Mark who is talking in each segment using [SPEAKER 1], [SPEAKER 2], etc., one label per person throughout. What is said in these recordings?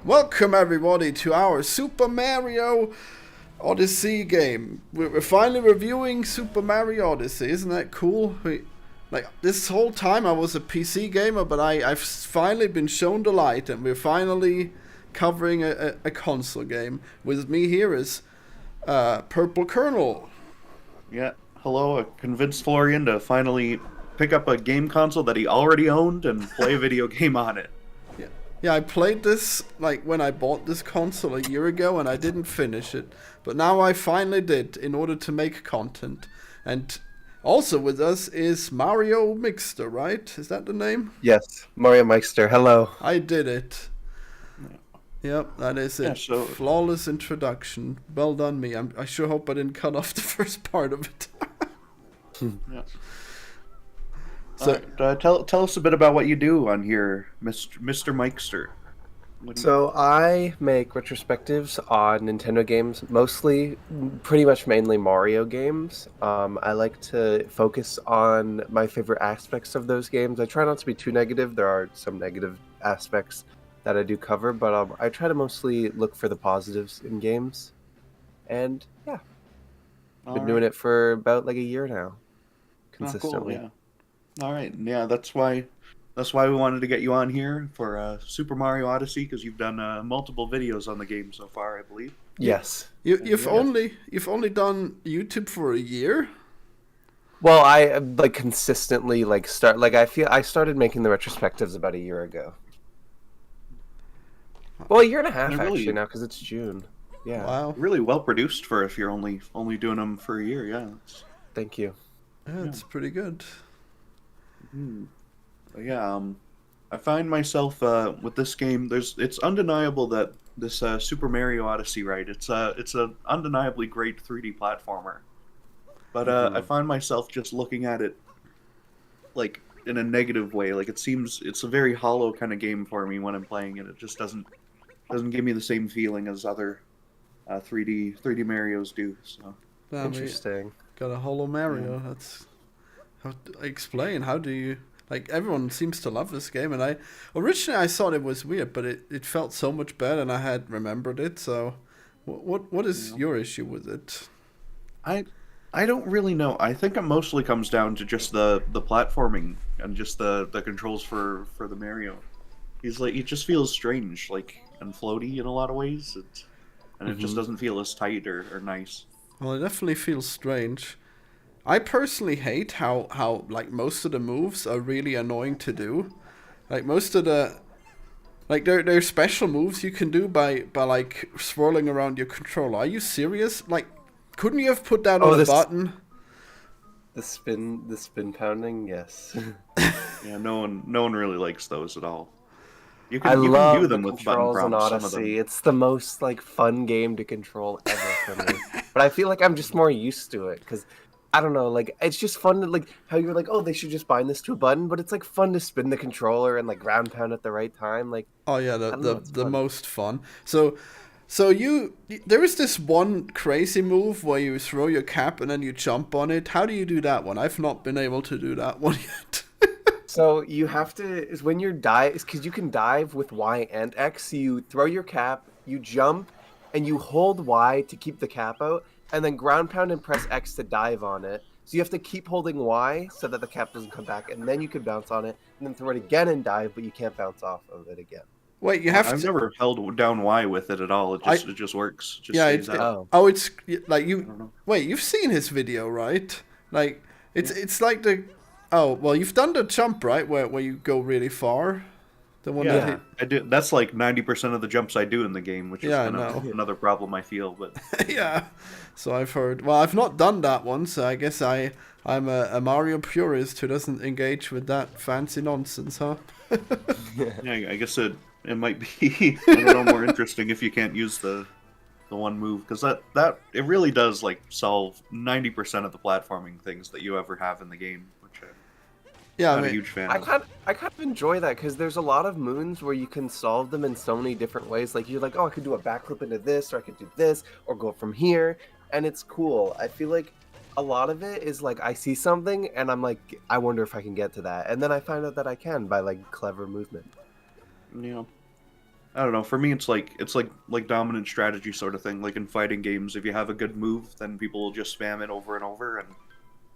[SPEAKER 1] Welcome everybody to our Super Mario Odyssey game. We're finally reviewing Super Mario Odyssey. Isn't that cool? Like this whole time I was a PC gamer, but I've finally been shown the light, and we're finally covering a console game. With me here is Purple Colonel.
[SPEAKER 2] Yeah, hello, I convinced Florian to finally pick up a game console that he already owned and play a video game on it.
[SPEAKER 1] Yeah, I played this like when I bought this console a year ago, and I didn't finish it. But now I finally did in order to make content. And also with us is Mario Mixter, right? Is that the name?
[SPEAKER 3] Yes, Mario Meister. Hello.
[SPEAKER 1] I did it. Yep, that is it.
[SPEAKER 2] Yeah, so-
[SPEAKER 1] Flawless introduction. Well done, me. I sure hope I didn't cut off the first part of it.
[SPEAKER 2] Yeah.
[SPEAKER 1] So,
[SPEAKER 2] Tell us a bit about what you do on here, Mr. Mikester.
[SPEAKER 3] So I make retrospectives on Nintendo games, mostly, pretty much mainly Mario games. I like to focus on my favorite aspects of those games. I try not to be too negative. There are some negative aspects that I do cover, but I try to mostly look for the positives in games. And yeah, been doing it for about like a year now, consistently.
[SPEAKER 2] Oh, cool, yeah. All right, yeah, that's why we wanted to get you on here for Super Mario Odyssey, because you've done multiple videos on the game so far, I believe.
[SPEAKER 3] Yes.
[SPEAKER 1] you've only done YouTube for a year.
[SPEAKER 3] Well, I like consistently I started making the retrospectives about a year ago. Well, a year and a half actually now, because it's June. Yeah.
[SPEAKER 1] Wow.
[SPEAKER 2] Really well produced for if you're only doing them for a year. Yeah.
[SPEAKER 3] Thank you.
[SPEAKER 1] Yeah, it's pretty good.
[SPEAKER 2] Yeah, I find myself with this game. It's undeniable that this Super Mario Odyssey, right? It's an undeniably great 3D platformer. But I find myself just looking at it like in a negative way. Like it's a very hollow kind of game for me when I'm playing it. It just doesn't give me the same feeling as other 3D Marios do. So
[SPEAKER 3] Interesting.
[SPEAKER 1] Got a Hollow Mario.
[SPEAKER 2] Yeah.
[SPEAKER 1] That's explain. How do you like? Everyone seems to love this game, and I thought it was weird, but it felt so much better, and I had remembered it. So, what is your issue with it?
[SPEAKER 2] I don't really know. I think it mostly comes down to just the platforming and just the controls for the Mario. It just feels strange, like, and floaty in a lot of ways, it just doesn't feel as tight or nice.
[SPEAKER 1] Well, it definitely feels strange. I personally hate how like most of the moves are really annoying to do. Like most of the there are special moves you can do by like swirling around your controller. Are you serious? Like, couldn't you have put that on a button?
[SPEAKER 3] The spin pounding, yes.
[SPEAKER 2] Yeah, no one really likes those at all. You
[SPEAKER 3] I
[SPEAKER 2] can
[SPEAKER 3] love
[SPEAKER 2] do them
[SPEAKER 3] the
[SPEAKER 2] with button
[SPEAKER 3] controls in
[SPEAKER 2] prompts. Some of
[SPEAKER 3] Odyssey.
[SPEAKER 2] them.
[SPEAKER 3] It's the most like fun game to control ever for me. But I feel like I'm just more used to it because I don't know, like it's just fun to like how you're like, oh, they should just bind this to a button, but it's like fun to spin the controller and like ground pound at the right time. Like,
[SPEAKER 1] Oh yeah,
[SPEAKER 3] I don't know, it's
[SPEAKER 1] the
[SPEAKER 3] fun.
[SPEAKER 1] most fun. So there is this one crazy move where you throw your cap and then you jump on it. How do you do that one? I've not been able to do that one yet.
[SPEAKER 3] So you have to is when you're because you can dive with Y and X. So you throw your cap, you jump, and you hold Y to keep the cap out, and then ground pound and press X to dive on it. So you have to keep holding Y so that the cap doesn't come back, and then you can bounce on it, and then throw it again and dive, but you can't bounce off of it again.
[SPEAKER 1] Wait, you have
[SPEAKER 2] I've
[SPEAKER 1] to.
[SPEAKER 2] never held down Y with it at all. It just works. Just
[SPEAKER 1] Yeah,
[SPEAKER 2] stays out.
[SPEAKER 1] it's like
[SPEAKER 2] I don't
[SPEAKER 1] you.
[SPEAKER 2] know.
[SPEAKER 1] Wait, you've seen his video, right? Like it's like the. Oh well, you've done the jump, right? Where you go really far. The one
[SPEAKER 2] Yeah,
[SPEAKER 1] that
[SPEAKER 2] I do. That's like 90% of the jumps I do in the game, which is
[SPEAKER 1] Yeah, I
[SPEAKER 2] kind of
[SPEAKER 1] know.
[SPEAKER 2] another problem I feel. But
[SPEAKER 1] yeah. So I've heard. Well, I've not done that one, so I guess I'm a Mario purist who doesn't engage with that fancy nonsense, huh?
[SPEAKER 2] yeah, I guess it might be I don't know, more interesting if you can't use the one move, because that it really does like solve 90% of the platforming things that you ever have in the game, which
[SPEAKER 1] Yeah,
[SPEAKER 2] I'm
[SPEAKER 1] I
[SPEAKER 2] not a
[SPEAKER 1] mean,
[SPEAKER 2] huge fan
[SPEAKER 3] I
[SPEAKER 2] of.
[SPEAKER 3] kind of enjoy that because there's a lot of moons where you can solve them in so many different ways. Like you're like, oh, I could do a backflip into this, or I could do this, or go from here, and it's cool. I feel like a lot of it is like I see something and I'm like, I wonder if I can get to that, and then I find out that I can by like clever movement.
[SPEAKER 2] You know, I don't know. For me, it's like dominant strategy sort of thing. Like in fighting games, if you have a good move, then people will just spam it over and over, and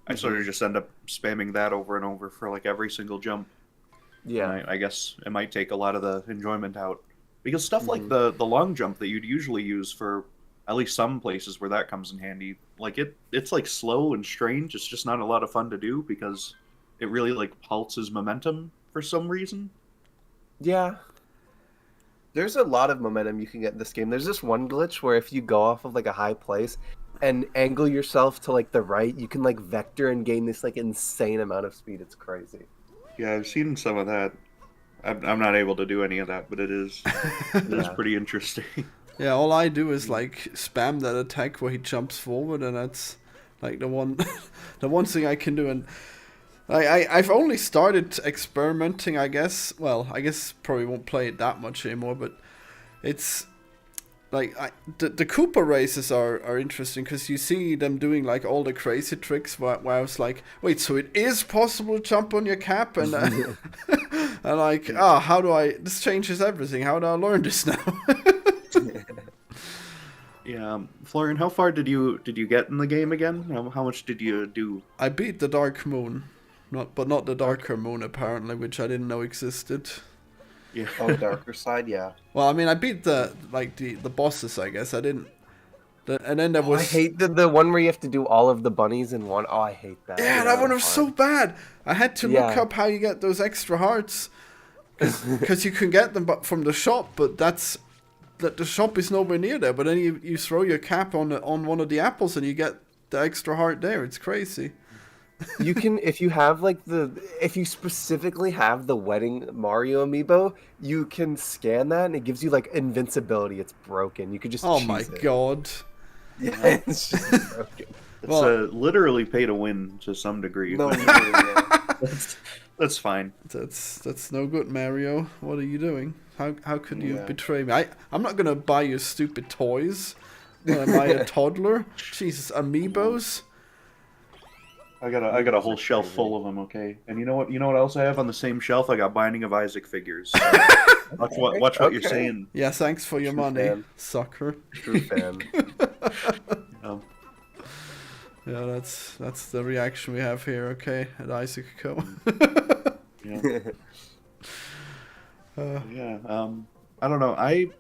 [SPEAKER 2] I sort of just end up spamming that over and over for like every single jump.
[SPEAKER 3] Yeah.
[SPEAKER 2] And I guess it might take a lot of the enjoyment out because stuff like the long jump that you'd usually use for at least some places where that comes in handy, like it's like slow and strange. It's just not a lot of fun to do because it really like pulses momentum for some reason.
[SPEAKER 3] Yeah. There's a lot of momentum you can get in this game. There's this one glitch where if you go off of like a high place and angle yourself to like the right, you can like vector and gain this like insane amount of speed. It's crazy.
[SPEAKER 2] Yeah, I've seen some of that. I'm not able to do any of that, but it is pretty interesting.
[SPEAKER 1] Yeah, all I do is like spam that attack where he jumps forward, and that's like the one, the one thing I can do. And I've only started experimenting, I guess. Well, I guess probably won't play it that much anymore, but it's like the Koopa races are interesting because you see them doing like all the crazy tricks where I was like, wait, so it is possible to jump on your cap? And and like, how do I, this changes everything. How do I learn this now?
[SPEAKER 2] Yeah, Florian, how far did you get in the game again? How much did you do?
[SPEAKER 1] I beat the Dark Moon. Not the Darker Moon, apparently, which I didn't know existed.
[SPEAKER 2] Yeah.
[SPEAKER 3] On the darker side, yeah.
[SPEAKER 1] Well, I mean, I beat the bosses, I guess. I didn't... and then there was...
[SPEAKER 3] I hate the one where you have to do all of the bunnies in one. Oh, I hate that.
[SPEAKER 1] Yeah, that one was so bad. I had to look up how you get those extra hearts. Because you can get them from the shop, but the shop is nowhere near there. But then you throw your cap on one of the apples and you get the extra heart there. It's crazy.
[SPEAKER 3] You can, if you specifically have the Wedding Mario amiibo, you can scan that and it gives you like invincibility. It's broken. You could just
[SPEAKER 1] Oh my god.
[SPEAKER 3] Yeah, it's just broken.
[SPEAKER 2] It's literally pay to win to some degree.
[SPEAKER 3] No, yeah.
[SPEAKER 2] That's fine.
[SPEAKER 1] That's no good, Mario. What are you doing? How could you betray me? I'm not gonna buy your stupid toys. Am I a toddler? Jesus, amiibos.
[SPEAKER 2] I got a whole shelf full of them. Okay, and you know what else I have on the same shelf? I got Binding of Isaac figures. Watch what you're saying.
[SPEAKER 1] Yeah, thanks for your money,
[SPEAKER 3] fan.
[SPEAKER 1] sucker.
[SPEAKER 3] True fan.
[SPEAKER 1] Yeah, that's the reaction we have here. Okay, at Isaac Co.
[SPEAKER 2] Yeah. I don't know.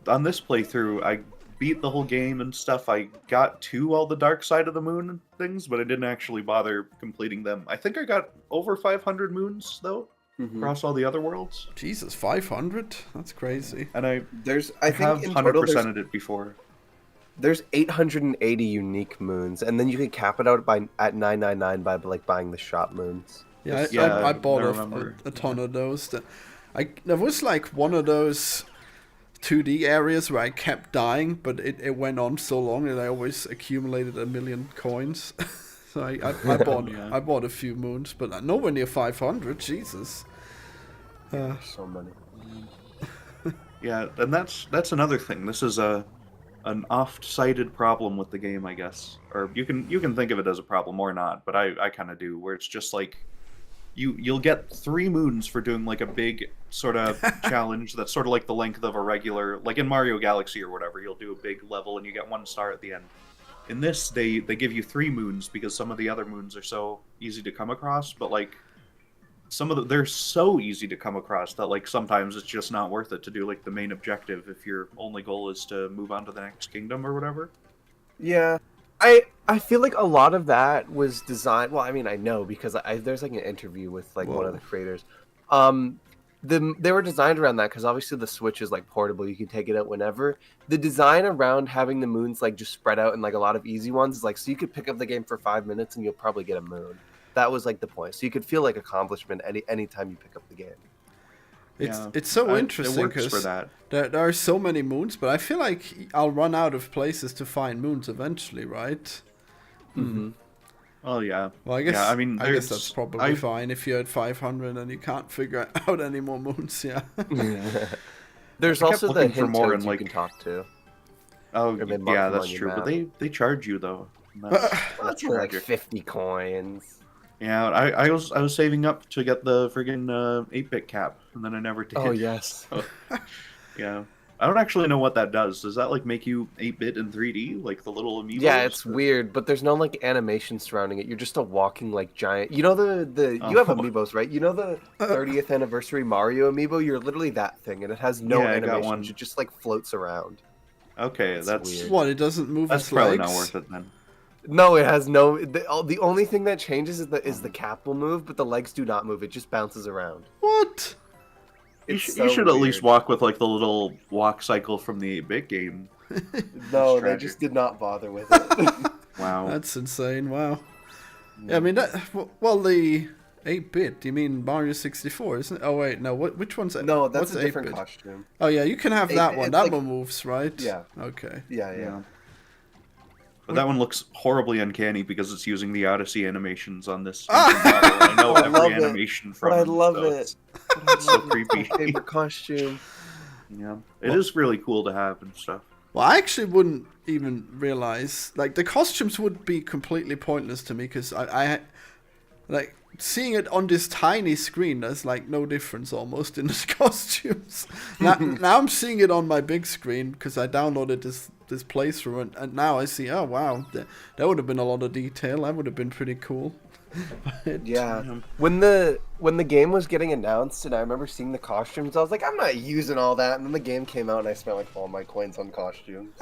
[SPEAKER 2] On this playthrough, I beat the whole game and stuff. I got to all the Dark Side of the Moon things, but I didn't actually bother completing them. I think I got over 500 moons though, across all the other worlds.
[SPEAKER 1] Jesus, 500? That's crazy.
[SPEAKER 2] And I
[SPEAKER 3] think
[SPEAKER 2] have
[SPEAKER 3] in
[SPEAKER 2] 100%ed it before.
[SPEAKER 3] There's 880 unique moons, and then you can cap it out at 999 by like buying the shop moons.
[SPEAKER 1] Yeah, I bought a ton of those. There was like one of those 2D areas where I kept dying, but it went on so long that I always accumulated 1 million coins. So I bought a few moons, but nowhere near 500. Jesus.
[SPEAKER 3] So many.
[SPEAKER 2] Yeah, and that's another thing. This is an oft-cited problem with the game, I guess. Or you can think of it as a problem or not, but I kind of do, where it's just like you'll get 3 moons for doing like a big sort of challenge that's sort of like the length of a regular, like in Mario Galaxy or whatever, you'll do a big level and you get 1 star at the end. In this, they give you 3 moons because some of the other moons are so easy to come across, but like they're so easy to come across that like sometimes it's just not worth it to do like the main objective if your only goal is to move on to the next kingdom or whatever.
[SPEAKER 3] Yeah. I feel like a lot of that was designed. Well, I mean, I know because there's like an interview with like one of the creators. They were designed around that because obviously the Switch is like portable. You can take it out whenever. The design around having the moons like just spread out in like a lot of easy ones is like so you could pick up the game for 5 minutes and you'll probably get a moon. That was like the point. So you could feel like accomplishment any time you pick up the game.
[SPEAKER 1] It's so interesting because there are so many moons, but I feel like I'll run out of places to find moons eventually, right?
[SPEAKER 3] Mm-hmm.
[SPEAKER 2] Oh yeah.
[SPEAKER 1] Well, I guess
[SPEAKER 2] I
[SPEAKER 1] guess that's probably fine if you're at 500 and you can't figure out any more moons. Yeah.
[SPEAKER 3] There's also the hint
[SPEAKER 2] more
[SPEAKER 3] toads you can talk to.
[SPEAKER 2] Oh yeah, that's true. But they charge you though.
[SPEAKER 3] That's like 50 coins.
[SPEAKER 2] Yeah, I was saving up to get the friggin' 8-bit cap, and then I never did.
[SPEAKER 3] Oh yes.
[SPEAKER 2] Yeah. I don't actually know what that does. Does that like make you 8-bit in 3D, like the little amiibos?
[SPEAKER 3] Yeah, it's weird, but there's no like animation surrounding it. You're just a walking like giant. You know you have
[SPEAKER 2] Oh.
[SPEAKER 3] amiibos, right? You know the 30th anniversary Mario amiibo? You're literally that thing, and it has no
[SPEAKER 2] Yeah, I got
[SPEAKER 3] animation.
[SPEAKER 2] one.
[SPEAKER 3] It just like floats around.
[SPEAKER 2] Okay,
[SPEAKER 3] It's
[SPEAKER 2] that's
[SPEAKER 3] weird.
[SPEAKER 1] What? It doesn't move
[SPEAKER 2] that's
[SPEAKER 1] its
[SPEAKER 2] probably
[SPEAKER 1] legs?
[SPEAKER 2] not worth it then.
[SPEAKER 3] No, it has no. The only thing that changes is the cap will move, but the legs do not move. It just bounces around.
[SPEAKER 1] What?
[SPEAKER 2] You
[SPEAKER 3] It's
[SPEAKER 2] should,
[SPEAKER 3] so
[SPEAKER 2] you should at least
[SPEAKER 3] weird.
[SPEAKER 2] walk with like the little walk cycle from the 8-bit game.
[SPEAKER 3] No, they
[SPEAKER 2] tragic.
[SPEAKER 3] just did not bother with it.
[SPEAKER 2] Wow.
[SPEAKER 1] That's insane. Wow. Yeah, I mean well, the 8-bit. You mean Mario 64, isn't it? Oh wait, no. Which one's
[SPEAKER 3] No, that's
[SPEAKER 1] what's
[SPEAKER 3] a different
[SPEAKER 1] 8-bit?
[SPEAKER 3] costume.
[SPEAKER 1] Oh yeah, you can have that one.
[SPEAKER 3] It's
[SPEAKER 1] That
[SPEAKER 3] like-
[SPEAKER 1] one moves, right?
[SPEAKER 3] Yeah.
[SPEAKER 1] Okay.
[SPEAKER 3] Yeah.
[SPEAKER 2] But that one looks horribly uncanny because it's using the Odyssey animations on this.
[SPEAKER 1] Ah!
[SPEAKER 2] ancient model, and I know
[SPEAKER 3] I love
[SPEAKER 2] every
[SPEAKER 3] it,
[SPEAKER 2] animation from
[SPEAKER 3] But I
[SPEAKER 2] it,
[SPEAKER 3] love
[SPEAKER 2] so
[SPEAKER 3] it.
[SPEAKER 2] It's so creepy.
[SPEAKER 3] My favorite costume.
[SPEAKER 2] Yeah, it is really cool to have and stuff.
[SPEAKER 1] Well, I actually wouldn't even realize like the costumes would be completely pointless to me because I like seeing it on this tiny screen. There's like no difference almost in the costumes. Now I'm seeing it on my big screen because I downloaded this playthrough and now I see. Oh wow, that would have been a lot of detail. That would have been pretty cool. But,
[SPEAKER 3] Yeah. When the game was getting announced and I remember seeing the costumes, I was like, I'm not using all that. And then the game came out and I spent like all my coins on costumes.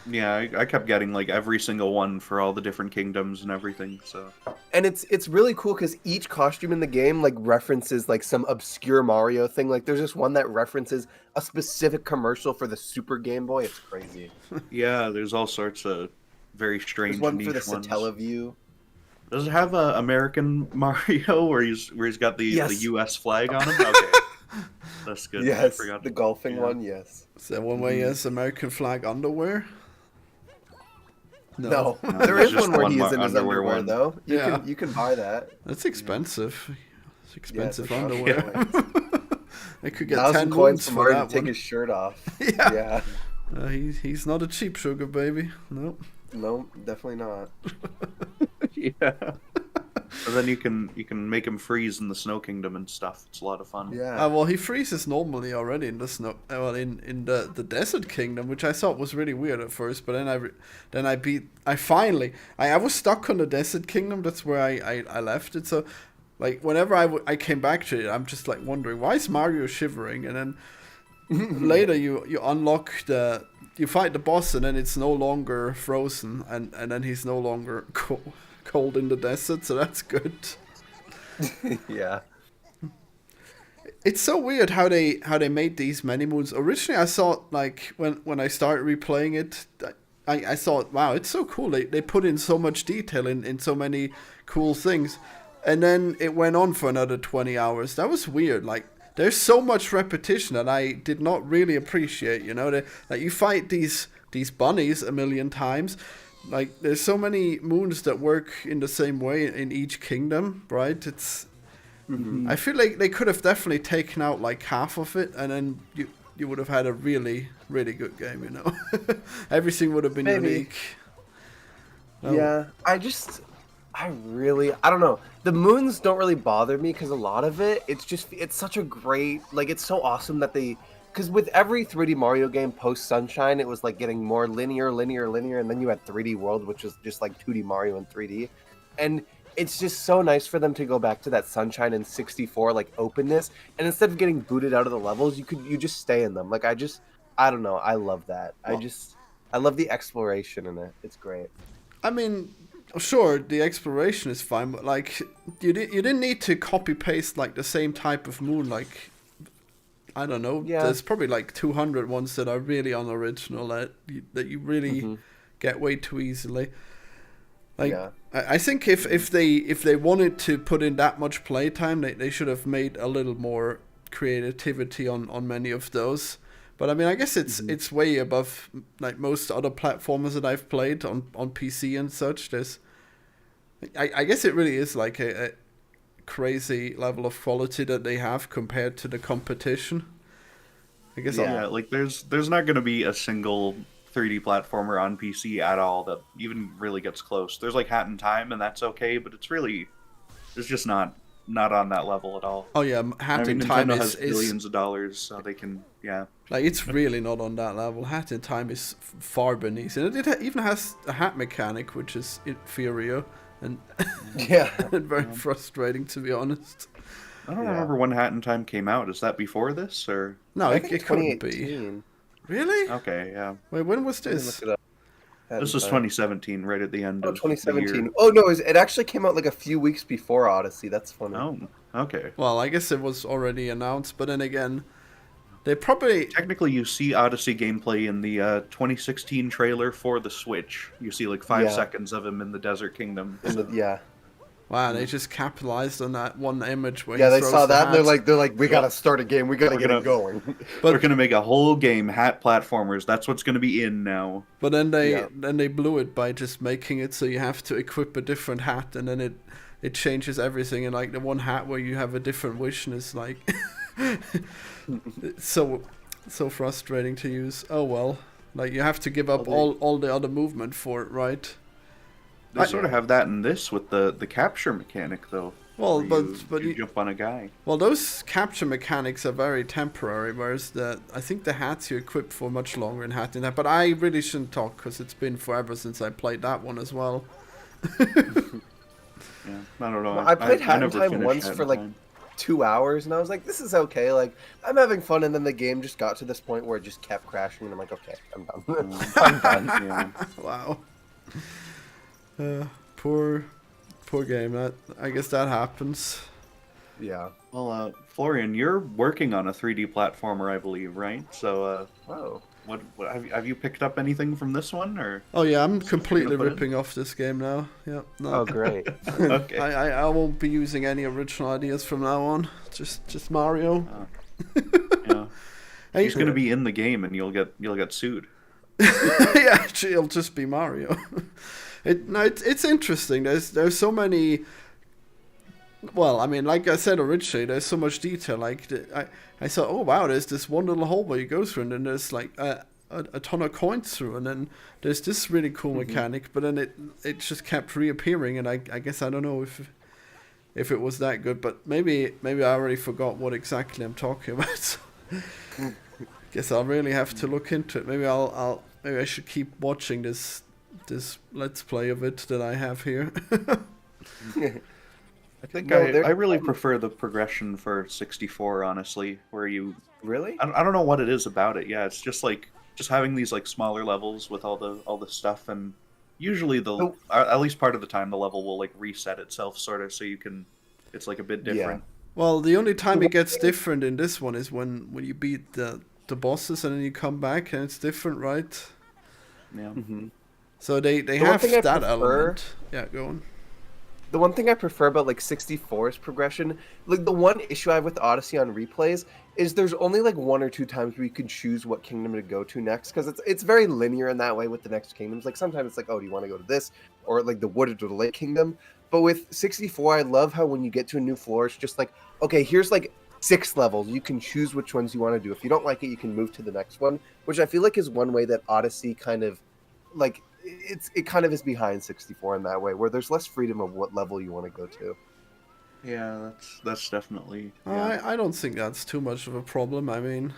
[SPEAKER 2] Yeah, I kept getting like every single one for all the different kingdoms and everything. So
[SPEAKER 3] And it's really cool because each costume in the game like references like some obscure Mario thing. Like there's just one that references a specific commercial for the Super Game Boy. It's crazy.
[SPEAKER 2] yeah, there's all sorts of very strange
[SPEAKER 3] There's one
[SPEAKER 2] niche
[SPEAKER 3] for the
[SPEAKER 2] ones.
[SPEAKER 3] Satellaview.
[SPEAKER 2] Does it have a American Mario where he's got the
[SPEAKER 3] Yes.
[SPEAKER 2] U.S. flag on him? Okay, that's good. I
[SPEAKER 3] Yes,
[SPEAKER 2] forgot.
[SPEAKER 3] the golfing
[SPEAKER 2] Yeah.
[SPEAKER 3] one. Yes.
[SPEAKER 1] is that one where he has American flag underwear?
[SPEAKER 3] No,
[SPEAKER 2] No,
[SPEAKER 3] there
[SPEAKER 2] it's
[SPEAKER 3] is
[SPEAKER 2] just
[SPEAKER 3] one where
[SPEAKER 2] one
[SPEAKER 3] he is in his
[SPEAKER 2] underwear
[SPEAKER 3] underwear
[SPEAKER 2] one.
[SPEAKER 3] though.
[SPEAKER 1] Yeah.
[SPEAKER 3] You can buy that.
[SPEAKER 1] That's expensive. It's expensive
[SPEAKER 3] Yeah,
[SPEAKER 1] underwear. I could get
[SPEAKER 3] 1,000
[SPEAKER 1] 10
[SPEAKER 3] coins
[SPEAKER 1] moons
[SPEAKER 3] for
[SPEAKER 1] for
[SPEAKER 3] Mario
[SPEAKER 1] that
[SPEAKER 3] to take
[SPEAKER 1] one.
[SPEAKER 3] his shirt off.
[SPEAKER 1] Yeah.
[SPEAKER 3] Yeah.
[SPEAKER 1] He's not a cheap sugar baby. Nope.
[SPEAKER 3] No, definitely not.
[SPEAKER 2] Yeah. And then you can make him freeze in the Snow Kingdom and stuff. It's a lot of fun.
[SPEAKER 3] Yeah.
[SPEAKER 1] Well, he freezes normally already in the snow. Well, in the Desert Kingdom, which I thought was really weird at first. But then I was stuck on the Desert Kingdom. That's where I left it. So, like whenever I came back to it, I'm just like wondering why is Mario shivering? And then later you unlock you fight the boss, and then it's no longer frozen, and then he's no longer cold in the desert. So that's good.
[SPEAKER 3] Yeah.
[SPEAKER 1] It's so weird how they made these many moons. Originally, I thought like when I started replaying it, I thought, wow, it's so cool. They put in so much detail in so many cool things, and then it went on for another 20 hours. That was weird. Like there's so much repetition that I did not really appreciate. You know, like you fight these bunnies a million times. Like there's so many moons that work in the same way in each kingdom, right? It's I feel like they could have definitely taken out like half of it, and then you would have had a really, really good game, you know? Everything would have been
[SPEAKER 3] Maybe.
[SPEAKER 1] unique. Oh.
[SPEAKER 3] Yeah. I don't know. The moons don't really bother me because a lot of it's such a great, like, it's so awesome that because with every 3D Mario game post Sunshine, it was like getting more linear, and then you had 3D World, which was just like 2D Mario in 3D. And it's just so nice for them to go back to that Sunshine and 64 like openness, and instead of getting booted out of the levels, you just stay in them. Like I don't know, I love that. I love the exploration in it. It's great.
[SPEAKER 1] I mean, sure, the exploration is fine, but like you didn't need to copy paste like the same type of moon. Like I don't know,
[SPEAKER 3] Yeah.
[SPEAKER 1] there's probably like 200 ones that are really unoriginal that you really get way too easily. Like
[SPEAKER 3] Yeah.
[SPEAKER 1] I think if they wanted to put in that much playtime, they should have made a little more creativity on many of those. But I mean, I guess it's way above like most other platformers that I've played on PC and such. I guess it really is like a crazy level of quality that they have compared to the competition. I guess
[SPEAKER 2] Yeah, like there's not going to be a single 3D platformer on PC at all that even really gets close. There's like Hat in Time, and that's okay, but it's just not not on that level at all.
[SPEAKER 1] Oh yeah,
[SPEAKER 2] I
[SPEAKER 1] Hat
[SPEAKER 2] mean,
[SPEAKER 1] in Time
[SPEAKER 2] Nintendo has
[SPEAKER 1] is
[SPEAKER 2] billions of dollars, so they can, yeah.
[SPEAKER 1] like it's really not on that level. Hat in Time is far beneath, and it even has a hat mechanic which is inferior and
[SPEAKER 3] Yeah.
[SPEAKER 1] and very frustrating, to be honest.
[SPEAKER 2] I don't remember when Hat in Time came out. Is that before this, or?
[SPEAKER 1] No,
[SPEAKER 3] I
[SPEAKER 1] it
[SPEAKER 3] think
[SPEAKER 1] couldn't be.
[SPEAKER 3] 2018.
[SPEAKER 1] Really?
[SPEAKER 2] Okay, yeah.
[SPEAKER 1] Wait, when was
[SPEAKER 3] Let me
[SPEAKER 1] this?
[SPEAKER 3] look it up.
[SPEAKER 2] This was 2017, right at the end
[SPEAKER 3] Oh,
[SPEAKER 2] of the
[SPEAKER 3] 2017.
[SPEAKER 2] year.
[SPEAKER 3] Oh no, it actually came out like a few weeks before Odyssey. That's funny.
[SPEAKER 2] Oh, okay.
[SPEAKER 1] Well, I guess it was already announced, but then again, they probably.
[SPEAKER 2] Technically, you see Odyssey gameplay in the 2016 trailer for the Switch. You see like 5
[SPEAKER 3] Yeah.
[SPEAKER 2] seconds of him in the Desert Kingdom.
[SPEAKER 3] Yeah.
[SPEAKER 1] Wow, they just capitalized on that one image where
[SPEAKER 3] Yeah,
[SPEAKER 1] he
[SPEAKER 3] they
[SPEAKER 1] throws
[SPEAKER 3] saw
[SPEAKER 1] the
[SPEAKER 3] that and
[SPEAKER 1] hat.
[SPEAKER 3] they're like, we gotta start a game. We gotta
[SPEAKER 2] We're
[SPEAKER 3] get
[SPEAKER 2] gonna-
[SPEAKER 3] it going.
[SPEAKER 2] We're gonna make a whole game, Hat platformers. That's what's gonna be in now.
[SPEAKER 1] But then
[SPEAKER 3] Yeah.
[SPEAKER 1] they blew it by just making it so you have to equip a different hat, and then it changes everything. And like the one hat where you have a different wish, and it's like it's so frustrating to use. Oh well, like you have to give up all the other movement for it, right?
[SPEAKER 2] They sort of have that in this with the capture mechanic, though.
[SPEAKER 1] Well,
[SPEAKER 2] where
[SPEAKER 1] but
[SPEAKER 2] you jump on a guy.
[SPEAKER 1] well, those capture mechanics are very temporary, whereas I think the hats you equip for much longer in Hat in Hat. But I really shouldn't talk because it's been forever since I played that one as well.
[SPEAKER 2] Yeah, I don't know.
[SPEAKER 3] Well, I played Hat in
[SPEAKER 2] never
[SPEAKER 3] Time
[SPEAKER 2] finished
[SPEAKER 3] once
[SPEAKER 2] Hat in
[SPEAKER 3] for like
[SPEAKER 2] Time.
[SPEAKER 3] 2 hours, and I was like, this is okay. Like, I'm having fun, and then the game just got to this point where it just kept crashing, and I'm like, okay, I'm done. I'm done.
[SPEAKER 2] Yeah.
[SPEAKER 1] Wow. Poor game. I guess that happens.
[SPEAKER 3] Yeah.
[SPEAKER 2] Well, Florian, you're working on a 3D platformer, I believe, right? So,
[SPEAKER 3] Oh.
[SPEAKER 2] what have you picked up anything from this one, or?
[SPEAKER 1] Oh yeah, I'm completely
[SPEAKER 2] put in?
[SPEAKER 1] ripping off this game now. Yeah. No.
[SPEAKER 3] Oh, great.
[SPEAKER 2] Okay.
[SPEAKER 1] I won't be using any original ideas from now on. Just Mario.
[SPEAKER 2] Yeah.
[SPEAKER 1] Hey,
[SPEAKER 2] He's gonna be in the game, and you'll get sued.
[SPEAKER 1] yeah, actually, it'll just be Mario. It's interesting. There's so many. Well, I mean, like I said originally, there's so much detail. Like I thought, oh wow, there's this one little hole where you go through, and then there's like a ton of coins through, and then there's this really cool mechanic. But then it just kept reappearing, and I guess I don't know if it was that good, but maybe I already forgot what exactly I'm talking about. So guess I'll really have to look into it. Maybe maybe I should keep watching this let's play of it that I have here.
[SPEAKER 2] I think
[SPEAKER 3] No,
[SPEAKER 2] I really prefer the progression for 64, honestly, where you.
[SPEAKER 3] Really?
[SPEAKER 2] I don't know what it is about it. Yeah, it's just like having these like smaller levels with all the stuff, and usually at least part of the time the level will like reset itself, sort of, so you can. It's like a bit different.
[SPEAKER 1] Well, the only time it gets different in this one is when you beat the bosses and then you come back and it's different, right?
[SPEAKER 2] Yeah.
[SPEAKER 3] Mm-hmm.
[SPEAKER 1] So they
[SPEAKER 3] one
[SPEAKER 1] have
[SPEAKER 3] thing I
[SPEAKER 1] that
[SPEAKER 3] prefer-
[SPEAKER 1] element. Yeah, go on.
[SPEAKER 3] The one thing I prefer about like 64's progression, like the one issue I have with Odyssey on replays is there's only like 1 or 2 times where you can choose what kingdom to go to next, because it's very linear in that way with the next kingdoms. Like sometimes it's like, oh, do you want to go to this or like the wooded or the lake kingdom? But with 64, I love how when you get to a new floor, it's just like, okay, here's like 6 levels. You can choose which ones you want to do. If you don't like it, you can move to the next one, which I feel like is one way that Odyssey kind of like it kind of is behind 64 in that way, where there's less freedom of what level you want to go to.
[SPEAKER 2] Yeah, that's definitely. Yeah.
[SPEAKER 1] I don't think that's too much of a problem. I mean,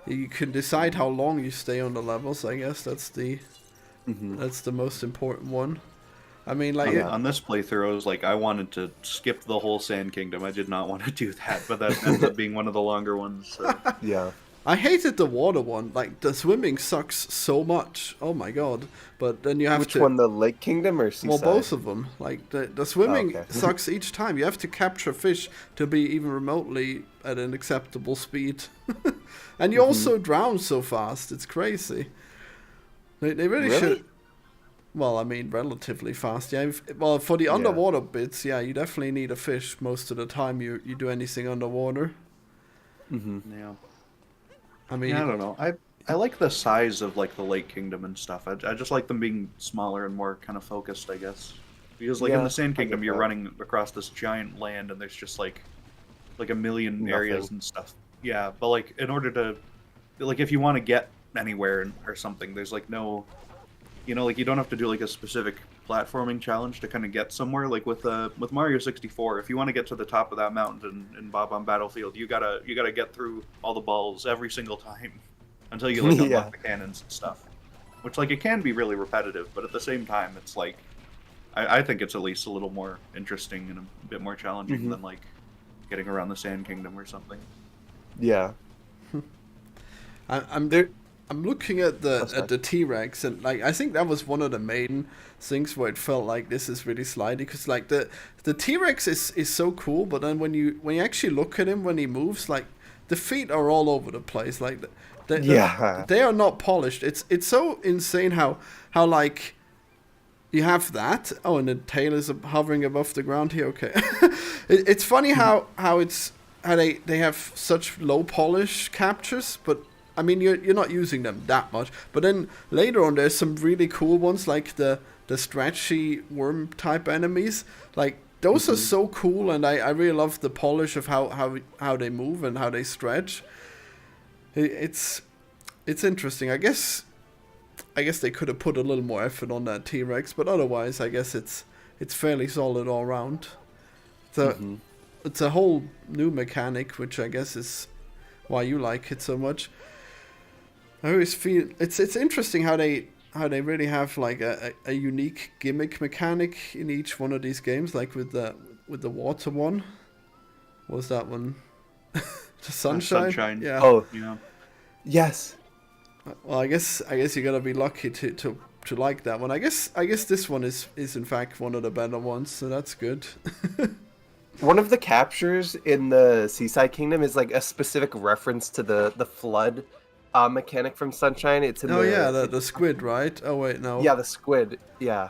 [SPEAKER 1] you can decide how long you stay on the levels. I guess that's the most important one. I mean, like
[SPEAKER 2] On this playthrough, I was like, I wanted to skip the whole Sand Kingdom. I did not want to do that, but that ends up being one of the longer ones. So.
[SPEAKER 3] Yeah.
[SPEAKER 1] I hated the water one. Like the swimming sucks so much. Oh my god! But then you have
[SPEAKER 3] Which
[SPEAKER 1] to.
[SPEAKER 3] one, the Lake Kingdom or Seaside?
[SPEAKER 1] Well, both of them. Like the swimming
[SPEAKER 3] okay.
[SPEAKER 1] sucks each time. You have to capture fish to be even remotely at an acceptable speed, and you also drown so fast. It's crazy. They really should. Well, I mean, relatively fast. Yeah. Well, for the underwater bits, yeah, you definitely need a fish most of the time. You do anything underwater.
[SPEAKER 2] Yeah.
[SPEAKER 1] I mean,
[SPEAKER 2] Yeah, I don't know. I like the size of like the Lake Kingdom and stuff. I just like them being smaller and more kind of focused, I guess. Because like in the Sand Kingdom, you're running across this giant land, and there's just like a million areas and stuff. Yeah, but like in order to, like if you want to get anywhere or something, there's like no, like you don't have to do like a specific platforming challenge to kind of get somewhere. Like with Mario 64, if you want to get to the top of that mountain in Bob on Battlefield, you gotta get through all the balls every single time until you like unlock the cannons and stuff. Which like it can be really repetitive, but at the same time, it's like I think it's at least a little more interesting and a bit more challenging than like getting around the Sand Kingdom or something.
[SPEAKER 3] Yeah.
[SPEAKER 1] I'm there. I'm looking at the T-Rex, and like I think that was one of the main things where it felt like this is really slidey, because like the T-Rex is so cool, but then when you actually look at him when he moves, like the feet are all over the place, like they are not polished. It's so insane how like you have that. Oh, and the tail is hovering above the ground here. Okay, it's funny how they have such low polish captures, but I mean you're not using them that much. But then later on, there's some really cool ones like the stretchy worm type enemies. Like those are so cool, and I really love the polish of how they move and how they stretch. It's interesting. I guess they could have put a little more effort on that T-Rex, but otherwise, I guess it's fairly solid all around. It's a whole new mechanic, which I guess is why you like it so much. I always feel it's interesting how they really have like a unique gimmick mechanic in each one of these games. Like with the water one, what was that one? The sunshine. Yeah.
[SPEAKER 3] Oh,
[SPEAKER 2] Yeah.
[SPEAKER 3] yes.
[SPEAKER 1] Well, I guess you gotta be lucky to like that one. I guess this one is in fact one of the better ones, so that's good.
[SPEAKER 3] One of the captures in the Seaside Kingdom is like a specific reference to the flood mechanic from Sunshine. It's in
[SPEAKER 1] the squid, right? Oh wait, no.
[SPEAKER 3] Yeah, the squid. Yeah.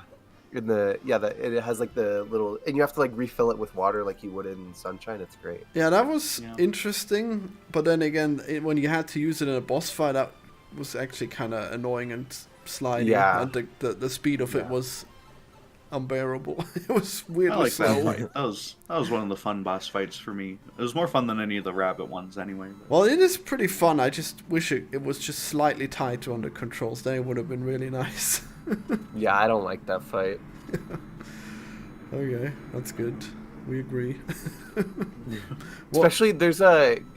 [SPEAKER 3] It has like the little, and you have to like refill it with water like you would in Sunshine. It's great.
[SPEAKER 1] Yeah, that was interesting, but then again, when you had to use it in a boss fight, that was actually kind of annoying and sliding.
[SPEAKER 3] Yeah.
[SPEAKER 1] And the speed of it was unbearable. It was weirdly
[SPEAKER 2] I like
[SPEAKER 1] slow.
[SPEAKER 2] that fight. That was one of the fun boss fights for me. It was more fun than any of the rabbit ones anyway. But...
[SPEAKER 1] Well, it is pretty fun. I just wish it was just slightly tighter on the controls. Then it would have been really nice.
[SPEAKER 3] Yeah, I don't like that fight.
[SPEAKER 1] Okay, that's good. We agree.
[SPEAKER 3] Especially there's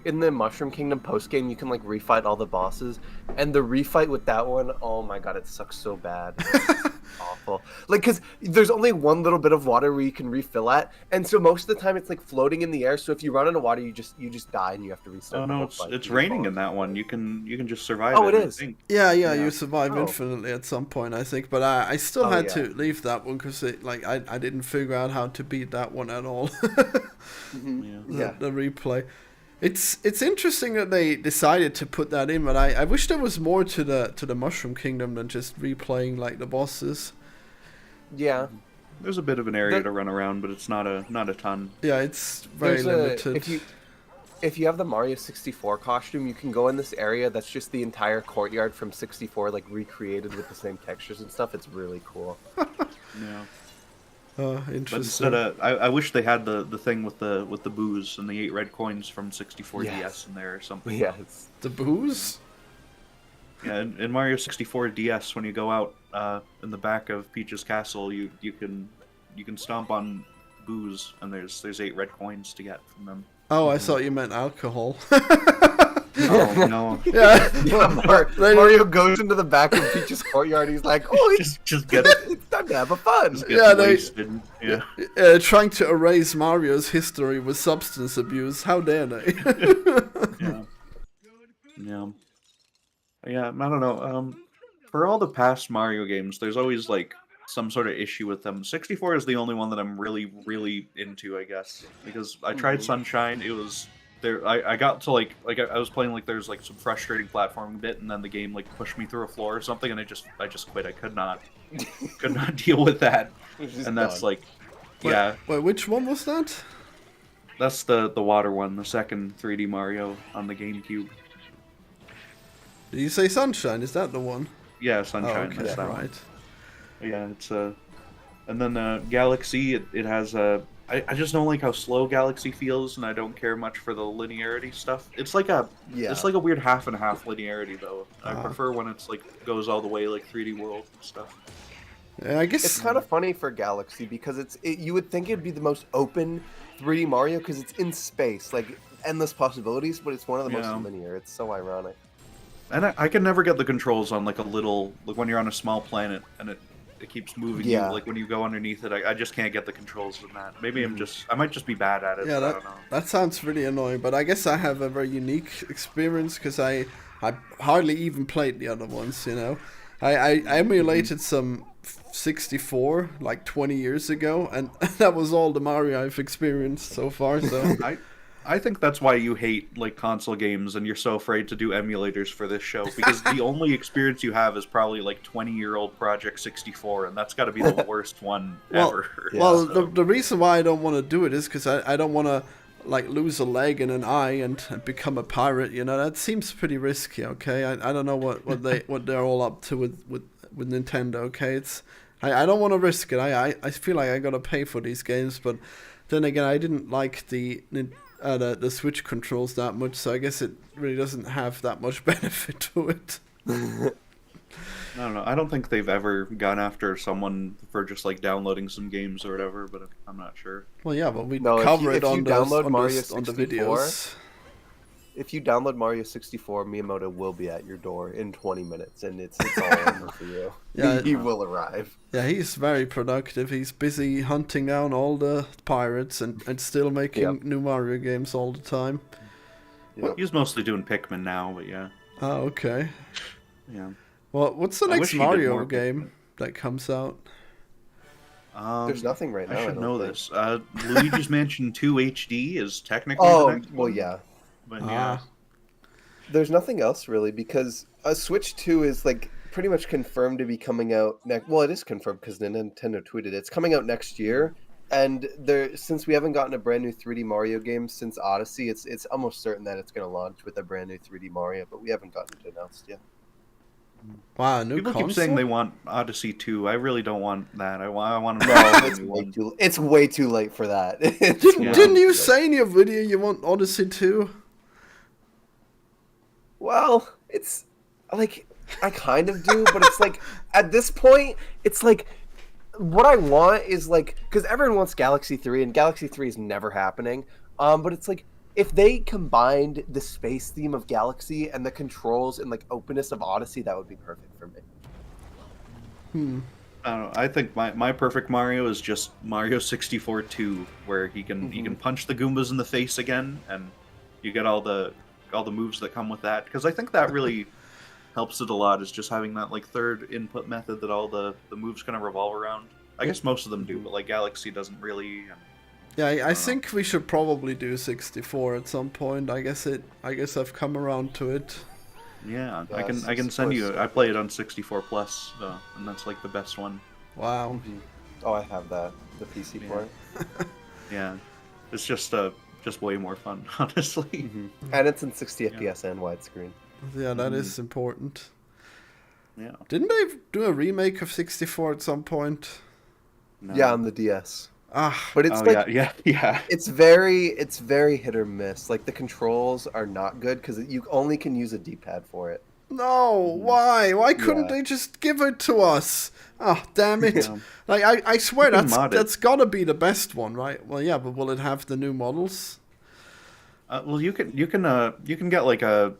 [SPEAKER 3] in the Mushroom Kingdom post game, you can like refight all the bosses, and the refight with that one, oh my god, it sucks so bad. It's awful. Like, because there's only one little bit of water where you can refill at, and so most of the time it's like floating in the air. So if you run into water, you just die and you have to restart.
[SPEAKER 2] Oh no, it's raining in that one. You can just survive.
[SPEAKER 3] Oh, it is.
[SPEAKER 1] Yeah, you survive infinitely at some point, I think. But I still had to leave that one because I didn't figure out how to beat that one at all. The replay. It's interesting that they decided to put that in, but I wish there was more to the Mushroom Kingdom than just replaying like the bosses.
[SPEAKER 3] Yeah.
[SPEAKER 2] There's a bit of an area to run around, but it's not a ton.
[SPEAKER 1] Yeah, it's very limited.
[SPEAKER 3] If you have the Mario 64 costume, you can go in this area that's just the entire courtyard from 64, like recreated with the same textures and stuff. It's really cool.
[SPEAKER 2] Yeah.
[SPEAKER 1] Interesting.
[SPEAKER 2] But instead I wish they had the thing with the booze and the 8 red coins from 64 DS in there or something.
[SPEAKER 3] Yes.
[SPEAKER 1] The booze?
[SPEAKER 2] Yeah, in Mario 64 DS, when you go out in the back of Peach's castle, you can stomp on booze, and there's 8 red coins to get from them.
[SPEAKER 1] Oh, I thought you meant alcohol.
[SPEAKER 2] Oh no!
[SPEAKER 3] Mario goes into the back of Peach's courtyard. He's like, "Oh,
[SPEAKER 2] just get it.
[SPEAKER 3] It's time to have a fun."
[SPEAKER 1] Trying to erase Mario's history with substance abuse. How dare they?
[SPEAKER 2] Yeah. I don't know. For all the past Mario games, there's always like some sort of issue with them. 64 is the only one that I'm really, really into, I guess, because I tried Sunshine. It was there. I got to like I was playing, like there's like some frustrating platforming bit, and then the game like pushed me through a floor or something, and I just quit. I could not deal with that. And that's like, yeah.
[SPEAKER 1] Wait, which one was that?
[SPEAKER 2] That's the water one, the second 3D Mario on the GameCube.
[SPEAKER 1] Did you say Sunshine? Is that the one?
[SPEAKER 2] Yeah, Sunshine.
[SPEAKER 1] Oh, okay,
[SPEAKER 2] that
[SPEAKER 1] right.
[SPEAKER 2] One. Yeah, it's and then Galaxy. It has I just don't like how slow Galaxy feels, and I don't care much for the linearity stuff. It's like a weird half and half linearity though. I prefer when it's like goes all the way like 3D World and stuff.
[SPEAKER 1] Yeah, I guess
[SPEAKER 3] It's kind of funny for Galaxy because you would think it'd be the most open 3D Mario because it's in space, like endless possibilities, but it's one of the most
[SPEAKER 2] Yeah.
[SPEAKER 3] linear. It's so ironic.
[SPEAKER 2] And I can never get the controls on like a little, like when you're on a small planet and it keeps moving you,
[SPEAKER 3] Yeah.
[SPEAKER 2] like when you go underneath it, I just can't get the controls in that. Maybe I might just be bad at it,
[SPEAKER 1] yeah,
[SPEAKER 2] but I
[SPEAKER 1] that
[SPEAKER 2] don't know.
[SPEAKER 1] that sounds really annoying. But I guess I have a very unique experience because I hardly even played the other ones. You know, I emulated some 64 like 20 years ago, and that was all the Mario I've experienced so far. So
[SPEAKER 2] I think that's why you hate like console games and you're so afraid to do emulators for this show because the only experience you have is probably like 20-year-old Project 64 and that's got to be the worst one ever.
[SPEAKER 1] Well,
[SPEAKER 2] So-
[SPEAKER 1] the reason why I don't want to do it is because I don't want to like lose a leg and an eye and become a pirate. You know, that seems pretty risky. Okay, I don't know what they're all up to with Nintendo. Okay, I don't want to risk it. I feel like I gotta pay for these games, but then again, I didn't like the Switch controls that much, so I guess it really doesn't have that much benefit to it.
[SPEAKER 2] I don't know. I don't think they've ever gone after someone for just like downloading some games or whatever, but I'm not sure.
[SPEAKER 1] Well, yeah, but we
[SPEAKER 3] No,
[SPEAKER 1] cover
[SPEAKER 3] if
[SPEAKER 1] it
[SPEAKER 3] you
[SPEAKER 1] on
[SPEAKER 3] download
[SPEAKER 1] the
[SPEAKER 3] Mario
[SPEAKER 1] on the
[SPEAKER 3] 64,
[SPEAKER 1] videos.
[SPEAKER 3] If you download Mario 64, Miyamoto will be at your door in 20 minutes, and it's all over for you.
[SPEAKER 1] Yeah.
[SPEAKER 3] He will arrive.
[SPEAKER 1] Yeah, he's very productive. He's busy hunting down all the pirates and still making new Mario games all the time.
[SPEAKER 3] Yep.
[SPEAKER 2] He's mostly doing Pikmin now, but yeah.
[SPEAKER 1] Oh, okay.
[SPEAKER 2] Yeah.
[SPEAKER 1] Well, what's the
[SPEAKER 2] I
[SPEAKER 1] next
[SPEAKER 2] wish he did
[SPEAKER 1] Mario
[SPEAKER 2] more
[SPEAKER 1] game that comes out?
[SPEAKER 3] There's nothing right now.
[SPEAKER 2] I should
[SPEAKER 3] don't
[SPEAKER 2] know
[SPEAKER 3] think.
[SPEAKER 2] this. Luigi's Mansion 2 HD is technically the
[SPEAKER 3] Oh,
[SPEAKER 2] next
[SPEAKER 3] well,
[SPEAKER 2] one,
[SPEAKER 3] yeah.
[SPEAKER 2] but yeah.
[SPEAKER 3] There's nothing else really because Switch 2 is like pretty much confirmed to be coming out next. Well, it is confirmed because Nintendo tweeted it's coming out next year. And since we haven't gotten a brand new 3D Mario game since Odyssey, it's almost certain that it's going to launch with a brand new 3D Mario, but we haven't gotten it announced yet.
[SPEAKER 1] Wow, a new
[SPEAKER 2] People
[SPEAKER 1] console?
[SPEAKER 2] keep saying they want Odyssey 2. I really don't want that. I want to
[SPEAKER 3] No,
[SPEAKER 2] one.
[SPEAKER 3] it's way too late for that.
[SPEAKER 1] Didn't you say in your video you want Odyssey 2?
[SPEAKER 3] Well, it's like I kind of do, but it's like at this point, it's like what I want is like because everyone wants Galaxy 3, and Galaxy 3 is never happening. But it's like if they combined the space theme of Galaxy and the controls and like openness of Odyssey, that would be perfect for me.
[SPEAKER 2] I don't know. I think my perfect Mario is just Mario 64 2, where he can punch the Goombas in the face again, and you get all the moves that come with that. Because I think that really helps it a lot. Is just having that like third input method that all the moves kind of revolve around. I guess most of them do, but like Galaxy doesn't really. And,
[SPEAKER 1] Yeah, I think we should probably do 64 at some point. I guess I've come around to it.
[SPEAKER 2] yeah,
[SPEAKER 3] Yeah,
[SPEAKER 2] I can
[SPEAKER 3] 64
[SPEAKER 2] send you.
[SPEAKER 3] is so
[SPEAKER 2] I play it on 64 plus, and that's like the best one.
[SPEAKER 1] Wow.
[SPEAKER 3] Oh, I have that the PC
[SPEAKER 2] Yeah.
[SPEAKER 3] port,
[SPEAKER 2] Yeah, it's just way more fun, honestly.
[SPEAKER 3] and it's in 60 FPS and widescreen.
[SPEAKER 1] Yeah, that is important.
[SPEAKER 2] Yeah.
[SPEAKER 1] Didn't they do a remake of 64 at some point?
[SPEAKER 2] No.
[SPEAKER 3] Yeah, on the DS.
[SPEAKER 1] Ah,
[SPEAKER 3] But it's
[SPEAKER 2] Oh
[SPEAKER 3] like
[SPEAKER 2] yeah.
[SPEAKER 3] it's very hit or miss. Like the controls are not good because you only can use a D-pad for it.
[SPEAKER 1] no, why? Why couldn't
[SPEAKER 3] Yeah.
[SPEAKER 1] they just give it to us? Ah, damn it.
[SPEAKER 2] Yeah.
[SPEAKER 1] Like, I swear
[SPEAKER 2] You can mod it.
[SPEAKER 1] that's gotta be the best one, right? Well, yeah, but will it have the new models?
[SPEAKER 2] Well, you can get like a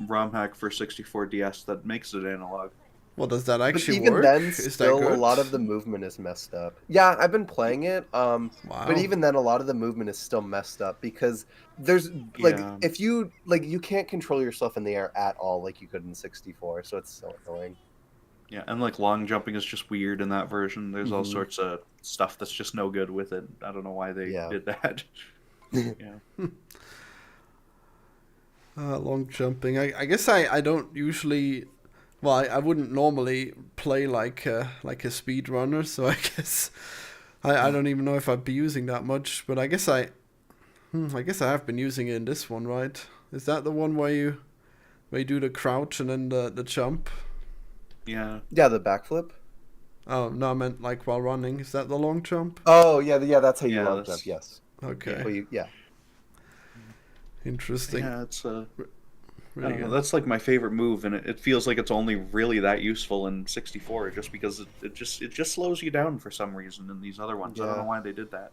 [SPEAKER 2] ROM hack for 64 DS that makes it analog.
[SPEAKER 1] Well, does that
[SPEAKER 3] But
[SPEAKER 1] actually
[SPEAKER 3] even
[SPEAKER 1] work?
[SPEAKER 3] then,
[SPEAKER 1] Is that
[SPEAKER 3] still
[SPEAKER 1] good?
[SPEAKER 3] a lot of the movement is messed up. Yeah, I've been playing it.
[SPEAKER 1] Wow.
[SPEAKER 3] But even then, a lot of the movement is still messed up because there's like
[SPEAKER 2] Yeah.
[SPEAKER 3] if you like you can't control yourself in the air at all like you could in 64. So it's so annoying.
[SPEAKER 2] Yeah, and like long jumping is just weird in that version. There's all
[SPEAKER 3] Mhm.
[SPEAKER 2] sorts of stuff that's just no good with it. I don't know why they
[SPEAKER 3] Yeah.
[SPEAKER 2] did that. Yeah.
[SPEAKER 1] Long jumping. I guess I don't usually. Well, I wouldn't normally play like a speedrunner, so I guess I don't even know if I'd be using that much. But I guess I have been using it in this one, right? Is that the one where you do the crouch and then the jump?
[SPEAKER 2] Yeah.
[SPEAKER 3] Yeah, the backflip.
[SPEAKER 1] Oh no, I meant like while running. Is that the long jump?
[SPEAKER 3] Oh yeah, that's how you
[SPEAKER 2] Yeah,
[SPEAKER 3] long
[SPEAKER 2] that's-
[SPEAKER 3] jump. Yes.
[SPEAKER 1] Okay,
[SPEAKER 3] Well, yeah.
[SPEAKER 1] interesting.
[SPEAKER 2] Yeah, it's I
[SPEAKER 1] Really
[SPEAKER 2] don't know,
[SPEAKER 1] good.
[SPEAKER 2] that's like my favorite move, and it feels like it's only really that useful in 64, just because it just slows you down for some reason in these other ones. I don't know
[SPEAKER 3] Yeah.
[SPEAKER 2] why they did that.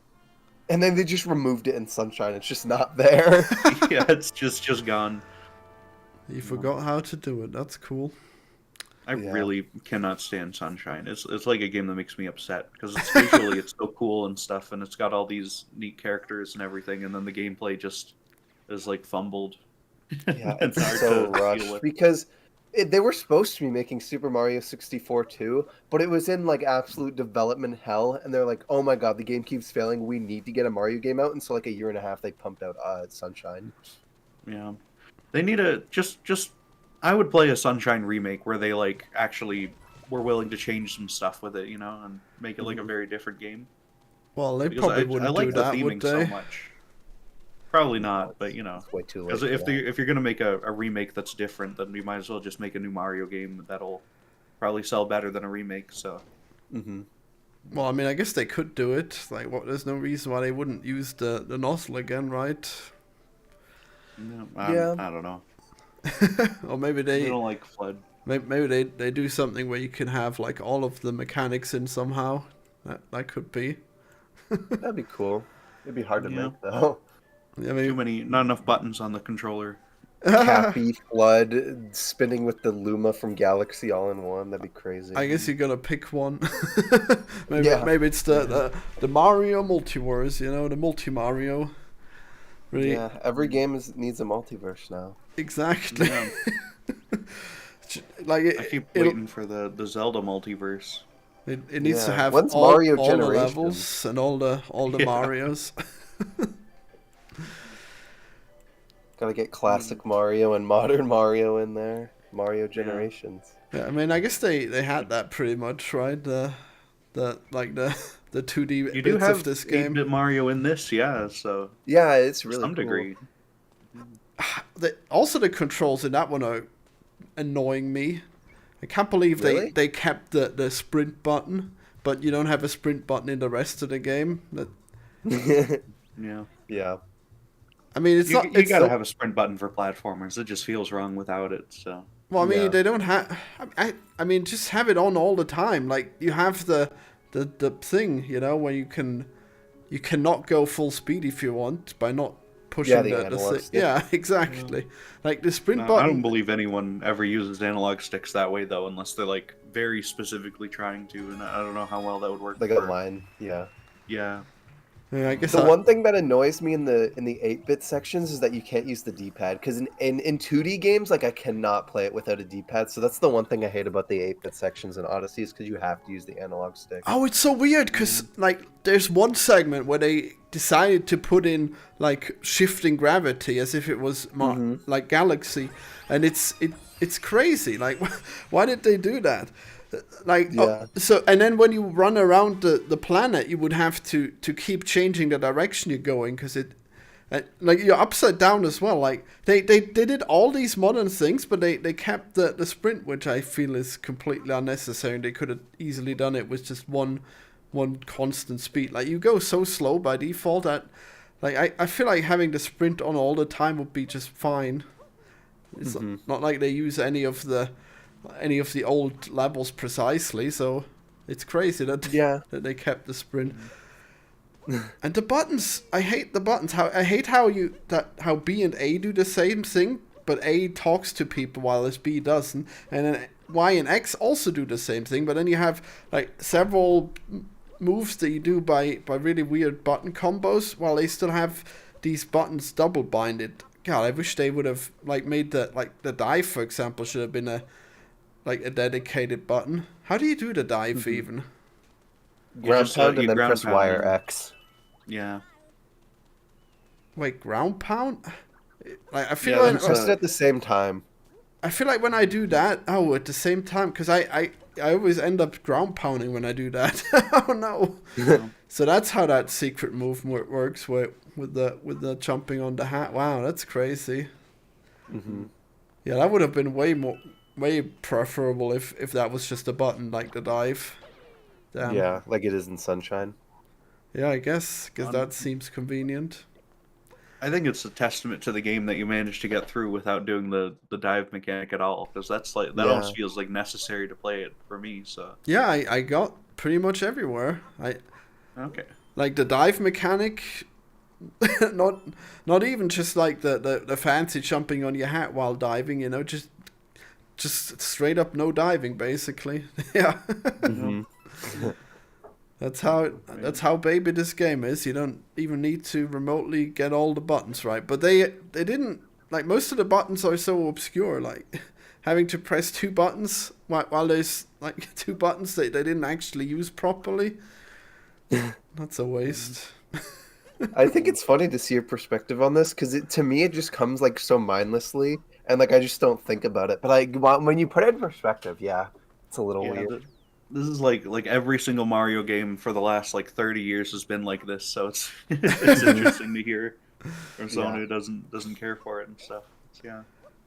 [SPEAKER 3] And then they just removed it in Sunshine. It's just not there.
[SPEAKER 2] Yeah, it's just gone.
[SPEAKER 1] You forgot how to do it. That's cool.
[SPEAKER 2] I
[SPEAKER 3] Yeah.
[SPEAKER 2] really cannot stand Sunshine. It's like a game that makes me upset because it's visually it's so cool and stuff, and it's got all these neat characters and everything, and then the gameplay just is like fumbled.
[SPEAKER 3] Yeah,
[SPEAKER 2] It's
[SPEAKER 3] it's
[SPEAKER 2] hard
[SPEAKER 3] so
[SPEAKER 2] to deal
[SPEAKER 3] rushed
[SPEAKER 2] with.
[SPEAKER 3] because they were supposed to be making Super Mario 64 too, but it was in like absolute development hell, and they're like, "Oh my god, the game keeps failing. We need to get a Mario game out." And so, like a year and a half, they pumped out Sunshine.
[SPEAKER 2] Yeah, they need a just. I would play a Sunshine remake where they like actually were willing to change some stuff with it, and make it like a very different game.
[SPEAKER 1] Well, they
[SPEAKER 2] Because
[SPEAKER 1] probably
[SPEAKER 2] I
[SPEAKER 1] wouldn't do
[SPEAKER 2] like the
[SPEAKER 1] that, would
[SPEAKER 2] theming so
[SPEAKER 1] they?
[SPEAKER 2] much. Probably
[SPEAKER 3] No,
[SPEAKER 2] not, but
[SPEAKER 3] it's way too late.
[SPEAKER 2] because
[SPEAKER 3] For
[SPEAKER 2] if
[SPEAKER 3] that.
[SPEAKER 2] if you're gonna make a remake that's different, then we might as well just make a new Mario game that'll probably sell better than a remake. So
[SPEAKER 3] Mhm.
[SPEAKER 1] Well, I mean, I guess they could do it. Like, what? There's no reason why they wouldn't use the nozzle again, right?
[SPEAKER 3] Yeah.
[SPEAKER 2] I don't know.
[SPEAKER 1] Or maybe
[SPEAKER 2] They
[SPEAKER 1] they
[SPEAKER 2] don't like flood.
[SPEAKER 1] maybe they do something where you can have like all of the mechanics in somehow. That could be.
[SPEAKER 3] That'd be cool. It'd be hard to
[SPEAKER 2] Yeah.
[SPEAKER 3] make though.
[SPEAKER 1] I mean,
[SPEAKER 2] Not enough buttons on the controller.
[SPEAKER 3] Cappy Flood spinning with the Luma from Galaxy all in one. That'd be crazy.
[SPEAKER 1] I guess you're gonna pick one.
[SPEAKER 3] Yeah.
[SPEAKER 1] Maybe it's the Mario multiverse. The multi Mario. Really,
[SPEAKER 3] Yeah, every game needs a multiverse now.
[SPEAKER 1] exactly.
[SPEAKER 2] Yeah.
[SPEAKER 1] Like
[SPEAKER 2] I keep
[SPEAKER 1] it'll-
[SPEAKER 2] waiting for the Zelda multiverse.
[SPEAKER 1] it needs to
[SPEAKER 3] Yeah.
[SPEAKER 1] have
[SPEAKER 3] When's
[SPEAKER 1] all
[SPEAKER 3] Mario
[SPEAKER 1] the
[SPEAKER 3] Generations?
[SPEAKER 1] levels and all the
[SPEAKER 2] Yeah.
[SPEAKER 1] Marios.
[SPEAKER 3] Gotta get classic Mario and modern Mario in there. Mario Generations.
[SPEAKER 1] Yeah, I mean, I guess they had that pretty much, right? The 2D
[SPEAKER 2] You
[SPEAKER 1] bits
[SPEAKER 2] do
[SPEAKER 1] of
[SPEAKER 2] have
[SPEAKER 1] this game.
[SPEAKER 2] 8-bit Mario in this, yeah. So
[SPEAKER 3] Yeah, it's
[SPEAKER 2] to
[SPEAKER 3] really
[SPEAKER 2] some
[SPEAKER 3] cool.
[SPEAKER 2] degree,
[SPEAKER 1] Also, the controls in that one are annoying me. I can't believe
[SPEAKER 3] Really?
[SPEAKER 1] they kept the sprint button, but you don't have a sprint button in the rest of the game.
[SPEAKER 2] yeah.
[SPEAKER 3] Yeah.
[SPEAKER 1] I mean, it's
[SPEAKER 2] You,
[SPEAKER 1] not.
[SPEAKER 2] you
[SPEAKER 1] It's
[SPEAKER 2] gotta
[SPEAKER 1] not-
[SPEAKER 2] have a sprint button for platformers. It just feels wrong without it. So
[SPEAKER 1] Well, I mean,
[SPEAKER 3] Yeah.
[SPEAKER 1] they don't have. I mean, just have it on all the time. Like you have the thing, where you cannot go full speed if you want by not pushing
[SPEAKER 3] Yeah, the
[SPEAKER 1] the
[SPEAKER 3] analog
[SPEAKER 1] thing.
[SPEAKER 3] stick.
[SPEAKER 1] Yeah, exactly. Like the sprint
[SPEAKER 2] no, I
[SPEAKER 1] button.
[SPEAKER 2] don't believe anyone ever uses analog sticks that way though, unless they're like very specifically trying to, and I don't know how well that would work.
[SPEAKER 3] Like
[SPEAKER 2] for-
[SPEAKER 3] a line. Yeah.
[SPEAKER 2] Yeah,
[SPEAKER 1] Yeah, I guess
[SPEAKER 3] The one thing that annoys me in the 8-bit sections is that you can't use the D-pad because in 2D games like I cannot play it without a D-pad. So that's the one thing I hate about the 8-bit sections in Odyssey is because you have to use the analog stick.
[SPEAKER 1] Oh, it's so weird because like there's one segment where they decided to put in like shifting gravity as if it was like Galaxy, and it's crazy. Like, why did they do that? Like,
[SPEAKER 3] Yeah.
[SPEAKER 1] so and then when you run around the planet, you would have to keep changing the direction you're going because like you're upside down as well. Like they did all these modern things, but they kept the sprint, which I feel is completely unnecessary. And they could have easily done it with just one constant speed. Like you go so slow by default that like I feel like having the sprint on all the time would be just fine. It's not like they use any of the old levels precisely, so it's crazy that
[SPEAKER 3] Yeah.
[SPEAKER 1] that they kept the sprint. And the buttons, I hate the buttons. I hate how B and A do the same thing, but A talks to people while B doesn't, and then Y and X also do the same thing, but then you have like several moves that you do by really weird button combos, while they still have these buttons double binded. God, I wish they would have like made the dive, for example, should have been a dedicated button. How do you do the dive even?
[SPEAKER 3] Ground
[SPEAKER 2] just,
[SPEAKER 3] pound
[SPEAKER 2] you
[SPEAKER 3] and then
[SPEAKER 2] ground
[SPEAKER 3] press
[SPEAKER 2] pound
[SPEAKER 3] Y or
[SPEAKER 2] and-
[SPEAKER 3] X.
[SPEAKER 2] yeah.
[SPEAKER 1] Wait, ground pound? Like I feel
[SPEAKER 2] Yeah,
[SPEAKER 1] like
[SPEAKER 2] that's
[SPEAKER 3] Press it at the same time.
[SPEAKER 1] I feel like when I do that, at the same time, because I always end up ground pounding when I do that. Oh no! So that's how that secret move works with the jumping on the hat. Wow, that's crazy.
[SPEAKER 3] Mm-hmm.
[SPEAKER 1] Yeah, that would have been way preferable if that was just a button like the dive. Damn.
[SPEAKER 3] Yeah, like it is in Sunshine.
[SPEAKER 1] Yeah, I guess because that seems convenient.
[SPEAKER 2] I think it's a testament to the game that you managed to get through without doing the dive mechanic at all, because that's like that
[SPEAKER 3] Yeah.
[SPEAKER 2] almost feels like necessary to play it for me. So
[SPEAKER 1] Yeah, I got pretty much everywhere.
[SPEAKER 2] okay,
[SPEAKER 1] Like the dive mechanic, not even just like the fancy jumping on your hat while diving, you know, just straight up no diving basically. Yeah.
[SPEAKER 3] Mhm.
[SPEAKER 1] That's how baby this game is. You don't even need to remotely get all the buttons right. But they didn't, like, most of the buttons are so obscure, like having to press two buttons while there's like two buttons that they didn't actually use properly. That's a waste.
[SPEAKER 3] I think it's funny to see your perspective on this because to me it just comes like so mindlessly and like I just don't think about it. But when you put it in perspective, yeah, it's a little
[SPEAKER 2] yeah,
[SPEAKER 3] weird.
[SPEAKER 2] this is like every single Mario game for the last like 30 years has been like this. So it's it's interesting to hear from someone
[SPEAKER 3] Yeah.
[SPEAKER 2] who doesn't care for it and stuff. Yeah.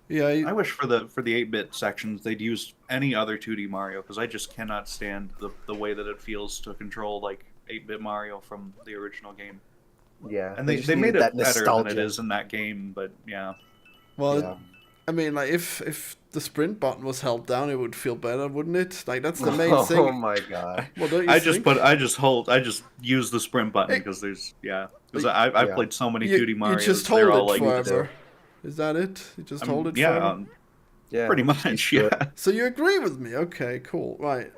[SPEAKER 1] Yeah,
[SPEAKER 2] I wish for the 8-bit sections they'd use any other 2D Mario, because I just cannot stand the way that it feels to control like 8-bit Mario from the original game.
[SPEAKER 3] Yeah,
[SPEAKER 2] And
[SPEAKER 3] just
[SPEAKER 2] they made
[SPEAKER 3] needed
[SPEAKER 2] it
[SPEAKER 3] that
[SPEAKER 2] better than it
[SPEAKER 3] nostalgia.
[SPEAKER 2] is in that game, but yeah.
[SPEAKER 1] well,
[SPEAKER 3] Yeah.
[SPEAKER 1] I mean, like if the sprint button was held down, it would feel better, wouldn't it? Like that's the main
[SPEAKER 3] Oh
[SPEAKER 1] thing.
[SPEAKER 3] my god.
[SPEAKER 1] Well, don't you
[SPEAKER 2] I
[SPEAKER 1] think?
[SPEAKER 2] just use the sprint button because I've
[SPEAKER 3] Yeah.
[SPEAKER 2] played so many
[SPEAKER 1] You
[SPEAKER 2] 2D Marios.
[SPEAKER 1] just
[SPEAKER 2] they're
[SPEAKER 1] hold
[SPEAKER 2] all
[SPEAKER 1] it
[SPEAKER 2] like
[SPEAKER 1] forever. Is that it? You just hold it
[SPEAKER 2] yeah,
[SPEAKER 1] forever?
[SPEAKER 3] Yeah.
[SPEAKER 2] pretty much, yeah.
[SPEAKER 1] So you agree with me? Okay, cool. Right.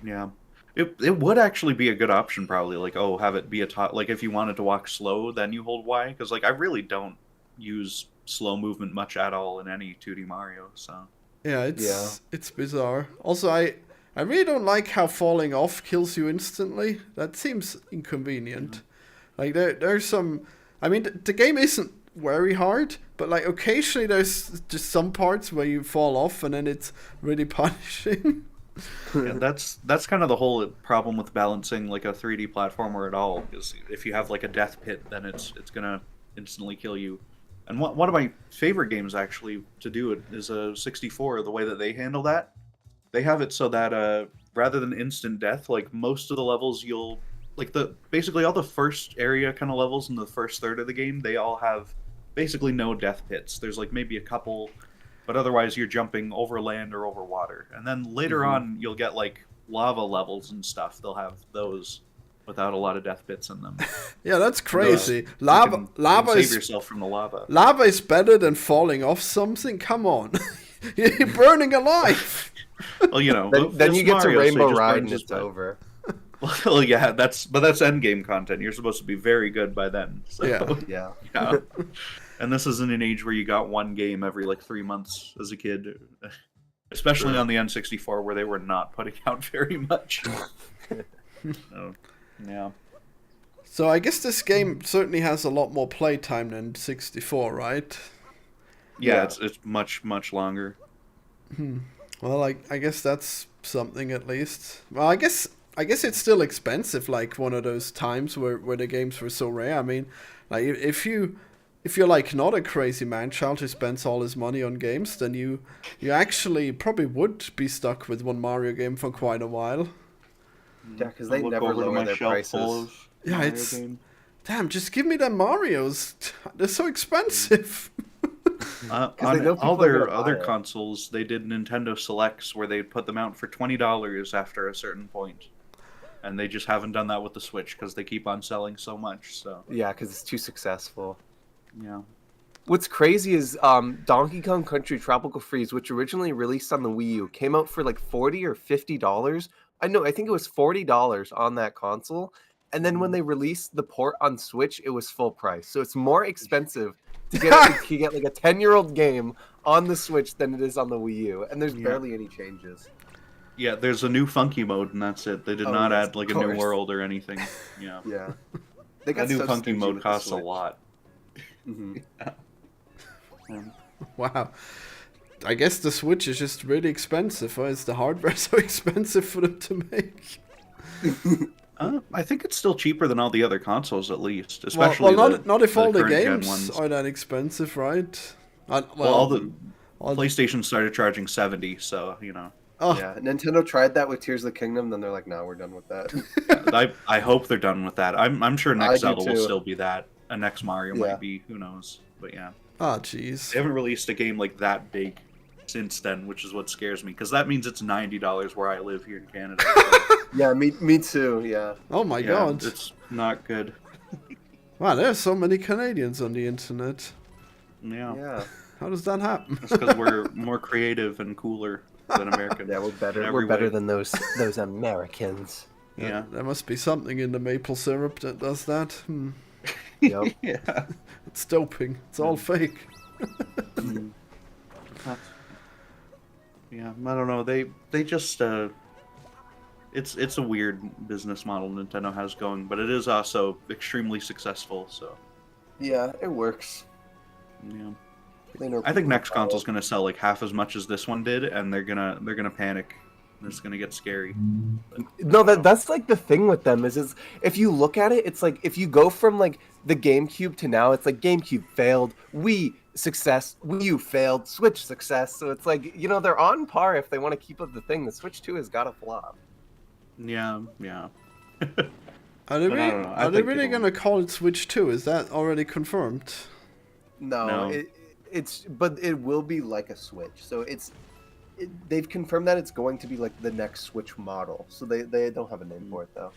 [SPEAKER 2] Yeah. It would actually be a good option, probably. Like, oh, have it be a top. Like, if you wanted to walk slow, then you hold Y. Because, like, I really don't use slow movement much at all in any 2D Mario. So,
[SPEAKER 1] Yeah, it's bizarre. Also, I really don't like how falling off kills you instantly. That seems inconvenient. Like there's some. I mean, the game isn't very hard, but like occasionally there's just some parts where you fall off and then it's really punishing.
[SPEAKER 2] yeah, that's kind of the whole problem with balancing like a 3D platformer at all. Because if you have like a death pit, then it's gonna instantly kill you. And one of my favorite games actually to do it is a 64. The way that they handle that, they have it so that rather than instant death, like most of the levels you'll like basically all the first area kind of levels in the first third of the game, they all have basically no death pits. There's like maybe a couple, but otherwise you're jumping over land or over water. And then later on you'll get like lava levels and stuff. They'll have those without a lot of death pits in them.
[SPEAKER 1] Yeah, that's crazy.
[SPEAKER 2] You
[SPEAKER 1] Lava
[SPEAKER 2] can save
[SPEAKER 1] is
[SPEAKER 2] yourself from the lava.
[SPEAKER 1] lava is better than falling off something. Come on, you're burning alive.
[SPEAKER 2] Well, you know,
[SPEAKER 3] Then
[SPEAKER 2] it's
[SPEAKER 3] you get to
[SPEAKER 2] Mario, so he
[SPEAKER 3] Rainbow
[SPEAKER 2] just
[SPEAKER 3] Ride
[SPEAKER 2] burns
[SPEAKER 3] and
[SPEAKER 2] his
[SPEAKER 3] it's
[SPEAKER 2] butt.
[SPEAKER 3] over.
[SPEAKER 2] Well, yeah, that's end game content. You're supposed to be very good by then. So,
[SPEAKER 1] Yeah.
[SPEAKER 3] Yeah.
[SPEAKER 2] yeah. And this is in an age where you got one game every like 3 months as a kid, especially on the N64 where they were not putting out very much. So, yeah.
[SPEAKER 1] So I guess this game certainly has a lot more playtime than 64, right?
[SPEAKER 2] Yeah,
[SPEAKER 3] Yeah.
[SPEAKER 2] it's much longer.
[SPEAKER 1] Well, I guess that's something at least. Well, I guess it's still expensive. Like one of those times where the games were so rare. I mean, like if you're like not a crazy man child who spends all his money on games, then you actually probably would be stuck with one Mario game for quite a while.
[SPEAKER 3] Yeah, because they
[SPEAKER 2] Look
[SPEAKER 3] never
[SPEAKER 2] over to
[SPEAKER 3] lower
[SPEAKER 2] my
[SPEAKER 3] their
[SPEAKER 2] shelf
[SPEAKER 3] prices.
[SPEAKER 2] full of
[SPEAKER 1] Yeah,
[SPEAKER 2] Mario
[SPEAKER 1] it's-
[SPEAKER 2] games.
[SPEAKER 1] Damn, just give me them Marios. They're so expensive.
[SPEAKER 3] they
[SPEAKER 2] On
[SPEAKER 3] know
[SPEAKER 2] all
[SPEAKER 3] people are
[SPEAKER 2] their
[SPEAKER 3] gonna buy
[SPEAKER 2] other
[SPEAKER 3] it.
[SPEAKER 2] consoles, they did Nintendo Selects where they put them out for $20 after a certain point, and they just haven't done that with the Switch because they keep on selling so much. So
[SPEAKER 3] Yeah, because it's too successful.
[SPEAKER 2] yeah,
[SPEAKER 3] What's crazy is Donkey Kong Country Tropical Freeze, which originally released on the Wii U, came out for like $40 or $50. I think it was $40 on that console. And then when they released the port on Switch, it was full price. So it's more expensive to get like a 10-year-old game on the Switch than it is on the Wii U. And there's
[SPEAKER 2] Yeah.
[SPEAKER 3] barely any changes.
[SPEAKER 2] yeah. There's a new funky mode, and that's it. They did
[SPEAKER 3] Oh,
[SPEAKER 2] not
[SPEAKER 3] yes,
[SPEAKER 2] add like
[SPEAKER 3] of
[SPEAKER 2] a new
[SPEAKER 3] course.
[SPEAKER 2] world or anything. Yeah,
[SPEAKER 3] Yeah. They
[SPEAKER 2] that new
[SPEAKER 3] so
[SPEAKER 2] funky
[SPEAKER 3] stingy
[SPEAKER 2] mode
[SPEAKER 3] with the
[SPEAKER 2] costs a
[SPEAKER 3] Switch.
[SPEAKER 2] lot.
[SPEAKER 3] Mhm.
[SPEAKER 1] Wow. I guess the Switch is just really expensive. Or is the hardware so expensive for them to make?
[SPEAKER 2] I think it's still cheaper than all the other consoles, at least. Especially
[SPEAKER 1] well, not if all the
[SPEAKER 2] current gen
[SPEAKER 1] games
[SPEAKER 2] ones.
[SPEAKER 1] are that expensive, right?
[SPEAKER 2] Well, all the
[SPEAKER 1] all-
[SPEAKER 2] PlayStation started charging $70, so you know.
[SPEAKER 1] oh,
[SPEAKER 3] Yeah, Nintendo tried that with Tears of the Kingdom, then they're like, no, we're done with that.
[SPEAKER 2] I hope they're done with that. I'm sure
[SPEAKER 3] I
[SPEAKER 2] next
[SPEAKER 3] do
[SPEAKER 2] Zelda will
[SPEAKER 3] too.
[SPEAKER 2] still be that. a next Mario
[SPEAKER 3] Yeah.
[SPEAKER 2] might be. Who knows? But yeah,
[SPEAKER 1] Ah, jeez.
[SPEAKER 2] they haven't released a game like that big since then, which is what scares me, because that means it's $90 where I live here in Canada. So,
[SPEAKER 3] Yeah, me too. Yeah.
[SPEAKER 1] Oh my
[SPEAKER 2] yeah,
[SPEAKER 1] god.
[SPEAKER 2] it's not good.
[SPEAKER 1] Wow, there's so many Canadians on the internet.
[SPEAKER 2] Yeah,
[SPEAKER 3] Yeah.
[SPEAKER 1] How does that happen?
[SPEAKER 2] it's because we're more creative and cooler than Americans.
[SPEAKER 3] Yeah, we're better.
[SPEAKER 2] in
[SPEAKER 3] We're
[SPEAKER 2] every
[SPEAKER 3] better
[SPEAKER 2] way.
[SPEAKER 3] than those Americans.
[SPEAKER 2] Yeah.
[SPEAKER 1] There must be something in the maple syrup that does that.
[SPEAKER 3] Yep.
[SPEAKER 2] Yeah.
[SPEAKER 1] It's doping. It's all fake.
[SPEAKER 2] Yeah, I don't know. They just it's a weird business model Nintendo has going, but it is also extremely successful. So
[SPEAKER 3] Yeah, it works.
[SPEAKER 2] yeah,
[SPEAKER 3] They know
[SPEAKER 2] I think
[SPEAKER 3] people
[SPEAKER 2] next
[SPEAKER 3] follow.
[SPEAKER 2] console's gonna sell like half as much as this one did, and they're gonna panic. It's gonna get scary.
[SPEAKER 3] No, that's like the thing with them is if you look at it, it's like if you go from like the GameCube to now, it's like GameCube failed, Wii success, Wii U failed, Switch success. So it's like, you know, they're on par if they want to keep up the thing. The Switch 2 has got to flop.
[SPEAKER 2] Yeah, yeah.
[SPEAKER 1] Are they
[SPEAKER 2] But I don't
[SPEAKER 1] really,
[SPEAKER 2] know. I
[SPEAKER 1] are they
[SPEAKER 2] think
[SPEAKER 1] really
[SPEAKER 2] it'll-
[SPEAKER 1] gonna call it Switch 2? Is that already confirmed?
[SPEAKER 3] No,
[SPEAKER 2] No.
[SPEAKER 3] but it will be like a Switch. So they've confirmed that it's going to be like the next Switch model. So they don't have a name for it though.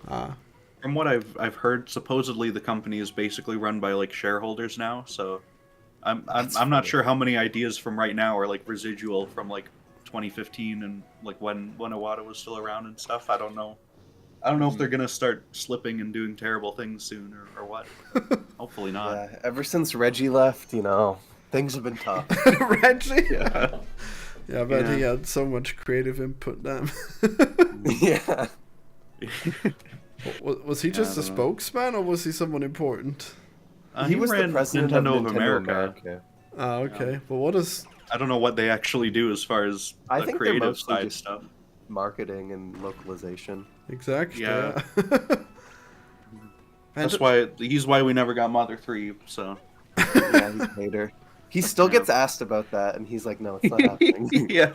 [SPEAKER 1] Ah.
[SPEAKER 2] From what I've heard, supposedly the company is basically run by like shareholders now. So I'm
[SPEAKER 3] That's
[SPEAKER 2] not
[SPEAKER 3] funny.
[SPEAKER 2] sure how many ideas from right now are like residual from like 2015 and like when Iwata was still around and stuff. I don't know. I don't know if they're gonna start slipping and doing terrible things soon or what. Hopefully not.
[SPEAKER 3] Yeah, ever since Reggie left, you know, things have been tough.
[SPEAKER 1] Reggie?
[SPEAKER 2] Yeah.
[SPEAKER 1] Yeah, but
[SPEAKER 2] Yeah.
[SPEAKER 1] he had so much creative input then.
[SPEAKER 3] Yeah.
[SPEAKER 1] Was he just
[SPEAKER 2] I
[SPEAKER 1] a
[SPEAKER 2] don't know.
[SPEAKER 1] spokesman or was he someone important?
[SPEAKER 3] He was the
[SPEAKER 2] ran
[SPEAKER 3] president
[SPEAKER 2] Nintendo
[SPEAKER 3] of
[SPEAKER 2] of
[SPEAKER 3] Nintendo
[SPEAKER 2] America.
[SPEAKER 1] Ah, okay. But what is...
[SPEAKER 2] I don't know what they actually do as far as
[SPEAKER 3] I
[SPEAKER 2] the
[SPEAKER 3] think they're
[SPEAKER 2] creative
[SPEAKER 3] mostly
[SPEAKER 2] side
[SPEAKER 3] just
[SPEAKER 2] stuff.
[SPEAKER 3] marketing and localization.
[SPEAKER 1] Exactly,
[SPEAKER 2] Yeah.
[SPEAKER 1] yeah.
[SPEAKER 2] That's why we never got Mother 3. So
[SPEAKER 3] Yeah, he's a hater. He still
[SPEAKER 2] Yeah.
[SPEAKER 3] gets asked about that, and he's like, "No, it's not happening."
[SPEAKER 2] yeah.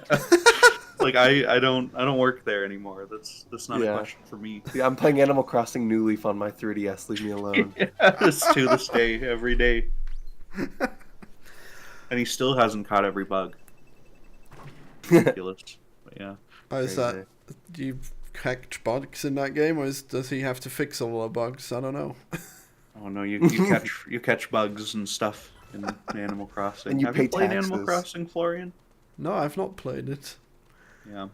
[SPEAKER 2] Like I don't work there anymore. That's not
[SPEAKER 3] Yeah.
[SPEAKER 2] a question for me.
[SPEAKER 3] Yeah, I'm playing Animal Crossing New Leaf on my 3DS. Leave me alone.
[SPEAKER 2] It's to this day, every day. And he still hasn't caught every bug. Ridiculous. But yeah.
[SPEAKER 1] Oh, is that... Do you catch bugs in that game or does he have to fix all the bugs? I don't know.
[SPEAKER 2] Oh no, you catch bugs and stuff in Animal Crossing.
[SPEAKER 3] And you
[SPEAKER 2] Have
[SPEAKER 3] pay
[SPEAKER 2] you played Animal
[SPEAKER 3] taxes.
[SPEAKER 2] Crossing, Florian?
[SPEAKER 1] No, I've not played it.
[SPEAKER 2] Yeah.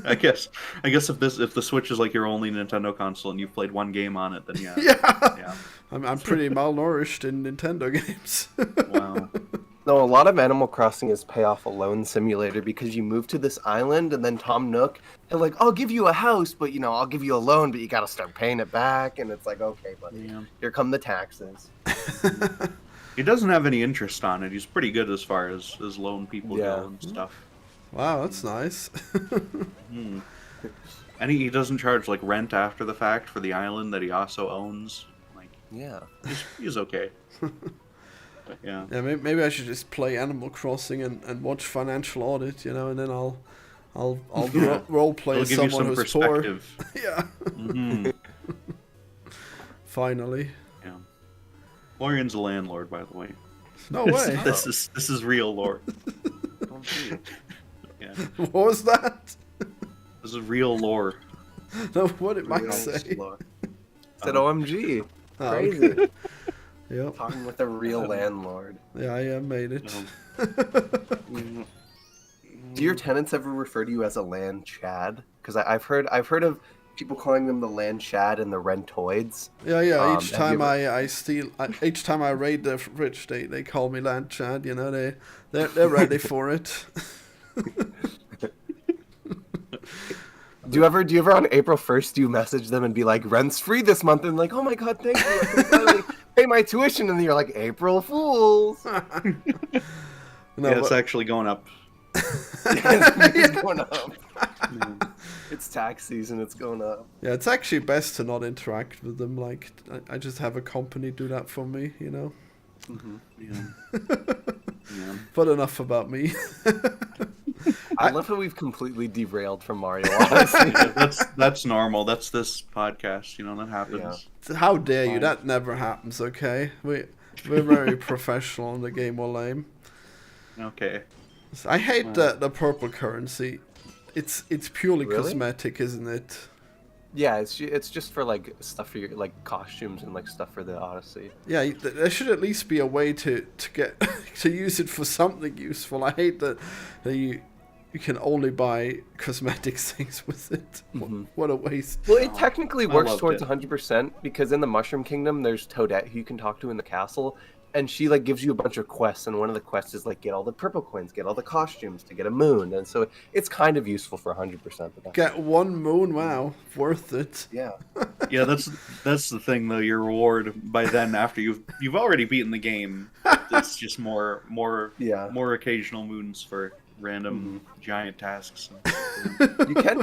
[SPEAKER 2] I guess if the Switch is like your only Nintendo console and you've played one game on it, then yeah.
[SPEAKER 1] Yeah.
[SPEAKER 2] Yeah.
[SPEAKER 1] I'm pretty malnourished in Nintendo games.
[SPEAKER 2] Wow.
[SPEAKER 3] No, a lot of Animal Crossing is pay off a loan simulator because you move to this island, and then Tom Nook, they're like, "I'll give you a house, but you know, I'll give you a loan, but you got to start paying it back." And it's like, "Okay, buddy,
[SPEAKER 2] Yeah.
[SPEAKER 3] here come the taxes."
[SPEAKER 2] He doesn't have any interest on it. He's pretty good as far as loan people
[SPEAKER 3] Yeah.
[SPEAKER 2] go and stuff.
[SPEAKER 1] Wow, that's nice.
[SPEAKER 2] Hmm. And he doesn't charge like rent after the fact for the island that he also owns. Like
[SPEAKER 3] Yeah.
[SPEAKER 2] he's okay. But yeah.
[SPEAKER 1] Yeah, maybe I should just play Animal Crossing and watch Financial Audit, you know, and then I'll
[SPEAKER 2] Yeah.
[SPEAKER 1] role play
[SPEAKER 2] It'll give you
[SPEAKER 1] someone
[SPEAKER 2] some
[SPEAKER 1] who's poor.
[SPEAKER 2] perspective.
[SPEAKER 1] Yeah,
[SPEAKER 2] Hmm.
[SPEAKER 1] finally.
[SPEAKER 2] Yeah. Florian's a landlord, by the way.
[SPEAKER 1] No way.
[SPEAKER 2] This is real lore. Yeah.
[SPEAKER 1] What was that?
[SPEAKER 2] This is real lore.
[SPEAKER 1] No, what did Mike
[SPEAKER 3] Real
[SPEAKER 1] say?
[SPEAKER 3] slow. Said OMG.
[SPEAKER 1] Oh,
[SPEAKER 3] Crazy.
[SPEAKER 1] okay. Yep.
[SPEAKER 3] Talking with a real landlord.
[SPEAKER 1] Yeah, I made it.
[SPEAKER 3] Do your tenants ever refer to you as a land chad? Because I've heard of people calling them the land chad and the rentoids.
[SPEAKER 1] Yeah. Each
[SPEAKER 3] have
[SPEAKER 1] time
[SPEAKER 3] you
[SPEAKER 1] I steal, each time I raid the fridge, they call me Land Chad. You know, they're ready for it.
[SPEAKER 3] Do you ever on April 1st do you message them and be like, rent's free this month, and like, oh my god, thank you, I can finally pay my tuition, and then you're like, April Fools.
[SPEAKER 1] No,
[SPEAKER 2] Yeah, it's
[SPEAKER 1] but-
[SPEAKER 2] actually going up.
[SPEAKER 3] It's going up. It's tax season, it's going up.
[SPEAKER 1] yeah, it's actually best to not interact with them. Like, I just have a company do that for me. You know.
[SPEAKER 2] Yeah. Yeah.
[SPEAKER 1] But enough about me.
[SPEAKER 3] I love how we've completely derailed from Mario Odyssey.
[SPEAKER 2] That's normal. That's this podcast. That happens.
[SPEAKER 1] How dare you?
[SPEAKER 2] Fine.
[SPEAKER 1] That never happens. Okay, we're very professional in the game we're lame.
[SPEAKER 2] Okay.
[SPEAKER 1] I hate the purple currency. It's purely
[SPEAKER 3] Really?
[SPEAKER 1] cosmetic, isn't it?
[SPEAKER 3] Yeah, it's just for like stuff for your like costumes and like stuff for the Odyssey.
[SPEAKER 1] Yeah, there should at least be a way to get to use it for something useful. I hate that you can only buy cosmetic things with it.
[SPEAKER 3] Mhm.
[SPEAKER 1] What a waste.
[SPEAKER 3] Well, it technically
[SPEAKER 2] I
[SPEAKER 3] works
[SPEAKER 2] loved
[SPEAKER 3] towards
[SPEAKER 2] it.
[SPEAKER 3] 100% because in the Mushroom Kingdom, there's Toadette who you can talk to in the castle, and she like gives you a bunch of quests, and one of the quests is like get all the purple coins, get all the costumes to get a moon, and so it's kind of useful for 100%. But that's,
[SPEAKER 1] Get one moon, wow, worth it.
[SPEAKER 3] yeah,
[SPEAKER 2] Yeah, that's the thing though. Your reward by then, after you've already beaten the game, it's just more
[SPEAKER 3] Yeah.
[SPEAKER 2] more occasional moons for random giant tasks.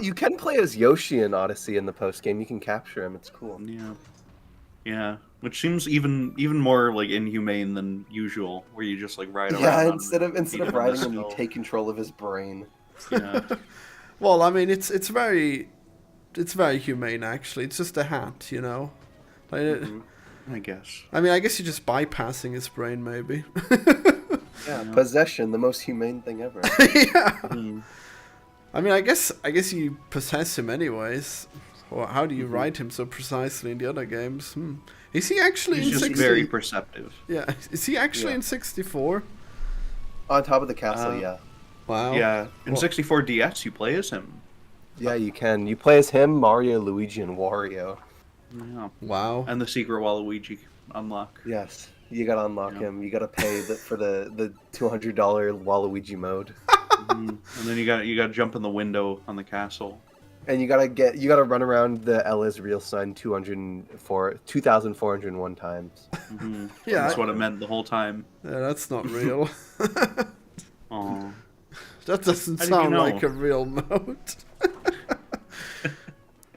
[SPEAKER 3] you can play as Yoshi in Odyssey in the post game. You can capture him. It's cool.
[SPEAKER 2] Yeah, which seems even more like inhumane than usual, where you just like ride around.
[SPEAKER 3] Yeah,
[SPEAKER 2] on
[SPEAKER 3] instead
[SPEAKER 2] him and
[SPEAKER 3] of
[SPEAKER 2] beat him in the
[SPEAKER 3] riding him, you
[SPEAKER 2] snow.
[SPEAKER 3] take control of his brain.
[SPEAKER 2] Yeah.
[SPEAKER 1] Well, I mean, it's very humane actually. It's just a hat, Like,
[SPEAKER 2] I guess.
[SPEAKER 1] I mean, I guess you're just bypassing his brain, maybe.
[SPEAKER 3] Yeah, possession, the most humane thing ever.
[SPEAKER 1] Yeah.
[SPEAKER 2] Mm.
[SPEAKER 1] I mean, I guess you possess him anyways. Or how do you ride him so precisely in the other games? Is he actually
[SPEAKER 2] He's
[SPEAKER 1] in
[SPEAKER 2] just
[SPEAKER 1] 60?
[SPEAKER 2] very perceptive.
[SPEAKER 1] Yeah. Is he actually
[SPEAKER 3] Yeah.
[SPEAKER 1] in 64?
[SPEAKER 3] On top of the castle, yeah.
[SPEAKER 1] Wow.
[SPEAKER 2] Yeah, in
[SPEAKER 1] Well-
[SPEAKER 2] 64 DS, you play as him.
[SPEAKER 3] Yeah, you can. You play as him, Mario, Luigi, and Wario.
[SPEAKER 2] Yeah.
[SPEAKER 1] Wow.
[SPEAKER 2] And the secret Waluigi unlock.
[SPEAKER 3] Yes. You gotta unlock
[SPEAKER 2] Yeah.
[SPEAKER 3] him. You gotta pay for the $200 Waluigi mode.
[SPEAKER 2] And then you got to jump in the window on the castle.
[SPEAKER 3] And you gotta run around the El Israel sign 2,401 times.
[SPEAKER 1] Yeah.
[SPEAKER 2] That's what it meant the whole time.
[SPEAKER 1] Yeah, that's not real.
[SPEAKER 2] Oh.
[SPEAKER 1] That doesn't
[SPEAKER 2] How did you
[SPEAKER 1] sound
[SPEAKER 2] know?
[SPEAKER 1] like a real mode.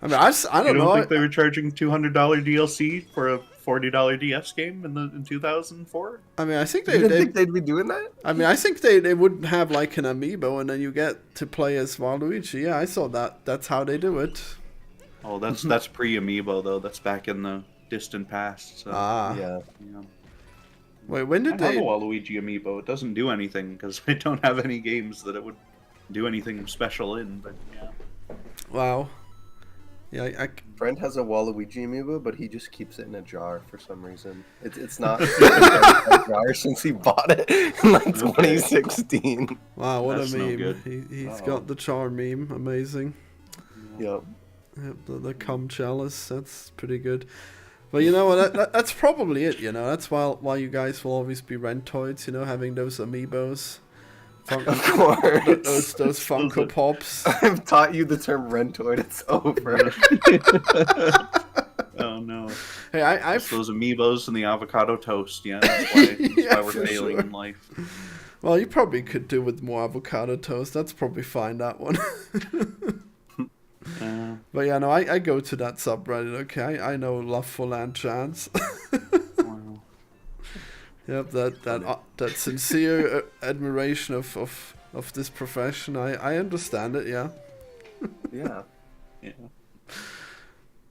[SPEAKER 1] I mean, I
[SPEAKER 2] I
[SPEAKER 1] don't
[SPEAKER 2] don't
[SPEAKER 1] know.
[SPEAKER 2] think they were charging $200 DLC for a $40 DS game in 2004.
[SPEAKER 1] I mean, I think
[SPEAKER 3] You didn't
[SPEAKER 1] they
[SPEAKER 3] think they'd be doing that?
[SPEAKER 1] I mean, I think they wouldn't have like an amiibo and then you get to play as Waluigi. Yeah, I saw that. That's how they do it.
[SPEAKER 2] Oh, that's pre-Amiibo though. That's back in the distant past. So,
[SPEAKER 1] Ah.
[SPEAKER 3] Yeah.
[SPEAKER 2] yeah.
[SPEAKER 1] Wait, when
[SPEAKER 2] I
[SPEAKER 1] did
[SPEAKER 2] have a
[SPEAKER 1] they?
[SPEAKER 2] Waluigi amiibo. It doesn't do anything because I don't have any games that it would do anything special in. But yeah,
[SPEAKER 1] Wow. Yeah,
[SPEAKER 3] Brent has a Waluigi amiibo, but he just keeps it in a jar for some reason. It's not in a jar since he bought it in like 2016.
[SPEAKER 1] wow, what
[SPEAKER 2] That's
[SPEAKER 1] a
[SPEAKER 2] no
[SPEAKER 1] meme.
[SPEAKER 2] good.
[SPEAKER 1] He's got the char meme. Amazing.
[SPEAKER 3] Yep.
[SPEAKER 1] Yep, the cum chalice. That's pretty good. But you know what? That's probably it. That's why you guys will always be rentoids. Having those amiibos.
[SPEAKER 3] Of course.
[SPEAKER 1] Those Funko Pops.
[SPEAKER 3] I've taught you the term rentoid. It's over.
[SPEAKER 2] oh no.
[SPEAKER 1] Hey,
[SPEAKER 2] It's those amiibos and the avocado toast. Yeah, that's why,
[SPEAKER 1] Yeah,
[SPEAKER 2] we're
[SPEAKER 1] for
[SPEAKER 2] failing
[SPEAKER 1] sure.
[SPEAKER 2] in life.
[SPEAKER 1] Well, you probably could do with more avocado toast. That's probably fine, that one. But yeah, no, I go to that subreddit, okay? I know Love for Land Chance.
[SPEAKER 2] Wow.
[SPEAKER 1] Yep, that sincere admiration of this profession. I understand it, yeah.
[SPEAKER 3] Yeah.
[SPEAKER 2] Yeah.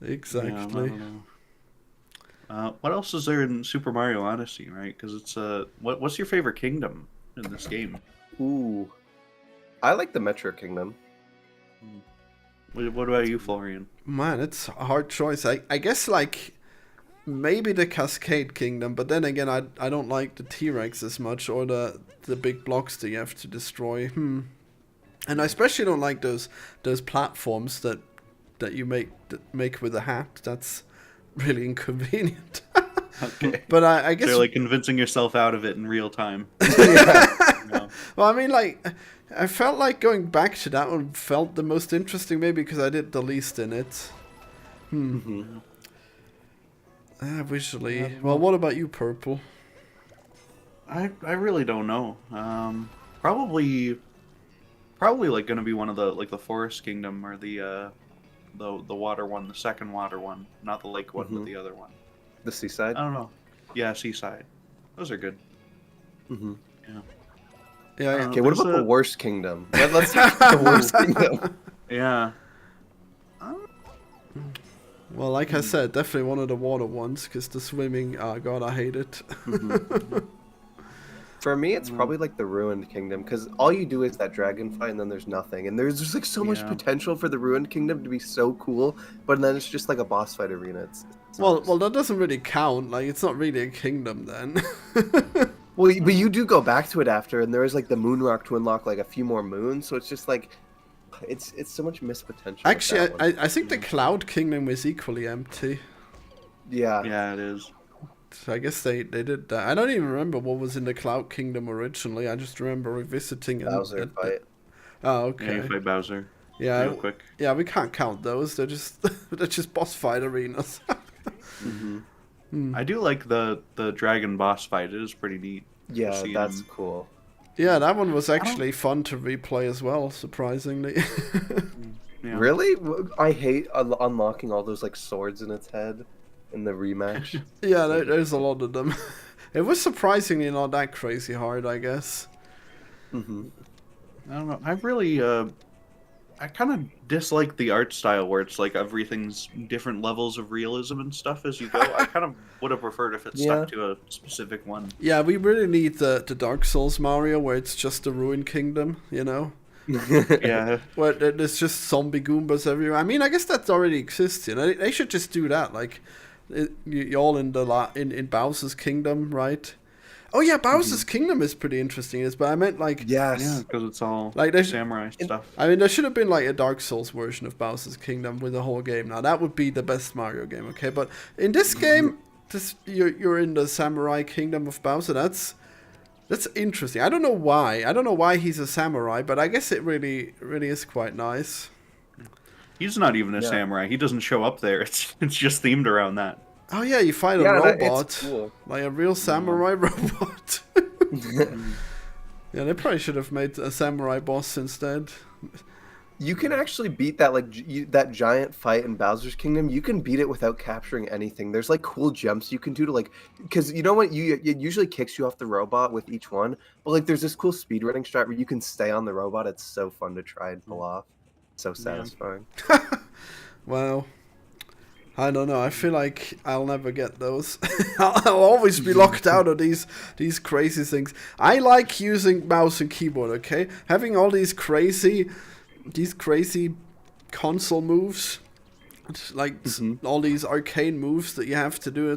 [SPEAKER 1] Exactly.
[SPEAKER 2] Yeah, I don't know. What else is there in Super Mario Odyssey, right? Because it's what's your favorite kingdom in this game?
[SPEAKER 3] Ooh. I like the Metro Kingdom.
[SPEAKER 2] What about you, Florian?
[SPEAKER 1] Man, it's a hard choice. I guess, like, maybe the Cascade Kingdom, but then again, I don't like the T-Rex as much, or the big blocks that you have to destroy. And I especially don't like those platforms that you make with a hat. That's really inconvenient.
[SPEAKER 2] Okay.
[SPEAKER 1] But I guess...
[SPEAKER 2] So you're like convincing yourself out of it in real time. No.
[SPEAKER 1] Well, I mean, like, I felt like going back to that one felt the most interesting, maybe because I did the least in it. Visually. Well, what about you, Purple?
[SPEAKER 2] I really don't know. Probably like gonna be one of the Forest Kingdom or the water one, the second water one, not the lake one, but the other one.
[SPEAKER 3] The seaside?
[SPEAKER 2] I don't know. Yeah, Seaside. Those are good.
[SPEAKER 3] Mm-hmm.
[SPEAKER 2] Yeah.
[SPEAKER 1] Yeah.
[SPEAKER 3] Okay, what
[SPEAKER 2] There's
[SPEAKER 3] about the
[SPEAKER 2] a-
[SPEAKER 3] worst kingdom? Let's talk about the worst kingdom.
[SPEAKER 2] Yeah.
[SPEAKER 1] Well, like I said, definitely one of the water ones, because the swimming, oh god, I hate it.
[SPEAKER 3] For me, it's probably like the Ruined Kingdom, because all you do is that dragon fight, and then there's nothing. And there's just like so much
[SPEAKER 2] Yeah.
[SPEAKER 3] potential for the Ruined Kingdom to be so cool, but then it's just like a boss fight arena. It
[SPEAKER 1] Well,
[SPEAKER 3] sucks.
[SPEAKER 1] well, that doesn't really count. Like, it's not really a kingdom then.
[SPEAKER 3] Well, but you do go back to it after, and there is like the moon rock to unlock like a few more moons. So it's just like, it's so much missed potential. with
[SPEAKER 1] Actually,
[SPEAKER 3] that one.
[SPEAKER 1] I think the Cloud Kingdom is equally empty.
[SPEAKER 3] Yeah.
[SPEAKER 2] Yeah, it is.
[SPEAKER 1] So I guess they did that. I don't even remember what was in the Cloud Kingdom originally. I just remember revisiting it.
[SPEAKER 3] Bowser fight.
[SPEAKER 1] Oh,
[SPEAKER 2] Yeah,
[SPEAKER 1] okay.
[SPEAKER 2] you fight Bowser.
[SPEAKER 1] Yeah,
[SPEAKER 2] Real quick.
[SPEAKER 1] yeah, we can't count those. They're just they're just boss fight arenas.
[SPEAKER 2] I do like the dragon boss fight. It is pretty neat.
[SPEAKER 3] Yeah,
[SPEAKER 2] See
[SPEAKER 3] that's
[SPEAKER 2] him.
[SPEAKER 3] cool.
[SPEAKER 1] Yeah, that one was actually fun to replay as well, surprisingly.
[SPEAKER 2] Yeah.
[SPEAKER 3] Really? I hate unlocking all those like swords in its head in the rematch.
[SPEAKER 1] Yeah, there's a lot of them. It was surprisingly not that crazy hard, I guess.
[SPEAKER 2] I don't know. I really, I kind of dislike the art style where it's like everything's different levels of realism and stuff as you go. I kind of would have preferred if it stuck to a specific one.
[SPEAKER 1] Yeah, we really need the Dark Souls Mario where it's just the Ruined Kingdom, you know?
[SPEAKER 2] Yeah.
[SPEAKER 1] Where there's just zombie Goombas everywhere. I mean, I guess that already exists, you know? They should just do that, like, you're all in in Bowser's Kingdom, right? Oh yeah, Bowser's Kingdom is pretty interesting, but I meant like...
[SPEAKER 3] Yes.
[SPEAKER 2] Yeah, because it's all
[SPEAKER 1] Like, there's-
[SPEAKER 2] samurai stuff.
[SPEAKER 1] I mean, there should have been like a Dark Souls version of Bowser's Kingdom with the whole game. Now that would be the best Mario game, okay? But in this game, you're in the Samurai Kingdom of Bowser. That's interesting. I don't know why. I don't know why he's a samurai, but I guess it really is quite nice.
[SPEAKER 2] He's not even a
[SPEAKER 3] Yeah.
[SPEAKER 2] samurai. He doesn't show up there. It's just themed around that.
[SPEAKER 1] Oh yeah, you fight a
[SPEAKER 3] Yeah,
[SPEAKER 1] robot,
[SPEAKER 3] it's cool.
[SPEAKER 1] like a real samurai robot. Yeah, they probably should have made a samurai boss instead.
[SPEAKER 3] You can actually beat that that giant fight in Bowser's Kingdom. You can beat it without capturing anything. There's like cool jumps you can do to like, because you know what, it usually kicks you off the robot with each one, but like there's this cool speedrunning strat where you can stay on the robot. It's so fun to try and pull off. So satisfying.
[SPEAKER 1] Wow. I don't know. I feel like I'll never get those. I'll always be locked out of these crazy things. I like using mouse and keyboard. Okay, having all these crazy console moves, like all these arcane moves that you have to do.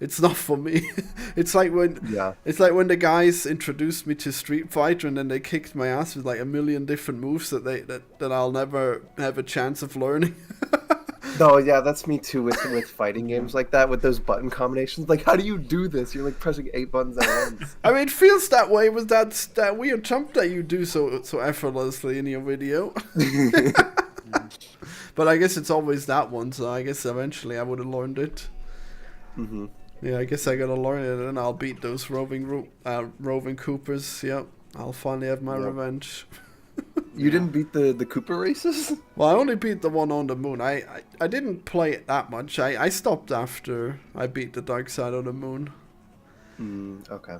[SPEAKER 1] It's not for me. It's like when the guys introduced me to Street Fighter and then they kicked my ass with like a million different moves that I'll never have a chance of learning.
[SPEAKER 3] No, yeah, that's me too with fighting games like that, with those button combinations. Like, how do you do this? You're like pressing 8 buttons at once.
[SPEAKER 1] I mean, it feels that way with that weird jump that you do so effortlessly in your video. But I guess it's always that one, so I guess eventually I would have learned it. Yeah, I guess I gotta learn it, and I'll beat those roving Coopers. Yep, I'll finally have my revenge.
[SPEAKER 3] You didn't beat the Koopa races?
[SPEAKER 1] Well, I only beat the one on the moon. I didn't play it that much. I stopped after I beat the Dark Side of the Moon.
[SPEAKER 3] Okay.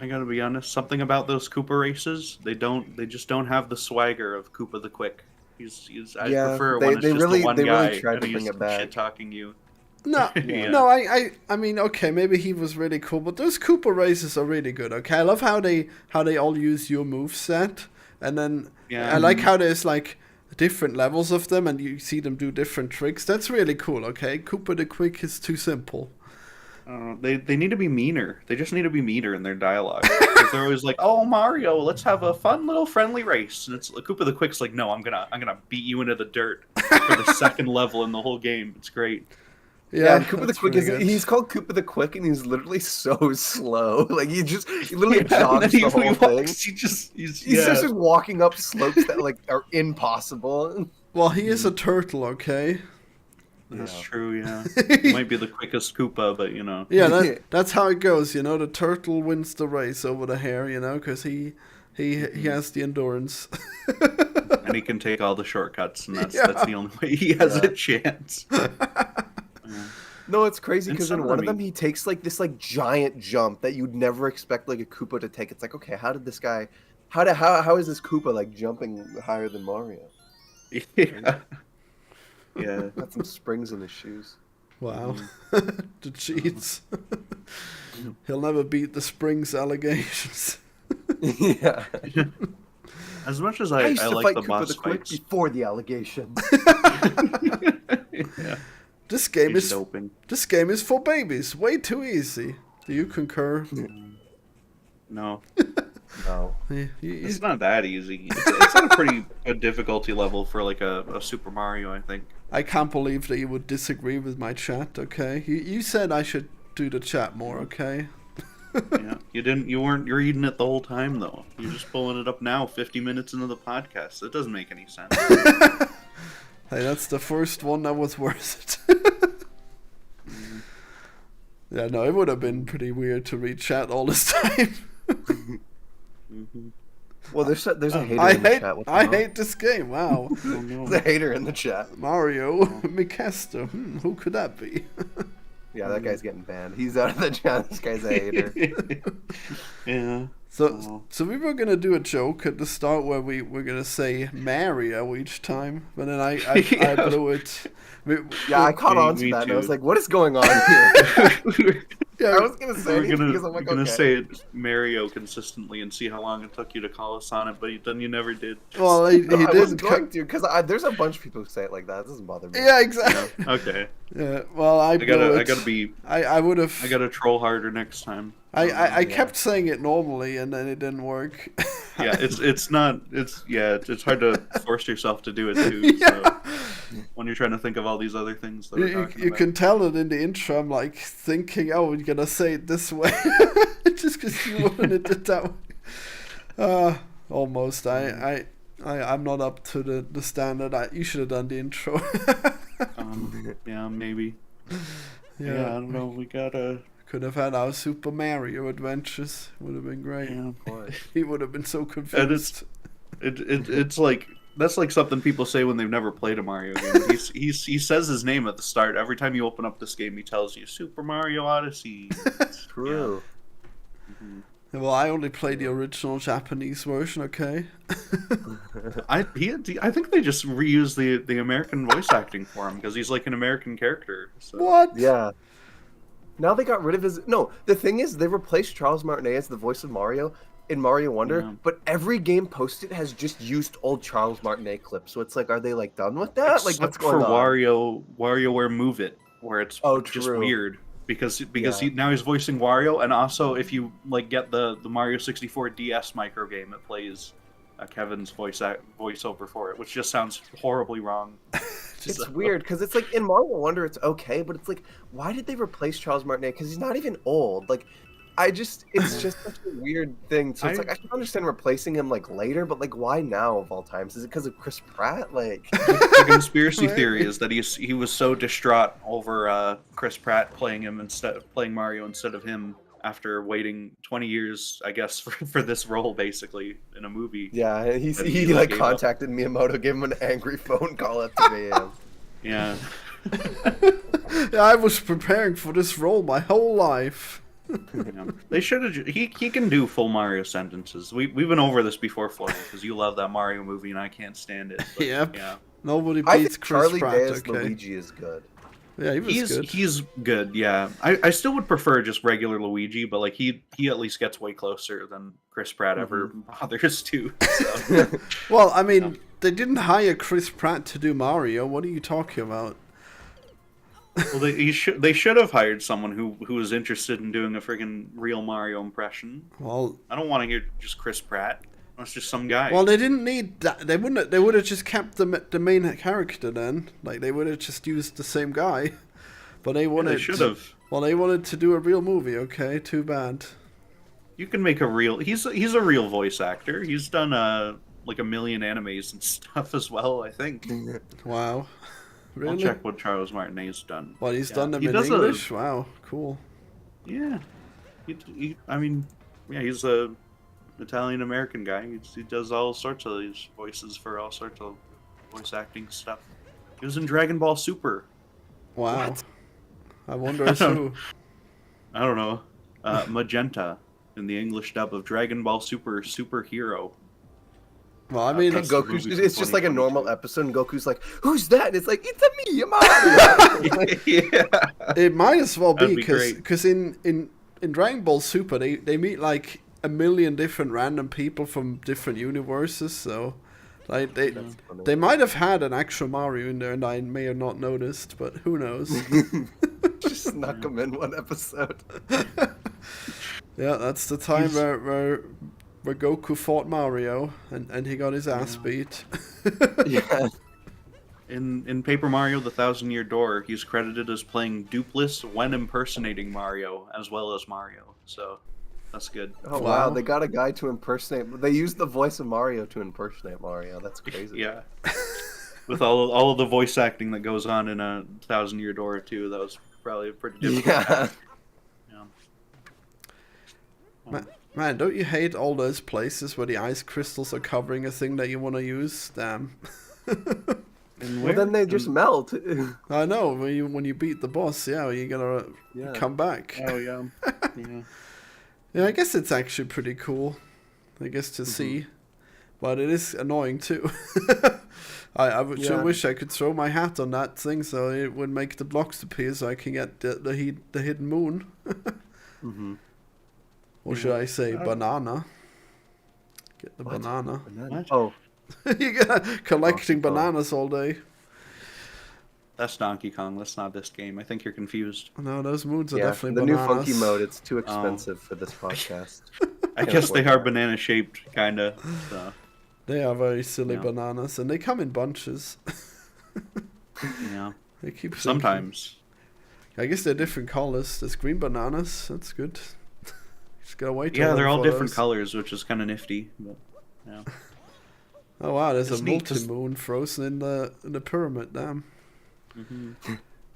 [SPEAKER 2] I gotta be honest. Something about those Koopa races, they just don't have the swagger of Koopa the Quick. I prefer when it's just the one guy
[SPEAKER 3] tried
[SPEAKER 2] and
[SPEAKER 3] to
[SPEAKER 2] he's
[SPEAKER 3] bring it back.
[SPEAKER 2] shit talking you.
[SPEAKER 1] No,
[SPEAKER 2] Yeah.
[SPEAKER 1] no, I mean, okay, maybe he was really cool, but those Koopa races are really good. Okay, I love how they all use your moveset, and then I like how there's like different levels of them, and you see them do different tricks. That's really cool. Okay, Koopa the Quick is too simple.
[SPEAKER 2] They need to be meaner. They just need to be meaner in their dialogue. 'Cause they're always like, "Oh, Mario, let's have a fun little friendly race." And it's Koopa the Quick's like, "No, I'm gonna beat you into the dirt for the second level in the whole game." It's great.
[SPEAKER 3] Yeah, and Koopa the
[SPEAKER 1] that's
[SPEAKER 3] Quick
[SPEAKER 1] really good.
[SPEAKER 3] he's called Koopa the Quick, and he's literally so slow. Like he literally
[SPEAKER 2] And
[SPEAKER 3] jogs
[SPEAKER 2] then
[SPEAKER 3] the whole thing.
[SPEAKER 2] walks, he's
[SPEAKER 3] He's just walking up slopes that like are impossible.
[SPEAKER 1] Well, he is a turtle. Okay.
[SPEAKER 2] That's true. Yeah, he might be the quickest Koopa, but you know.
[SPEAKER 1] Yeah, that's how it goes. You know, the turtle wins the race over the hare. You know, because he has the endurance.
[SPEAKER 2] And he can take all the shortcuts, and that's the only way he has a chance.
[SPEAKER 3] No, it's crazy because in
[SPEAKER 2] some of
[SPEAKER 3] one of
[SPEAKER 2] them
[SPEAKER 3] them he takes like this like giant jump that you'd never expect like a Koopa to take. It's like, okay, how did this guy How is this Koopa like jumping higher than Mario?
[SPEAKER 2] Yeah. Yeah.
[SPEAKER 3] Got some springs in his shoes.
[SPEAKER 1] Wow. The cheats. He'll never beat the Springs allegations.
[SPEAKER 3] Yeah.
[SPEAKER 2] As much as
[SPEAKER 3] I
[SPEAKER 2] I
[SPEAKER 3] used to
[SPEAKER 2] like
[SPEAKER 3] fight
[SPEAKER 2] the
[SPEAKER 3] Koopa
[SPEAKER 2] boss
[SPEAKER 3] the Quick
[SPEAKER 2] fights.
[SPEAKER 3] before the allegations.
[SPEAKER 2] Yeah.
[SPEAKER 1] This game
[SPEAKER 2] He's
[SPEAKER 1] is
[SPEAKER 2] doping.
[SPEAKER 1] this game is for babies. Way too easy. Do you concur?
[SPEAKER 2] No.
[SPEAKER 3] No.
[SPEAKER 2] It's not that easy. It's on a pretty good difficulty level for like a Super Mario, I think.
[SPEAKER 1] I can't believe that you would disagree with my chat. Okay, you said I should do the chat more. Okay.
[SPEAKER 2] Yeah. You weren't reading it the whole time though. You're just pulling it up now 50 minutes into the podcast. It doesn't make any sense.
[SPEAKER 1] Hey, that's the first one that was worth it. Yeah, no, it would have been pretty weird to read chat all this time.
[SPEAKER 2] Mm-hmm.
[SPEAKER 3] Well, there's a hater
[SPEAKER 1] I
[SPEAKER 3] in the
[SPEAKER 1] hate
[SPEAKER 3] chat. What's
[SPEAKER 1] I
[SPEAKER 3] going on?
[SPEAKER 1] hate this game. Wow.
[SPEAKER 2] Oh, no.
[SPEAKER 3] There's a hater in the chat.
[SPEAKER 1] Mario Mikester. Who could that be?
[SPEAKER 3] Yeah, that guy's getting banned. He's out of the chat. This guy's a hater.
[SPEAKER 2] Yeah.
[SPEAKER 1] So we were gonna do a joke at the start where we're gonna say Mario each time, but then I
[SPEAKER 2] Yeah.
[SPEAKER 1] blew it.
[SPEAKER 3] Yeah, I caught on to
[SPEAKER 2] me
[SPEAKER 3] that, and I was
[SPEAKER 2] too.
[SPEAKER 3] like, "What is going on here?"
[SPEAKER 1] Yeah,
[SPEAKER 3] I was gonna say
[SPEAKER 2] We're
[SPEAKER 3] it
[SPEAKER 2] gonna,
[SPEAKER 3] because I'm like,
[SPEAKER 2] we're gonna
[SPEAKER 3] okay.
[SPEAKER 2] say it Mario consistently and see how long it took you to call us on it, but then you never did.
[SPEAKER 1] well, he
[SPEAKER 3] No, I
[SPEAKER 1] did.
[SPEAKER 3] wasn't going to because there's a bunch of people who say it like that. It doesn't bother me.
[SPEAKER 1] Yeah, exactly.
[SPEAKER 2] Okay.
[SPEAKER 1] Yeah, well, I blew it. I would have.
[SPEAKER 2] I gotta troll harder next time.
[SPEAKER 1] I
[SPEAKER 3] Yeah.
[SPEAKER 1] kept saying it normally, and then it didn't work.
[SPEAKER 2] Yeah, it's hard to force yourself to do it too.
[SPEAKER 1] Yeah.
[SPEAKER 2] So when you're trying to think of all these other things that we're talking
[SPEAKER 1] You
[SPEAKER 2] about.
[SPEAKER 1] can tell it in the intro. I'm like thinking, oh, you're gonna say it this way, just because you wanted it that way. Almost. I'm not up to the standard. You should have done the intro.
[SPEAKER 2] Yeah, maybe. Yeah, I don't know. We gotta.
[SPEAKER 1] Could have had our Super Mario adventures. Would have been great.
[SPEAKER 2] Yeah.
[SPEAKER 1] He would have been so confused.
[SPEAKER 2] It's like that's like something people say when they've never played a Mario game. He says his name at the start every time you open up this game. He tells you Super Mario Odyssey.
[SPEAKER 3] True.
[SPEAKER 1] Well, I only played the original Japanese version. Okay.
[SPEAKER 2] I think they just reused the American voice acting for him because he's like an American character. So.
[SPEAKER 1] What?
[SPEAKER 3] Yeah. Now they got rid of his. No, the thing is, they replaced Charles Martinet as the voice of Mario in Mario Wonder,
[SPEAKER 2] Yeah.
[SPEAKER 3] but every game posted has just used old Charles Martinet clips. So it's like, are they like done with that? Like, what's
[SPEAKER 2] Except
[SPEAKER 3] going
[SPEAKER 2] for
[SPEAKER 3] on?
[SPEAKER 2] WarioWare Move It, where it's just
[SPEAKER 3] true.
[SPEAKER 2] weird because
[SPEAKER 3] Yeah.
[SPEAKER 2] now he's voicing Wario, and also if you like get the Mario 64 DS micro game, it plays Kevin's voiceover for it, which just sounds horribly wrong.
[SPEAKER 3] It's weird because it's like in Mario Wonder it's okay, but it's like, why did they replace Charles Martinet? Because he's not even old. Like, it's just such a weird thing. So it's like I can understand replacing him like later, but like why now of all times? Is it because of Chris Pratt? Like,
[SPEAKER 2] The conspiracy theory is that he was so distraught over Chris Pratt playing Mario instead of him after waiting 20 years, I guess, for this role basically in a movie.
[SPEAKER 3] yeah, he
[SPEAKER 2] He
[SPEAKER 3] like
[SPEAKER 2] gave up.
[SPEAKER 3] contacted Miyamoto, gave him an angry phone call at 2 a.m.
[SPEAKER 2] Yeah.
[SPEAKER 1] Yeah, I was preparing for this role my whole life.
[SPEAKER 2] Yeah. They should have. He can do full Mario sentences. We've been over this before, Florian, because you love that Mario movie and I can't stand it. But,
[SPEAKER 1] Yep.
[SPEAKER 2] Yeah.
[SPEAKER 1] Nobody
[SPEAKER 3] I
[SPEAKER 1] beats
[SPEAKER 3] think
[SPEAKER 1] Chris
[SPEAKER 3] Charlie
[SPEAKER 1] Pratt.
[SPEAKER 3] Day as
[SPEAKER 1] Okay.
[SPEAKER 3] Luigi is good.
[SPEAKER 1] Yeah, he was good.
[SPEAKER 2] He's good. Yeah. I still would prefer just regular Luigi, but like he at least gets way closer than Chris Pratt ever bothers to. So.
[SPEAKER 1] Well, I mean, they didn't hire Chris Pratt to do Mario. What are you talking about?
[SPEAKER 2] Well, they should have hired someone who was interested in doing a friggin' real Mario impression.
[SPEAKER 1] Well,
[SPEAKER 2] I don't want to hear just Chris Pratt. That's just some guy.
[SPEAKER 1] well, they didn't need that. They would have just kept the main character then. Like they would have just used the same guy. But they wanted.
[SPEAKER 2] they should have.
[SPEAKER 1] Well, they wanted to do a real movie. Okay, too bad.
[SPEAKER 2] You can make a real. He's a real voice actor. He's done like a million animes and stuff as well. I think.
[SPEAKER 1] Wow. Really?
[SPEAKER 2] I'll check what Charles Martinet's done.
[SPEAKER 1] Well, he's done them
[SPEAKER 2] He
[SPEAKER 1] in
[SPEAKER 2] does
[SPEAKER 1] English. Wow, cool.
[SPEAKER 2] Yeah. I mean, yeah, he's a Italian American guy. He does all sorts of these voices for all sorts of voice acting stuff. He was in Dragon Ball Super.
[SPEAKER 1] Wow. I wonder who.
[SPEAKER 2] I don't know. Magenta. in the English dub of Dragon Ball Super Superhero.
[SPEAKER 1] Well, I mean,
[SPEAKER 2] That's the
[SPEAKER 3] Goku's,
[SPEAKER 2] movie from
[SPEAKER 3] it's just like a normal
[SPEAKER 2] 2022.
[SPEAKER 3] episode, and Goku's like, "Who's that?" And it's like, "It's a me, Mario."
[SPEAKER 2] Yeah.
[SPEAKER 1] it might as well be
[SPEAKER 2] That'd be great.
[SPEAKER 1] because in Dragon Ball Super they meet like a million different random people from different universes, so like they might have had an actual Mario in there, and I may have not noticed, but who knows?
[SPEAKER 3] Just snuck him in one episode.
[SPEAKER 1] Yeah, that's the time where Goku fought Mario and he got his ass beat.
[SPEAKER 3] Yeah.
[SPEAKER 2] In Paper Mario: The Thousand Year Door, he's credited as playing Dupless when impersonating Mario as well as Mario. So that's good.
[SPEAKER 3] Oh
[SPEAKER 1] Wow.
[SPEAKER 3] wow, they got a guy to impersonate. They used the voice of Mario to impersonate Mario. That's crazy.
[SPEAKER 2] Yeah. With all of the voice acting that goes on in a Thousand Year Door too, that was probably pretty difficult.
[SPEAKER 3] Yeah.
[SPEAKER 2] Yeah.
[SPEAKER 1] Man, don't you hate all those places where the ice crystals are covering a thing that you want to use? Damn.
[SPEAKER 2] And
[SPEAKER 3] Well, then they just melt.
[SPEAKER 1] I know, when you beat the boss, yeah, you gotta
[SPEAKER 3] Yeah.
[SPEAKER 1] come back.
[SPEAKER 2] Oh yeah. Yeah.
[SPEAKER 1] Yeah, I guess it's actually pretty cool, I guess, to see. But it is annoying too. I would sure
[SPEAKER 3] Yeah.
[SPEAKER 1] wish I could throw my hat on that thing so it would make the blocks appear so I can get the hidden moon.
[SPEAKER 3] Mm-hmm.
[SPEAKER 1] Or should I say
[SPEAKER 2] I don't-
[SPEAKER 1] banana? Get the
[SPEAKER 3] What?
[SPEAKER 1] banana.
[SPEAKER 2] What?
[SPEAKER 3] Oh,
[SPEAKER 1] You get collecting
[SPEAKER 3] Donkey Kong.
[SPEAKER 1] bananas all day.
[SPEAKER 2] That's Donkey Kong. That's not this game. I think you're confused.
[SPEAKER 1] No, those moons are
[SPEAKER 3] yeah.
[SPEAKER 1] definitely
[SPEAKER 3] The new
[SPEAKER 1] bananas.
[SPEAKER 3] funky mode. It's too expensive for this podcast.
[SPEAKER 2] I
[SPEAKER 3] Can't
[SPEAKER 2] guess they
[SPEAKER 3] afford
[SPEAKER 2] are
[SPEAKER 3] that.
[SPEAKER 2] banana shaped, kinda. So,
[SPEAKER 1] They are very silly
[SPEAKER 2] Yeah.
[SPEAKER 1] bananas, and they come in bunches.
[SPEAKER 2] yeah.
[SPEAKER 1] They keep thinking-
[SPEAKER 2] Sometimes.
[SPEAKER 1] I guess they're different colors. There's green bananas. That's good. Just gotta wait. till
[SPEAKER 2] Yeah,
[SPEAKER 1] I
[SPEAKER 2] they're
[SPEAKER 1] look
[SPEAKER 2] all
[SPEAKER 1] for
[SPEAKER 2] different
[SPEAKER 1] those.
[SPEAKER 2] colors, which is kind of nifty. But, yeah.
[SPEAKER 1] Oh wow, there's
[SPEAKER 2] It's
[SPEAKER 1] a
[SPEAKER 2] neat 'cause-
[SPEAKER 1] multi-moon frozen in the pyramid. Damn.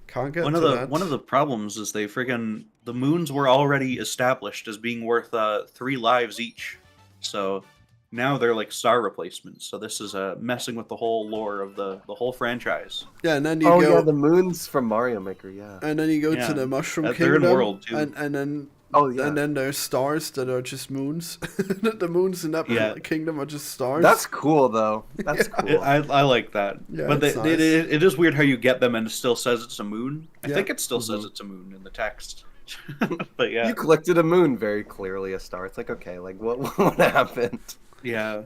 [SPEAKER 1] Can't get
[SPEAKER 2] One
[SPEAKER 1] to
[SPEAKER 2] of the
[SPEAKER 1] that.
[SPEAKER 2] one of the problems is the moons were already established as being worth 3 lives each. So now they're like star replacements. So this is messing with the whole lore of the whole franchise.
[SPEAKER 1] Yeah, and then you
[SPEAKER 3] Oh
[SPEAKER 1] go.
[SPEAKER 3] yeah, the moons from Mario Maker. Yeah.
[SPEAKER 1] And then you go
[SPEAKER 2] Yeah.
[SPEAKER 1] to the Mushroom
[SPEAKER 2] They're in
[SPEAKER 1] Kingdom,
[SPEAKER 2] World, too.
[SPEAKER 1] and then
[SPEAKER 3] Oh yeah.
[SPEAKER 1] and then there's stars that are just moons. The moons in that
[SPEAKER 2] Yeah.
[SPEAKER 1] kingdom are just stars.
[SPEAKER 3] That's cool though. That's cool.
[SPEAKER 2] I like that.
[SPEAKER 1] Yeah,
[SPEAKER 2] but
[SPEAKER 1] it's nice.
[SPEAKER 2] it is weird how you get them and it still says it's a moon. I
[SPEAKER 1] Yeah.
[SPEAKER 2] think it still says it's a moon in the text. But yeah.
[SPEAKER 3] You collected a moon, very clearly a star. It's like, okay, like what happened?
[SPEAKER 2] Yeah.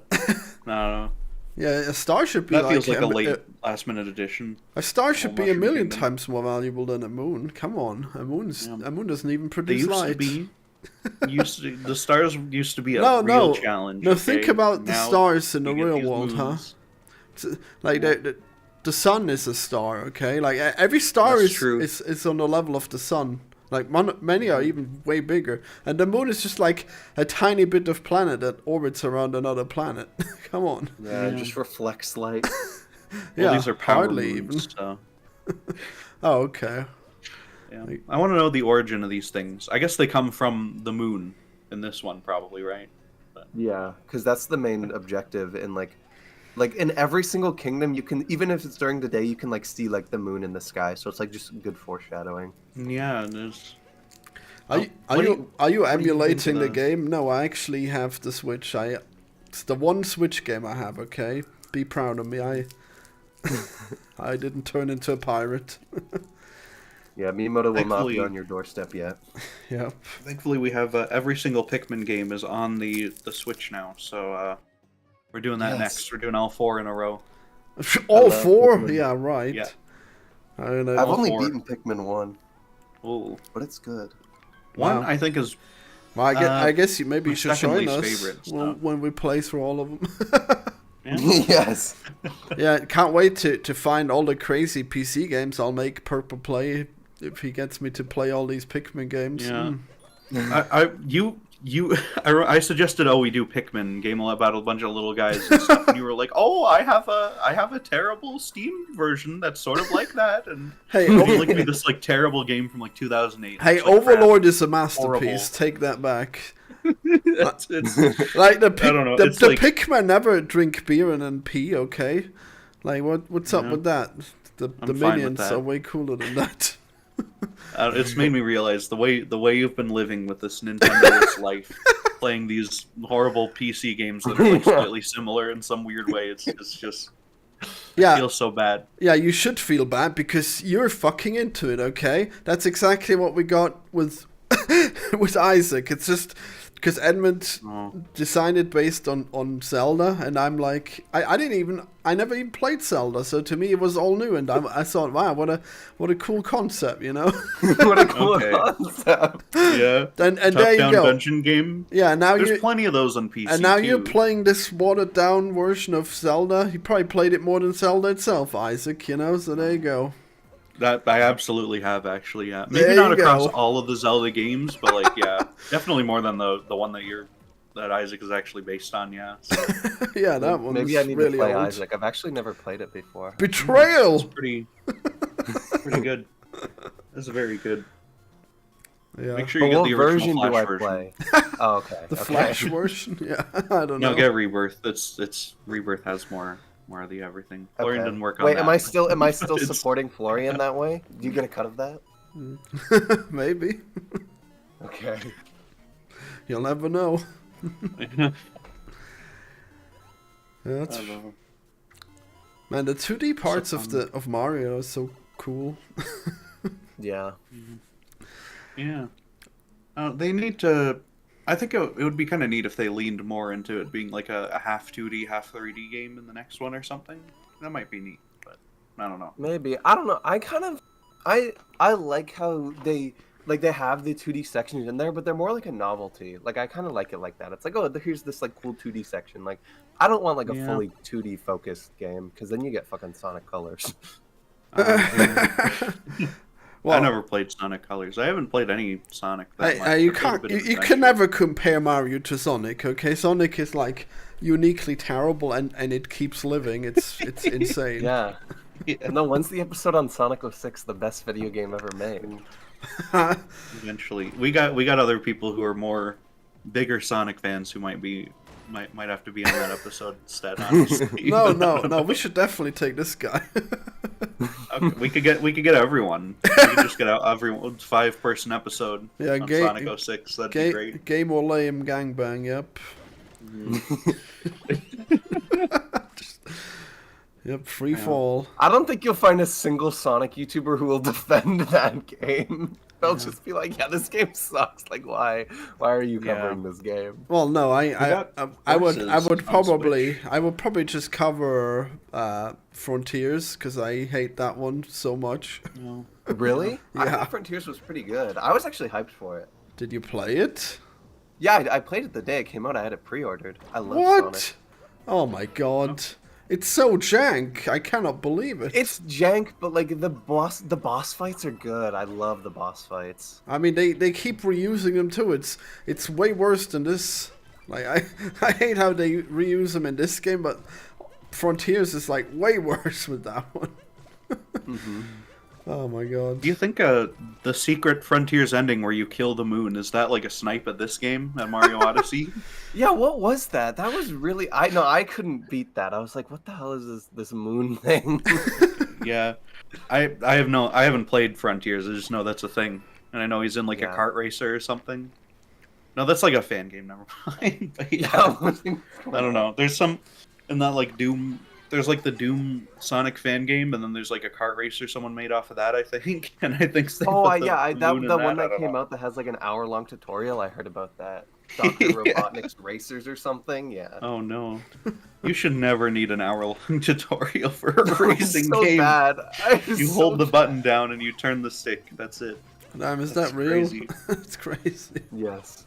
[SPEAKER 2] No.
[SPEAKER 1] Yeah, a star should be
[SPEAKER 2] That
[SPEAKER 1] like,
[SPEAKER 2] feels like a
[SPEAKER 1] a,
[SPEAKER 2] late last minute addition.
[SPEAKER 1] a star should be a
[SPEAKER 2] Mushroom
[SPEAKER 1] million
[SPEAKER 2] Kingdom.
[SPEAKER 1] times more valuable than a moon. Come on, a moon doesn't even
[SPEAKER 2] They
[SPEAKER 1] produce
[SPEAKER 2] used
[SPEAKER 1] light.
[SPEAKER 2] to be. The stars used to be a
[SPEAKER 1] No,
[SPEAKER 2] real
[SPEAKER 1] no.
[SPEAKER 2] challenge.
[SPEAKER 1] No,
[SPEAKER 2] okay?
[SPEAKER 1] think about the
[SPEAKER 2] Now
[SPEAKER 1] stars in the
[SPEAKER 2] you get
[SPEAKER 1] real
[SPEAKER 2] these
[SPEAKER 1] world, huh?
[SPEAKER 2] moons.
[SPEAKER 1] Like the sun is a star, okay? Like every star
[SPEAKER 2] That's
[SPEAKER 1] is,
[SPEAKER 2] true.
[SPEAKER 1] is on the level of the sun. Like many are even way bigger, and the moon is just like a tiny bit of planet that orbits around another planet. Come on.
[SPEAKER 3] Yeah, it just reflects light.
[SPEAKER 2] Well,
[SPEAKER 1] Yeah,
[SPEAKER 2] these are power
[SPEAKER 1] hardly
[SPEAKER 2] moons,
[SPEAKER 1] even.
[SPEAKER 2] so,
[SPEAKER 1] Oh, okay.
[SPEAKER 2] yeah. I want to know the origin of these things. I guess they come from the moon in this one, probably, right?
[SPEAKER 3] Yeah, because that's the main objective in like in every single kingdom you can, even if it's during the day, you can like see like the moon in the sky, so it's like just good foreshadowing.
[SPEAKER 2] Yeah, and there's.
[SPEAKER 1] Are you
[SPEAKER 2] what do you-
[SPEAKER 1] are you
[SPEAKER 2] what do you think
[SPEAKER 1] emulating
[SPEAKER 2] of
[SPEAKER 1] the
[SPEAKER 2] the-
[SPEAKER 1] game? No, I actually have the Switch. It's the one Switch game I have. Okay, be proud of me. I didn't turn into a pirate.
[SPEAKER 3] Yeah, Miyamoto will not be
[SPEAKER 2] Thankfully-
[SPEAKER 3] on your doorstep yet.
[SPEAKER 1] Yep.
[SPEAKER 2] Thankfully, we have every single Pikmin game is on the Switch now, so we're doing that
[SPEAKER 3] Yes.
[SPEAKER 2] next. We're doing all 4 in a row.
[SPEAKER 1] All
[SPEAKER 3] love
[SPEAKER 1] four?
[SPEAKER 3] Pikmin.
[SPEAKER 1] Yeah, right.
[SPEAKER 2] Yeah.
[SPEAKER 1] I don't know.
[SPEAKER 3] I've only
[SPEAKER 2] 4.
[SPEAKER 3] beaten Pikmin 1,
[SPEAKER 2] Ooh.
[SPEAKER 3] but it's good.
[SPEAKER 2] One,
[SPEAKER 1] Wow.
[SPEAKER 2] I think, is
[SPEAKER 1] Well, I guess you maybe
[SPEAKER 2] my
[SPEAKER 1] you should
[SPEAKER 2] second
[SPEAKER 1] join
[SPEAKER 2] least
[SPEAKER 1] us
[SPEAKER 2] favorite, so.
[SPEAKER 1] when we play through all of them.
[SPEAKER 2] yeah.
[SPEAKER 3] Yes.
[SPEAKER 1] Yeah, can't wait to find all the crazy PC games I'll make Purple play if he gets me to play all these Pikmin games.
[SPEAKER 2] Yeah.
[SPEAKER 1] Mm.
[SPEAKER 2] I suggested, we do Pikmin game about a bunch of little guys and stuff, and you were like, I have a terrible Steam version that's sort of like that, and
[SPEAKER 1] Hey,
[SPEAKER 2] you
[SPEAKER 1] Over-
[SPEAKER 2] like me this like terrible game from like 2008.
[SPEAKER 1] hey,
[SPEAKER 2] It's like crap.
[SPEAKER 1] Overlord is a masterpiece.
[SPEAKER 2] Horrible.
[SPEAKER 1] Take that back.
[SPEAKER 2] It's
[SPEAKER 1] Like the
[SPEAKER 2] I don't know,
[SPEAKER 1] the
[SPEAKER 2] it's like-
[SPEAKER 1] Pikmin never drink beer and then pee. Okay, like what's up
[SPEAKER 2] Yeah.
[SPEAKER 1] with that? The
[SPEAKER 2] I'm fine with
[SPEAKER 1] minions
[SPEAKER 2] that.
[SPEAKER 1] are way cooler than that.
[SPEAKER 2] It's made me realize the way you've been living with this Nintendo life playing these horrible PC games that are like slightly similar in some weird way. It's just I feel so bad.
[SPEAKER 1] Yeah, you should feel bad because you're fucking into it, okay? That's exactly what we got with with Isaac. It's just because Edmund designed it based on Zelda, and I'm like, I never even played Zelda, so to me it was all new, and I thought, wow, what a cool concept, you know?
[SPEAKER 3] What a cool concept.
[SPEAKER 2] Yeah.
[SPEAKER 1] And there you go.
[SPEAKER 2] Dungeon game.
[SPEAKER 1] Yeah, now
[SPEAKER 2] there's plenty of those on PC.
[SPEAKER 1] And now
[SPEAKER 2] too.
[SPEAKER 1] you're playing this watered down version of Zelda. You probably played it more than Zelda itself, Isaac. You know, so there you go.
[SPEAKER 2] That I absolutely have, actually. Yeah, maybe
[SPEAKER 1] There
[SPEAKER 2] not
[SPEAKER 1] you
[SPEAKER 2] across
[SPEAKER 1] go.
[SPEAKER 2] all of the Zelda games, but like, yeah, definitely more than the one that Isaac is actually based on. Yeah. So.
[SPEAKER 1] Yeah, that one.
[SPEAKER 3] Maybe I need
[SPEAKER 1] really
[SPEAKER 3] to play
[SPEAKER 1] old.
[SPEAKER 3] Isaac. I've actually never played it before.
[SPEAKER 1] Betrayal.
[SPEAKER 2] It's pretty good. It's very good.
[SPEAKER 1] Yeah.
[SPEAKER 2] Make sure
[SPEAKER 3] But
[SPEAKER 2] you get
[SPEAKER 3] what
[SPEAKER 2] the original
[SPEAKER 3] version do
[SPEAKER 2] Flash
[SPEAKER 3] I
[SPEAKER 2] version.
[SPEAKER 3] play? Oh, okay.
[SPEAKER 1] The
[SPEAKER 3] okay.
[SPEAKER 1] Flash version. Yeah, I don't know.
[SPEAKER 2] No, get Rebirth. It's Rebirth has more of the everything. Florian didn't work on
[SPEAKER 3] Wait,
[SPEAKER 2] that.
[SPEAKER 3] am I still
[SPEAKER 2] It's-
[SPEAKER 3] supporting Florian that way? Do you get a cut of that?
[SPEAKER 1] Maybe.
[SPEAKER 3] Okay.
[SPEAKER 1] You'll never know. Yeah, that's,
[SPEAKER 2] I don't know.
[SPEAKER 1] man, the 2D parts of Mario are so cool.
[SPEAKER 3] Yeah.
[SPEAKER 2] Yeah. They need to. I think it would be kind of neat if they leaned more into it being like a half 2D, half 3D game in the next one or something. That might be neat, but I don't know.
[SPEAKER 3] Maybe. I don't know. I like how they have the 2D sections in there, but they're more like a novelty. Like I kind of like it like that. It's like, oh, here's this like cool 2D section. Like I don't want like a fully 2D focused game because then you get fucking Sonic Colors.
[SPEAKER 1] Well,
[SPEAKER 2] I never played Sonic Colors. I haven't played any Sonic. That much.
[SPEAKER 1] you
[SPEAKER 2] I played a
[SPEAKER 1] can't.
[SPEAKER 2] bit
[SPEAKER 1] You,
[SPEAKER 2] of
[SPEAKER 1] you
[SPEAKER 2] Adventure.
[SPEAKER 1] can never compare Mario to Sonic. Okay, Sonic is like uniquely terrible, and it keeps living. It's insane.
[SPEAKER 3] Yeah. No, when's the episode on Sonic 06, the best video game ever made?
[SPEAKER 2] Eventually, we got other people who are more bigger Sonic fans who might have to be on that episode instead. Honestly,
[SPEAKER 1] No. We should definitely take this guy.
[SPEAKER 2] Okay, we could get everyone. We could just get out everyone 5-person episode
[SPEAKER 1] Yeah,
[SPEAKER 2] on Sonic 06. That'd be great.
[SPEAKER 1] Game or lame gangbang. Yep. Yep. Free fall.
[SPEAKER 3] I don't think you'll find a single Sonic YouTuber who will defend that game. They'll just be like, "Yeah, this game sucks. Like, why are you covering this game?"
[SPEAKER 1] Well, no, I
[SPEAKER 2] Horses
[SPEAKER 1] would
[SPEAKER 2] on
[SPEAKER 1] probably just cover Frontiers because I hate that one so much.
[SPEAKER 2] No.
[SPEAKER 3] Really? I
[SPEAKER 1] Yeah.
[SPEAKER 3] think Frontiers was pretty good. I was actually hyped for it.
[SPEAKER 1] Did you play it?
[SPEAKER 3] Yeah, I played it the day it came out. I had it pre-ordered. I love
[SPEAKER 1] What?
[SPEAKER 3] Sonic.
[SPEAKER 1] Oh my god. It's so jank. I cannot believe it.
[SPEAKER 3] It's jank, but like the boss fights are good. I love the boss fights.
[SPEAKER 1] I mean, they keep reusing them too. It's way worse than this. Like I hate how they reuse them in this game, but Frontiers is like way worse with that one. Oh my god.
[SPEAKER 2] Do you think the secret Frontiers ending where you kill the moon is that like a snipe at this game at Mario Odyssey?
[SPEAKER 3] Yeah, what was that? That was really I couldn't beat that. I was like, what the hell is this moon thing?
[SPEAKER 2] Yeah, I haven't played Frontiers. I just know that's a thing, and I know he's in like a kart racer or something. No, that's like a fan game. Never mind. But yeah, I don't know. There's some in that like Doom. There's like the Doom Sonic fan game, and then there's like a kart racer someone made off of that, I think. And I think.
[SPEAKER 3] The one that came out that has like an hour-long tutorial. I heard about that. Dr. Robotnik's Racers or something. Yeah.
[SPEAKER 2] Oh no, you should never need an hour-long tutorial for a racing
[SPEAKER 3] so
[SPEAKER 2] game.
[SPEAKER 3] Bad.
[SPEAKER 2] You hold the button down and you turn the stick. That's it.
[SPEAKER 1] Damn, is
[SPEAKER 2] That's
[SPEAKER 1] that real?
[SPEAKER 2] crazy.
[SPEAKER 1] It's crazy.
[SPEAKER 3] Yes.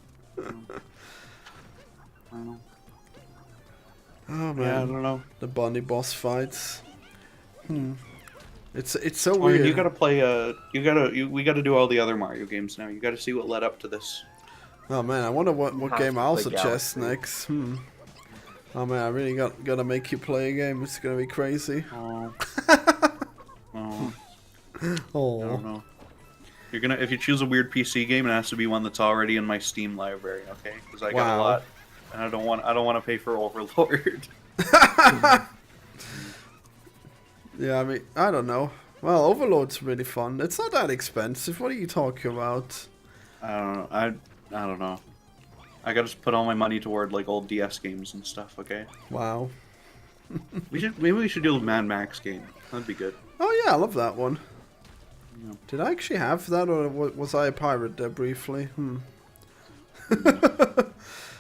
[SPEAKER 1] Oh man,
[SPEAKER 2] Yeah, I don't know.
[SPEAKER 1] the bunny boss fights. It's so
[SPEAKER 2] Or
[SPEAKER 1] weird.
[SPEAKER 2] you gotta play. We gotta do all the other Mario games now. You gotta see what led up to this.
[SPEAKER 1] Oh man, I wonder what
[SPEAKER 3] have
[SPEAKER 1] game
[SPEAKER 3] to
[SPEAKER 1] I'll
[SPEAKER 3] play
[SPEAKER 1] suggest
[SPEAKER 3] Galaxy.
[SPEAKER 1] next. Oh man, I really gotta make you play a game. It's gonna be crazy.
[SPEAKER 2] Oh. Oh. I
[SPEAKER 1] Oh,
[SPEAKER 2] don't know. You're gonna if you choose a weird PC game, it has to be one that's already in my Steam library, okay? Because I got
[SPEAKER 1] Wow.
[SPEAKER 2] a lot, and I don't want to pay for Overlord.
[SPEAKER 1] yeah. I mean, I don't know. Well, Overlord's really fun. It's not that expensive. What are you talking about?
[SPEAKER 2] I don't know. I don't know. I gotta put all my money toward like old DS games and stuff. Okay.
[SPEAKER 1] Wow.
[SPEAKER 2] Maybe we should do a Mad Max game. That'd be good.
[SPEAKER 1] Oh yeah, I love that one.
[SPEAKER 2] Yeah.
[SPEAKER 1] Did I actually have that, or was I a pirate there briefly?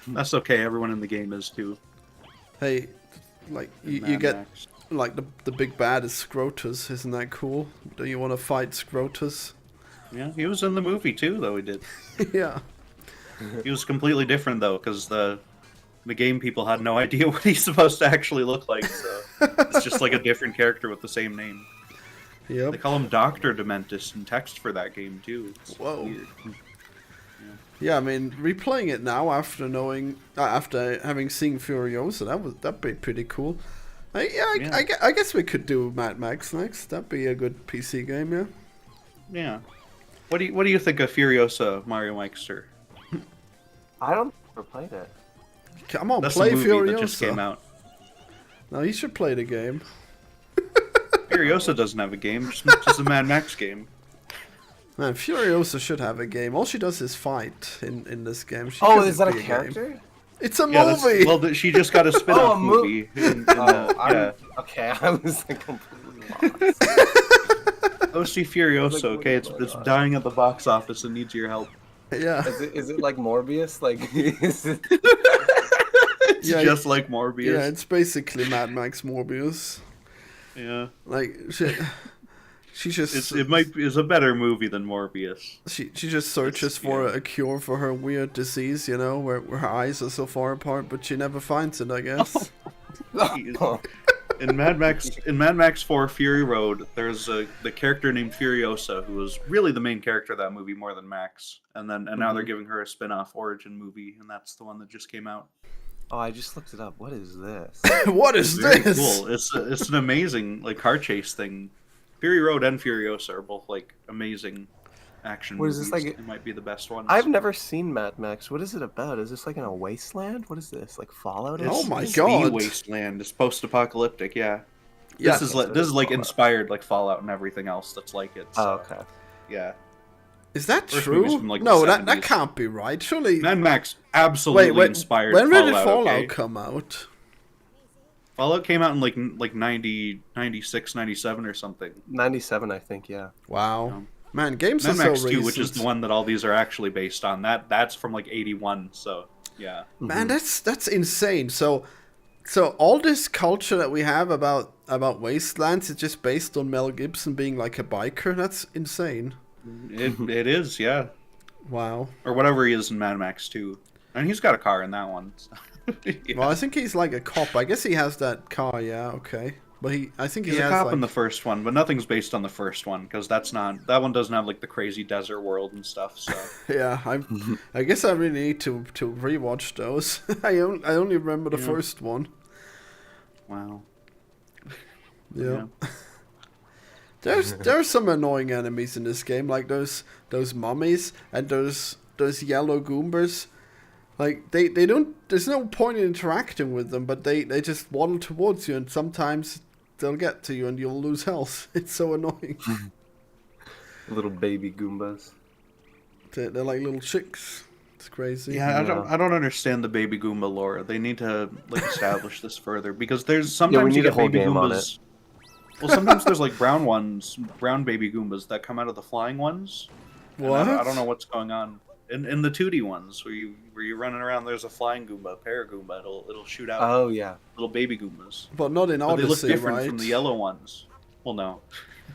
[SPEAKER 2] That's okay. Everyone in the game is too.
[SPEAKER 1] Hey, like you
[SPEAKER 2] Mad
[SPEAKER 1] get
[SPEAKER 2] Max.
[SPEAKER 1] like the big bad is Scrotus, isn't that cool? Do you want to fight Scrotus?
[SPEAKER 2] Yeah, he was in the movie too, though he did.
[SPEAKER 1] Yeah.
[SPEAKER 2] He was completely different though, because the game people had no idea what he's supposed to actually look like. So it's just like a different character with the same name.
[SPEAKER 1] Yep.
[SPEAKER 2] They call him Doctor Dementus in text for that game too. It's
[SPEAKER 1] Whoa.
[SPEAKER 2] weird.
[SPEAKER 1] Yeah, I mean, replaying it now after knowing, after having seen Furiosa, that'd be pretty cool. I guess we could do Mad Max next. That'd be a good PC game, yeah.
[SPEAKER 2] Yeah. What do you think of Furiosa, Mario Meister?
[SPEAKER 3] I don't ever played it.
[SPEAKER 1] Come on,
[SPEAKER 2] That's
[SPEAKER 1] play
[SPEAKER 2] the movie
[SPEAKER 1] Furiosa.
[SPEAKER 2] that just came out.
[SPEAKER 1] No, you should play the game.
[SPEAKER 2] Furiosa doesn't have a game, just a Mad Max game.
[SPEAKER 1] Man, Furiosa should have a game. All she does is fight in this game. She
[SPEAKER 3] Oh,
[SPEAKER 1] couldn't
[SPEAKER 3] is that a
[SPEAKER 1] be game.
[SPEAKER 3] character?
[SPEAKER 1] It's a
[SPEAKER 2] Yeah,
[SPEAKER 1] movie!
[SPEAKER 2] well, she just got a spin-off
[SPEAKER 3] Oh, a
[SPEAKER 2] movie. Yeah.
[SPEAKER 3] Okay, I was like completely lost.
[SPEAKER 2] Go see Furiosa,
[SPEAKER 3] Like,
[SPEAKER 2] okay? It's dying at the box office and needs your help.
[SPEAKER 1] Yeah.
[SPEAKER 3] Is it like Morbius? Like, is it...
[SPEAKER 2] It's just like Morbius.
[SPEAKER 1] Yeah, it's basically Mad Max Morbius.
[SPEAKER 2] Yeah.
[SPEAKER 1] Like, she just...
[SPEAKER 2] It's a better movie than Morbius.
[SPEAKER 1] She just searches for a cure for her weird disease, you know, where her eyes are so far apart, but she never finds it, I guess.
[SPEAKER 2] In Mad Max 4 Fury Road, there's the character named Furiosa who was really the main character of that movie more than Max. And now they're giving her a spin-off origin movie, and that's the one that just came out.
[SPEAKER 3] Oh, I just looked it up. What is this?
[SPEAKER 1] What is
[SPEAKER 2] Very
[SPEAKER 1] this?
[SPEAKER 2] cool. It's an amazing like car chase thing. Fury Road and Furiosa are both like amazing action
[SPEAKER 3] What is
[SPEAKER 2] movies.
[SPEAKER 3] this, like-
[SPEAKER 2] They might be the best ones.
[SPEAKER 3] I've never seen Mad Max. What is it about? Is this like in a wasteland? What is this? Like Fallout?
[SPEAKER 1] Oh my
[SPEAKER 2] It's
[SPEAKER 1] God.
[SPEAKER 2] The wasteland. It's post-apocalyptic. Yeah.
[SPEAKER 1] Yeah.
[SPEAKER 2] This is like inspired like Fallout and everything else that's like it. So,
[SPEAKER 3] Oh, okay.
[SPEAKER 2] yeah.
[SPEAKER 1] Is that
[SPEAKER 2] First
[SPEAKER 1] true?
[SPEAKER 2] movie's from, like,
[SPEAKER 1] No,
[SPEAKER 2] the
[SPEAKER 1] that
[SPEAKER 2] 70s.
[SPEAKER 1] can't be right. Surely...
[SPEAKER 2] Mad Max absolutely inspired
[SPEAKER 1] when
[SPEAKER 2] Fallout.
[SPEAKER 1] did Fallout
[SPEAKER 2] okay?
[SPEAKER 1] come out?
[SPEAKER 2] Fallout came out in like 90, 96, 97 or something.
[SPEAKER 3] 97, I think. Yeah.
[SPEAKER 1] Wow.
[SPEAKER 2] Yeah.
[SPEAKER 1] Man, games
[SPEAKER 2] Mad
[SPEAKER 1] are
[SPEAKER 2] Max
[SPEAKER 1] so
[SPEAKER 2] 2,
[SPEAKER 1] recent.
[SPEAKER 2] which is the one that all these are actually based on. That's from like 81. So yeah.
[SPEAKER 1] Man, that's insane. So all this culture that we have about wastelands is just based on Mel Gibson being like a biker. That's insane.
[SPEAKER 2] It is, yeah.
[SPEAKER 1] Wow.
[SPEAKER 2] Or whatever he is in Mad Max 2. And he's got a car in that one. So. Yeah.
[SPEAKER 1] Well, I think he's like a cop. I guess he has that car. Yeah. Okay. But I think
[SPEAKER 2] He's
[SPEAKER 1] he
[SPEAKER 2] a
[SPEAKER 1] has
[SPEAKER 2] cop
[SPEAKER 1] like...
[SPEAKER 2] in the first one, but nothing's based on the first one because that one doesn't have like the crazy desert world and stuff. So
[SPEAKER 1] Yeah, I guess I really need to rewatch those. I only remember the first one.
[SPEAKER 2] wow.
[SPEAKER 1] Yeah. There's some annoying enemies in this game, like those mummies and those yellow goombas. Like they don't. There's no point in interacting with them, but they just waddle towards you, and sometimes they'll get to you, and you'll lose health. It's so annoying.
[SPEAKER 3] Little baby Goombas.
[SPEAKER 1] They're like little chicks. It's crazy.
[SPEAKER 2] Yeah, I don't understand the Baby Goomba lore. They need to like establish this further because there's sometimes
[SPEAKER 3] need
[SPEAKER 2] you
[SPEAKER 3] a
[SPEAKER 2] get
[SPEAKER 3] whole
[SPEAKER 2] Baby
[SPEAKER 3] game on
[SPEAKER 2] Goombas. Well, sometimes there's like brown Baby Goombas that come out of the flying ones. And
[SPEAKER 1] What?
[SPEAKER 2] I don't know what's going on in the 2D ones where you're running around. There's a flying Goomba, a Paragoomba. It'll shoot out
[SPEAKER 3] Oh yeah.
[SPEAKER 2] little baby Goombas.
[SPEAKER 1] But not in
[SPEAKER 2] But they
[SPEAKER 1] Odyssey,
[SPEAKER 2] look different
[SPEAKER 1] right?
[SPEAKER 2] from the yellow ones. Well, no.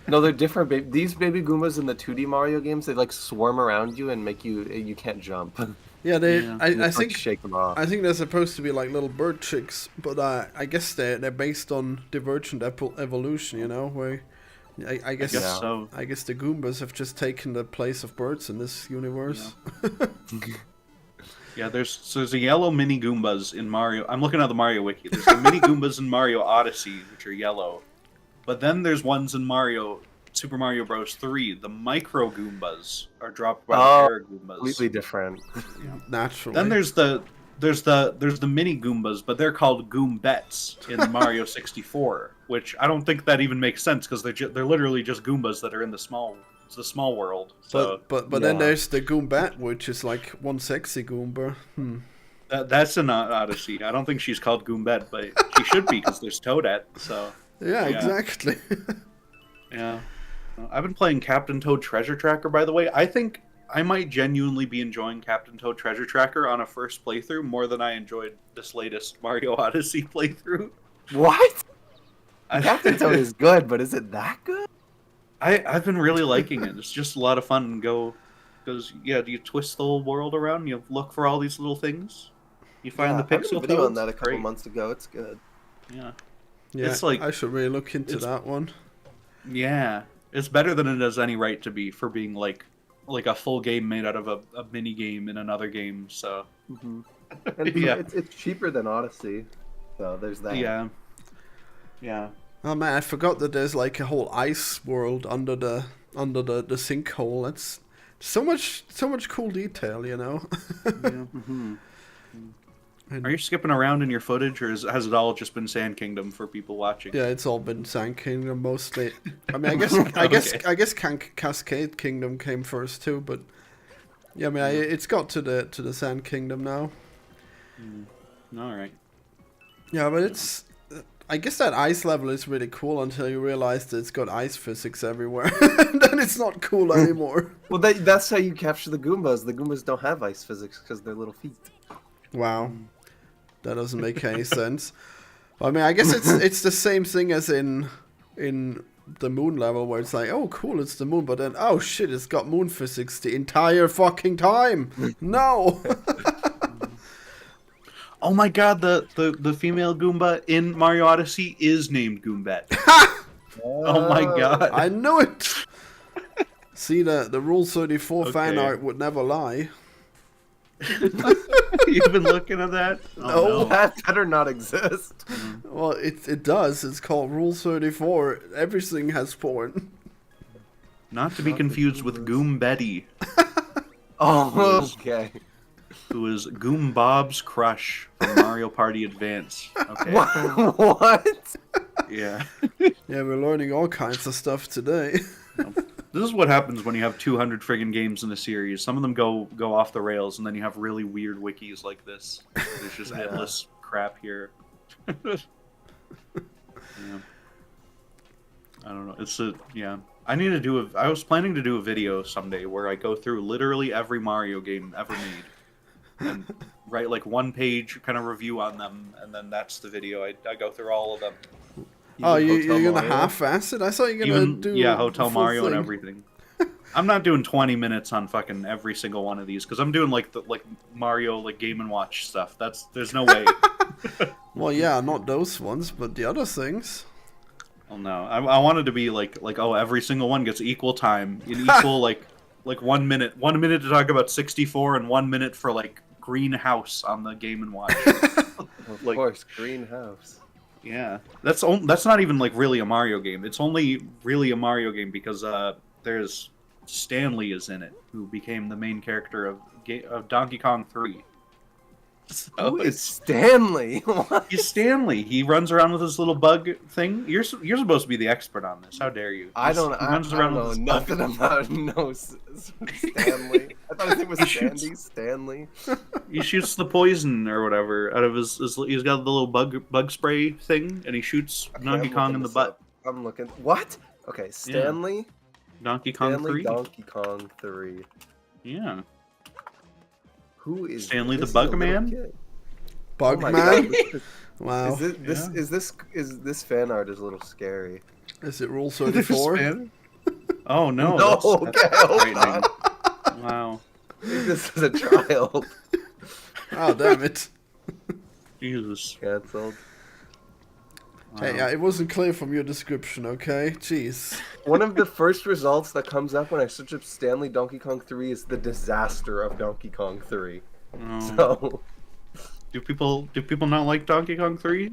[SPEAKER 3] No, they're different. These baby Goombas in the 2D Mario games, they like swarm around you and make you can't jump.
[SPEAKER 1] Yeah, they.
[SPEAKER 2] Yeah.
[SPEAKER 1] I
[SPEAKER 3] You just, like,
[SPEAKER 1] think
[SPEAKER 3] shake them off.
[SPEAKER 1] I think they're supposed to be like little bird chicks, but I guess they're based on Divergent Evolution. You know, where I guess
[SPEAKER 2] guess so.
[SPEAKER 1] I guess the Goombas have just taken the place of birds in this universe.
[SPEAKER 2] Yeah, there's a yellow mini Goombas in Mario. I'm looking at the Mario wiki. There's the mini Goombas in Mario Odyssey, which are yellow. But then there's ones in Super Mario Bros. 3. The micro Goombas are dropped by the Paragoombas.
[SPEAKER 3] Completely different.
[SPEAKER 1] Naturally.
[SPEAKER 2] Then there's the mini Goombas, but they're called Goombets in Mario 64, which I don't think that even makes sense because they're literally just Goombas that are in the small world. So
[SPEAKER 1] but then there's the Goombat, which is like one sexy Goomba.
[SPEAKER 2] That's an Odyssey. I don't think she's called Goombette, but she should be because there's Toadette. So
[SPEAKER 1] Yeah, exactly.
[SPEAKER 2] yeah. I've been playing Captain Toad Treasure Tracker, by the way. I think I might genuinely be enjoying Captain Toad Treasure Tracker on a first playthrough more than I enjoyed this latest Mario Odyssey playthrough.
[SPEAKER 3] What? Captain Toad is good, but is it that good?
[SPEAKER 2] I've been really liking it. It's just a lot of fun. Because you twist the whole world around. You look for all these little things. You find the
[SPEAKER 3] I did
[SPEAKER 2] pixel
[SPEAKER 3] a video
[SPEAKER 2] toads.
[SPEAKER 3] on that a couple
[SPEAKER 2] Great.
[SPEAKER 3] months ago. It's good.
[SPEAKER 2] Yeah,
[SPEAKER 1] Yeah,
[SPEAKER 2] It's like-
[SPEAKER 1] I should really look into that one.
[SPEAKER 2] yeah. It's better than it has any right to be for being like a full game made out of a mini game in another game. So
[SPEAKER 3] And
[SPEAKER 2] Yeah.
[SPEAKER 3] it's cheaper than Odyssey, so there's that.
[SPEAKER 2] yeah.
[SPEAKER 1] Oh man, I forgot that there's like a whole ice world under the sinkhole. That's so much cool detail, you know.
[SPEAKER 3] Mm-hmm.
[SPEAKER 2] Are you skipping around in your footage, or has it all just been Sand Kingdom for people watching?
[SPEAKER 1] Yeah, it's all been Sand Kingdom mostly. I mean, I guess Cascade Kingdom came first too, but yeah, I mean, it's got to the Sand Kingdom now.
[SPEAKER 2] All right.
[SPEAKER 1] Yeah, but it's. I guess that ice level is really cool until you realize that it's got ice physics everywhere. Then it's not cool anymore.
[SPEAKER 3] Well, that's how you capture the Goombas. The Goombas don't have ice physics because they're little feet.
[SPEAKER 1] Wow, that doesn't make any sense. I mean, I guess it's the same thing as in the moon level, where it's like, oh, cool, it's the moon, but then, oh shit, it's got moon physics the entire fucking time. No.
[SPEAKER 2] Oh my god, the female Goomba in Mario Odyssey is named Goombette. Oh my god.
[SPEAKER 1] I knew it. See, the Rule 34 fan
[SPEAKER 2] Okay.
[SPEAKER 1] art would never lie.
[SPEAKER 2] You've been looking at that?
[SPEAKER 1] No.
[SPEAKER 3] That better not exist.
[SPEAKER 1] Well, it does. It's called Rule 34. Everything has porn.
[SPEAKER 2] Not to be confused with Goombetty,
[SPEAKER 3] Oh, okay.
[SPEAKER 2] who is Goom Bob's crush from Mario Party Advance. Okay.
[SPEAKER 3] What?
[SPEAKER 2] Yeah.
[SPEAKER 1] Yeah, we're learning all kinds of stuff today.
[SPEAKER 2] This is what happens when you have 200 friggin' games in a series. Some of them go off the rails, and then you have really weird wikis like this. There's just endless crap here. Yeah. I don't know. I was planning to do a video someday where I go through literally every Mario game ever made and write like one page kind of review on them, and then that's the video. I go through all of them.
[SPEAKER 1] Oh,
[SPEAKER 3] Even
[SPEAKER 1] you're
[SPEAKER 3] Hotel
[SPEAKER 1] gonna
[SPEAKER 3] Mario?
[SPEAKER 1] half-ass it? I thought you were gonna do
[SPEAKER 2] Hotel
[SPEAKER 1] the full
[SPEAKER 2] Mario and
[SPEAKER 1] thing.
[SPEAKER 2] everything. I'm not doing 20 minutes on fucking every single one of these because I'm doing like Mario like Game and Watch stuff. There's no way.
[SPEAKER 1] Well, yeah, not those ones, but the other things.
[SPEAKER 2] Well, no, I wanted to be like oh, every single one gets equal time, in equal like 1 minute, 1 minute to talk about 64 and 1 minute for like Greenhouse on the Game and Watch.
[SPEAKER 3] Of
[SPEAKER 2] Like-
[SPEAKER 3] course, Greenhouse.
[SPEAKER 2] Yeah, that's not even like really a Mario game. It's only really a Mario game because there's Stanley is in it, who became the main character of Donkey Kong 3. So
[SPEAKER 3] Who is Stanley? What?
[SPEAKER 2] he's Stanley. He runs around with his little bug thing. You're supposed to be the expert on this. How dare you?
[SPEAKER 3] I don't
[SPEAKER 2] runs
[SPEAKER 3] I
[SPEAKER 2] around
[SPEAKER 3] don't
[SPEAKER 2] with
[SPEAKER 3] know
[SPEAKER 2] his bug.
[SPEAKER 3] nothing about Stanley. I thought his name was Sandy Stanley.
[SPEAKER 2] He shoots the poison or whatever out of his he's got the little bug spray thing, and he shoots
[SPEAKER 3] Okay,
[SPEAKER 2] Donkey
[SPEAKER 3] I'm
[SPEAKER 2] Kong
[SPEAKER 3] looking
[SPEAKER 2] in the
[SPEAKER 3] this
[SPEAKER 2] butt.
[SPEAKER 3] up. I'm looking. What? Okay, Stanley.
[SPEAKER 2] Donkey Kong
[SPEAKER 3] Stanley
[SPEAKER 2] 3.
[SPEAKER 3] Donkey Kong 3.
[SPEAKER 2] Yeah.
[SPEAKER 3] Who is
[SPEAKER 2] Stanley the
[SPEAKER 3] this is a little
[SPEAKER 2] Bugman?
[SPEAKER 3] kid.
[SPEAKER 1] Bug
[SPEAKER 3] Oh my
[SPEAKER 1] Man?
[SPEAKER 3] God,
[SPEAKER 1] Wow.
[SPEAKER 3] is this fan art is a little scary.
[SPEAKER 1] Is it Rule 34?
[SPEAKER 2] Oh no!
[SPEAKER 3] No,
[SPEAKER 2] that's
[SPEAKER 3] okay, hold
[SPEAKER 2] frightening.
[SPEAKER 3] on.
[SPEAKER 2] Wow.
[SPEAKER 3] I think this is a child.
[SPEAKER 1] Oh, damn it.
[SPEAKER 2] Jesus.
[SPEAKER 3] Cancelled.
[SPEAKER 1] Hey, it wasn't clear from your description, okay? Jeez.
[SPEAKER 3] One of the first results that comes up when I search up Stanley Donkey Kong 3 is the disaster of Donkey Kong 3.
[SPEAKER 2] Oh.
[SPEAKER 3] So,
[SPEAKER 2] Do people not like Donkey Kong 3?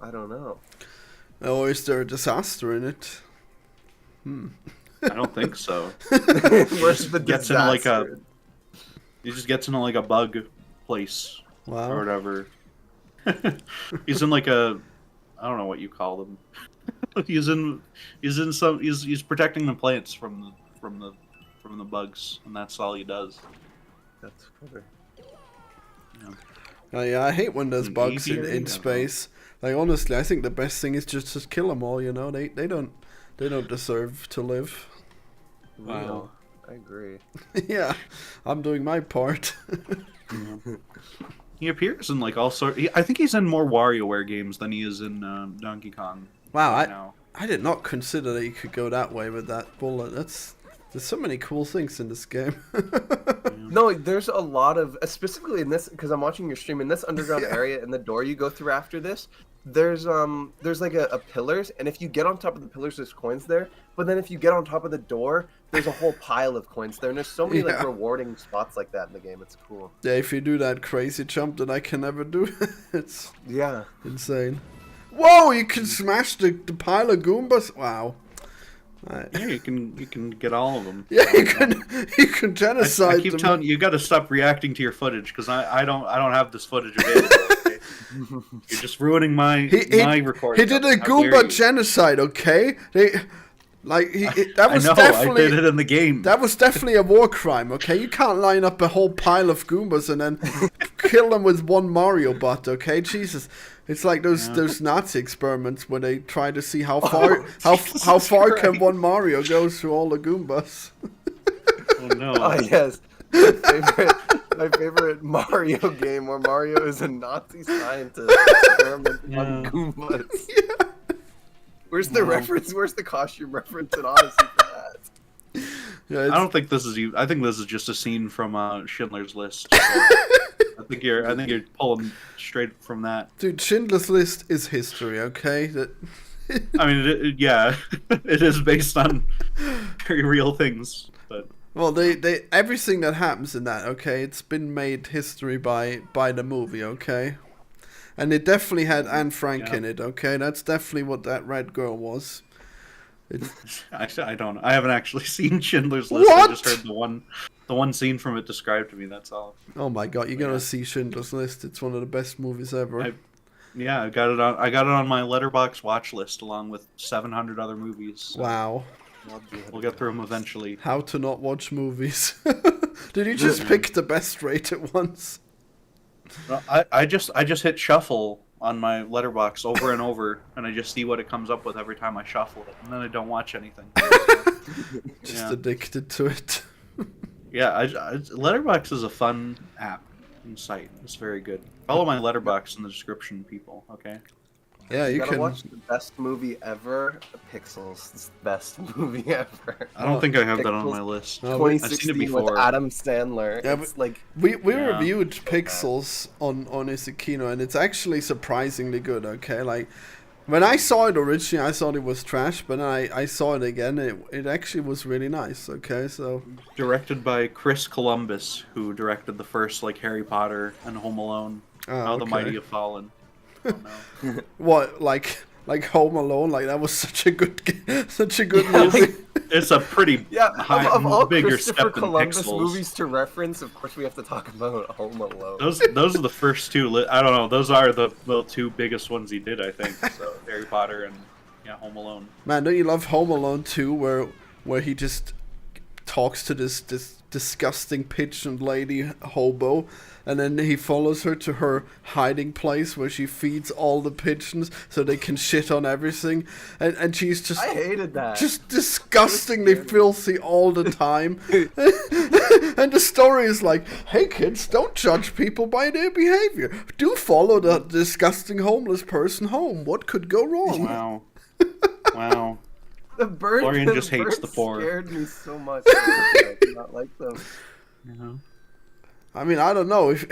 [SPEAKER 3] I don't know.
[SPEAKER 1] Or is there a disaster in it?
[SPEAKER 2] I don't think so.
[SPEAKER 3] Where's the
[SPEAKER 2] Gets into like a
[SPEAKER 3] disaster?
[SPEAKER 2] he just gets into like a bug place or
[SPEAKER 1] Wow.
[SPEAKER 2] whatever. He's in like a I don't know what you call them. he's protecting the plants from the bugs, and that's all he does.
[SPEAKER 3] That's clever.
[SPEAKER 2] Yeah.
[SPEAKER 1] Yeah, I hate when there's
[SPEAKER 2] An
[SPEAKER 1] bugs
[SPEAKER 2] aviary? I
[SPEAKER 1] in
[SPEAKER 2] don't know.
[SPEAKER 1] space. Like honestly, I think the best thing is just kill them all. You know, they don't deserve to live.
[SPEAKER 2] Wow.
[SPEAKER 3] Real. I agree.
[SPEAKER 1] Yeah, I'm doing my part.
[SPEAKER 2] He appears in like all sorts. I think he's in more WarioWare games than he is in Donkey Kong.
[SPEAKER 1] Wow,
[SPEAKER 2] right now.
[SPEAKER 1] I did not consider that you could go that way with that bullet. There's so many cool things in this game.
[SPEAKER 3] No, there's a lot of, specifically in this, because I'm watching your stream, in this underground
[SPEAKER 1] Yeah.
[SPEAKER 3] area and the door you go through after this, there's like a pillars, and if you get on top of the pillars, there's coins there. But then if you get on top of the door, there's a whole pile of coins there, and there's so many like
[SPEAKER 1] Yeah.
[SPEAKER 3] rewarding spots like that in the game. It's cool.
[SPEAKER 1] Yeah, if you do that crazy jump that I can never do, it's
[SPEAKER 3] Yeah.
[SPEAKER 1] insane. Whoa, you can smash the pile of Goombas. Wow.
[SPEAKER 2] Yeah, you can get all of them.
[SPEAKER 1] Yeah, you can genocide
[SPEAKER 2] I keep
[SPEAKER 1] them.
[SPEAKER 2] telling you, you got to stop reacting to your footage because I don't have this footage available. Okay? You're just ruining my recording.
[SPEAKER 1] He did a
[SPEAKER 2] How dare
[SPEAKER 1] Goomba
[SPEAKER 2] you.
[SPEAKER 1] genocide, okay? That was
[SPEAKER 2] I know,
[SPEAKER 1] definitely
[SPEAKER 2] I did it in the game.
[SPEAKER 1] that was definitely a war crime, okay? You can't line up a whole pile of Goombas and then kill them with one Mario bot, okay? Jesus. It's like those Nazi experiments where they try to see how far how far can
[SPEAKER 2] Christ.
[SPEAKER 1] one Mario go through all the Goombas.
[SPEAKER 2] Oh no!
[SPEAKER 3] Oh yes. My favorite Mario game where Mario is a Nazi scientist experimenting on Goombas. Where's the reference? Where's the costume reference in Odyssey for that?
[SPEAKER 1] Yeah,
[SPEAKER 2] I don't think this is you. I think this is just a scene from Schindler's List. So I think you're pulling straight from that.
[SPEAKER 1] dude, Schindler's List is history, okay?
[SPEAKER 2] I mean, yeah, it is based on very real things, but
[SPEAKER 1] Well, they everything that happens in that, okay, it's been made history by the movie, okay? And it definitely had Anne Frank in it, okay? That's definitely what that red girl was.
[SPEAKER 2] I don't know. I haven't actually seen Schindler's List.
[SPEAKER 1] What?
[SPEAKER 2] I just heard the one scene from it described to me. That's all.
[SPEAKER 1] Oh my god, you're gonna see Schindler's List. It's one of the best movies ever.
[SPEAKER 2] Yeah, I got it on my Letterboxd watch list along with 700 other movies. So
[SPEAKER 1] Wow.
[SPEAKER 2] we'll get through them eventually.
[SPEAKER 1] How to not watch movies. Did you just pick the best rated ones?
[SPEAKER 2] Well, I just hit shuffle on my Letterboxd over and over, and I just see what it comes up with every time I shuffle it, and then I don't watch anything.
[SPEAKER 1] Just
[SPEAKER 2] Yeah.
[SPEAKER 1] addicted to it.
[SPEAKER 2] Yeah, Letterboxd is a fun app and site. It's very good. Follow my Letterboxd in the description, people. Okay.
[SPEAKER 1] Yeah, you
[SPEAKER 3] gotta
[SPEAKER 1] can.
[SPEAKER 3] watch the best movie ever, Pixels. It's the best movie ever.
[SPEAKER 2] I don't think I have that on
[SPEAKER 3] Pixels
[SPEAKER 2] my list.
[SPEAKER 1] No, I've
[SPEAKER 2] seen it
[SPEAKER 3] 2016
[SPEAKER 2] before.
[SPEAKER 3] with Adam Sandler.
[SPEAKER 1] Yeah,
[SPEAKER 3] It's like
[SPEAKER 1] We
[SPEAKER 2] Yeah.
[SPEAKER 1] reviewed Pixels on Isakino, and it's actually surprisingly good, okay? Like, when I saw it originally, I thought it was trash, but then I saw it again, it actually was really nice, okay? So,
[SPEAKER 2] Directed by Chris Columbus, who directed the first like Harry Potter and Home Alone. How the
[SPEAKER 1] okay.
[SPEAKER 2] Mighty Have Fallen. Oh, no.
[SPEAKER 1] What, like Home Alone? Like, that was such a good movie.
[SPEAKER 2] It's a pretty
[SPEAKER 3] yeah,
[SPEAKER 2] high,
[SPEAKER 3] of all
[SPEAKER 2] bigger
[SPEAKER 3] Christopher
[SPEAKER 2] step than
[SPEAKER 3] Columbus
[SPEAKER 2] Pixels.
[SPEAKER 3] movies to reference, of course we have to talk about Home Alone.
[SPEAKER 2] Those are the first two. I don't know. Those are the two biggest ones he did, I think. So Harry Potter and Home Alone.
[SPEAKER 1] Man, don't you love Home Alone 2, where he just talks to this disgusting pigeon lady hobo, and then he follows her to her hiding place where she feeds all the pigeons so they can shit on everything, and she's just
[SPEAKER 3] I hated that.
[SPEAKER 1] just disgustingly filthy all the time. And the story is like, hey kids, don't judge people by their behavior. Do follow the disgusting homeless person home. What could go wrong?
[SPEAKER 2] Wow. Wow.
[SPEAKER 3] The bird.
[SPEAKER 2] Florian just hates
[SPEAKER 3] birds
[SPEAKER 2] the poor.
[SPEAKER 3] Scared me so much. I do not like them.
[SPEAKER 1] I mean, I don't know if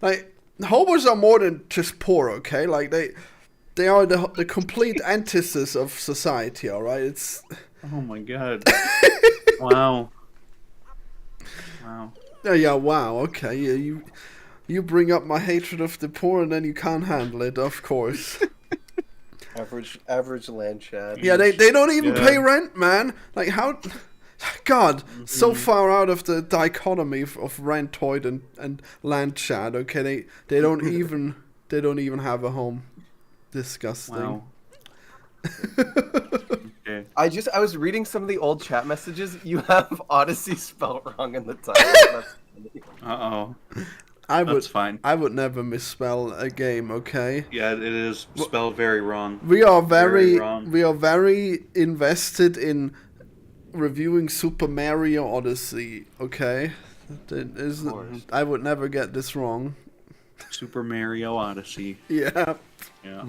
[SPEAKER 1] like hobos are more than just poor, okay? Like they are the complete antithesis of society. All right, it's
[SPEAKER 2] Oh my god. Wow. Wow.
[SPEAKER 1] yeah. Wow. Okay. Yeah. You bring up my hatred of the poor, and then you can't handle it. Of course.
[SPEAKER 3] Average land chad.
[SPEAKER 1] Yeah. They don't even
[SPEAKER 2] Yeah.
[SPEAKER 1] pay rent, man. Like how. God, so far out of the dichotomy of rentoid and land chad. Okay, they don't even have a home. Disgusting.
[SPEAKER 2] Wow. Okay.
[SPEAKER 3] I was reading some of the old chat messages. You have Odyssey spelled wrong in the title. That's funny.
[SPEAKER 2] Uh-oh. That's fine.
[SPEAKER 1] I would never misspell a game. Okay.
[SPEAKER 2] Yeah, it is spelled very wrong.
[SPEAKER 1] We are
[SPEAKER 2] Very wrong.
[SPEAKER 1] we are very invested in reviewing Super Mario Odyssey. Okay. I would never get this wrong.
[SPEAKER 2] Super Mario Odyssey.
[SPEAKER 1] Yeah.
[SPEAKER 2] Yeah.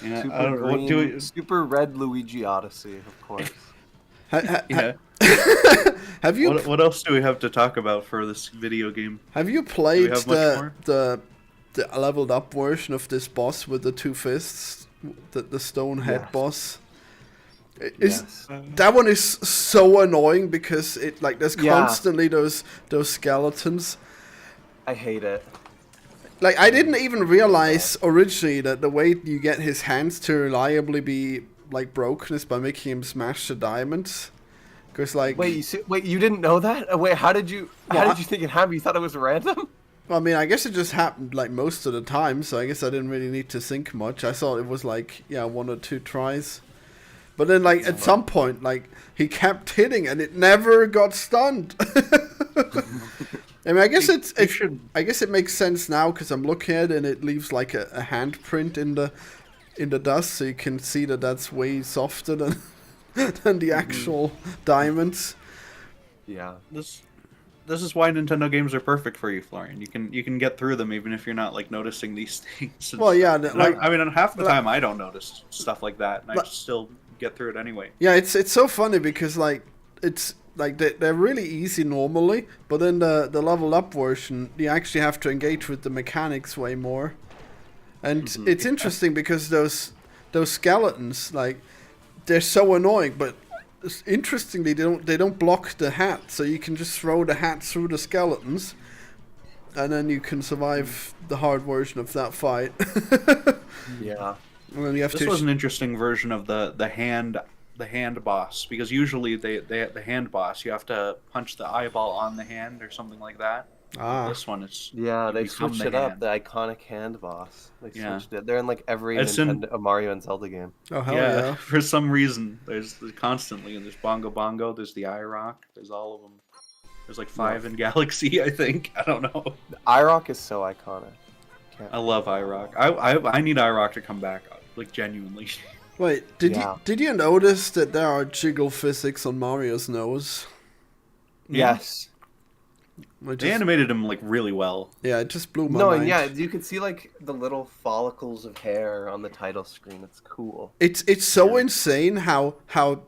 [SPEAKER 3] Yeah,
[SPEAKER 2] Super green,
[SPEAKER 3] Super Red Luigi Odyssey, of course.
[SPEAKER 2] Yeah.
[SPEAKER 1] Have you?
[SPEAKER 2] What else do we have to talk about for this video game?
[SPEAKER 1] Have you played
[SPEAKER 2] have much more?
[SPEAKER 1] the leveled up version of this boss with the two fists, the stone head
[SPEAKER 3] Yes.
[SPEAKER 1] boss?
[SPEAKER 3] Yes.
[SPEAKER 1] That one is so annoying because it like there's
[SPEAKER 3] Yeah.
[SPEAKER 1] constantly those skeletons.
[SPEAKER 3] I hate it.
[SPEAKER 1] Like I didn't even realize originally that the way you get his hands to reliably be like broken is by making him smash the diamonds. Because like
[SPEAKER 3] Wait, you didn't know that? Wait, how did you think it happened? You thought it was random?
[SPEAKER 1] I mean, I guess it just happened like most of the time, so I guess I didn't really need to think much. I thought it was like, yeah, 1 or 2 tries. But then like at some point, like he kept hitting and it never got stunned. I mean, I guess I guess it makes sense now because I'm looking at it and it leaves like a handprint in the dust, so you can see that that's way softer than than the actual diamonds.
[SPEAKER 3] Yeah.
[SPEAKER 2] This is why Nintendo games are perfect for you, Florian. You can get through them even if you're not like noticing these things.
[SPEAKER 1] Well, yeah,
[SPEAKER 2] I mean, half the time I don't notice stuff like that, and I still get through it anyway.
[SPEAKER 1] Yeah, it's so funny because like it's like they're really easy normally, but then the level up version you actually have to engage with the mechanics way more, and it's interesting because those skeletons like they're so annoying, but interestingly they don't block the hat, so you can just throw the hat through the skeletons, and then you can survive the hard version of that fight.
[SPEAKER 3] Yeah.
[SPEAKER 1] And then you have
[SPEAKER 2] This was an interesting version of the hand boss, because usually the hand boss you have to punch the eyeball on the hand or something like that. This one is
[SPEAKER 3] they
[SPEAKER 2] become
[SPEAKER 3] switched
[SPEAKER 2] the
[SPEAKER 3] it up.
[SPEAKER 2] hand.
[SPEAKER 3] The iconic hand boss. They
[SPEAKER 2] Yeah.
[SPEAKER 3] switched it. They're in like every
[SPEAKER 2] It's in-
[SPEAKER 3] Mario and Zelda game.
[SPEAKER 1] Oh hell yeah.
[SPEAKER 2] For some reason, there's constantly, and there's Bongo Bongo, there's the Eye Rock, there's all of them. There's like 5 in Galaxy, I think. I don't know.
[SPEAKER 3] The iRock is so iconic.
[SPEAKER 2] I love Eye Rock. I need Eye Rock to come back, like genuinely.
[SPEAKER 1] Wait, did you notice that there are jiggle physics on Mario's nose?
[SPEAKER 3] Yes.
[SPEAKER 2] They animated him like really well.
[SPEAKER 1] Yeah, it just blew my
[SPEAKER 3] No,
[SPEAKER 1] mind.
[SPEAKER 3] and yeah, you can see like the little follicles of hair on the title screen. It's cool.
[SPEAKER 1] It's so insane how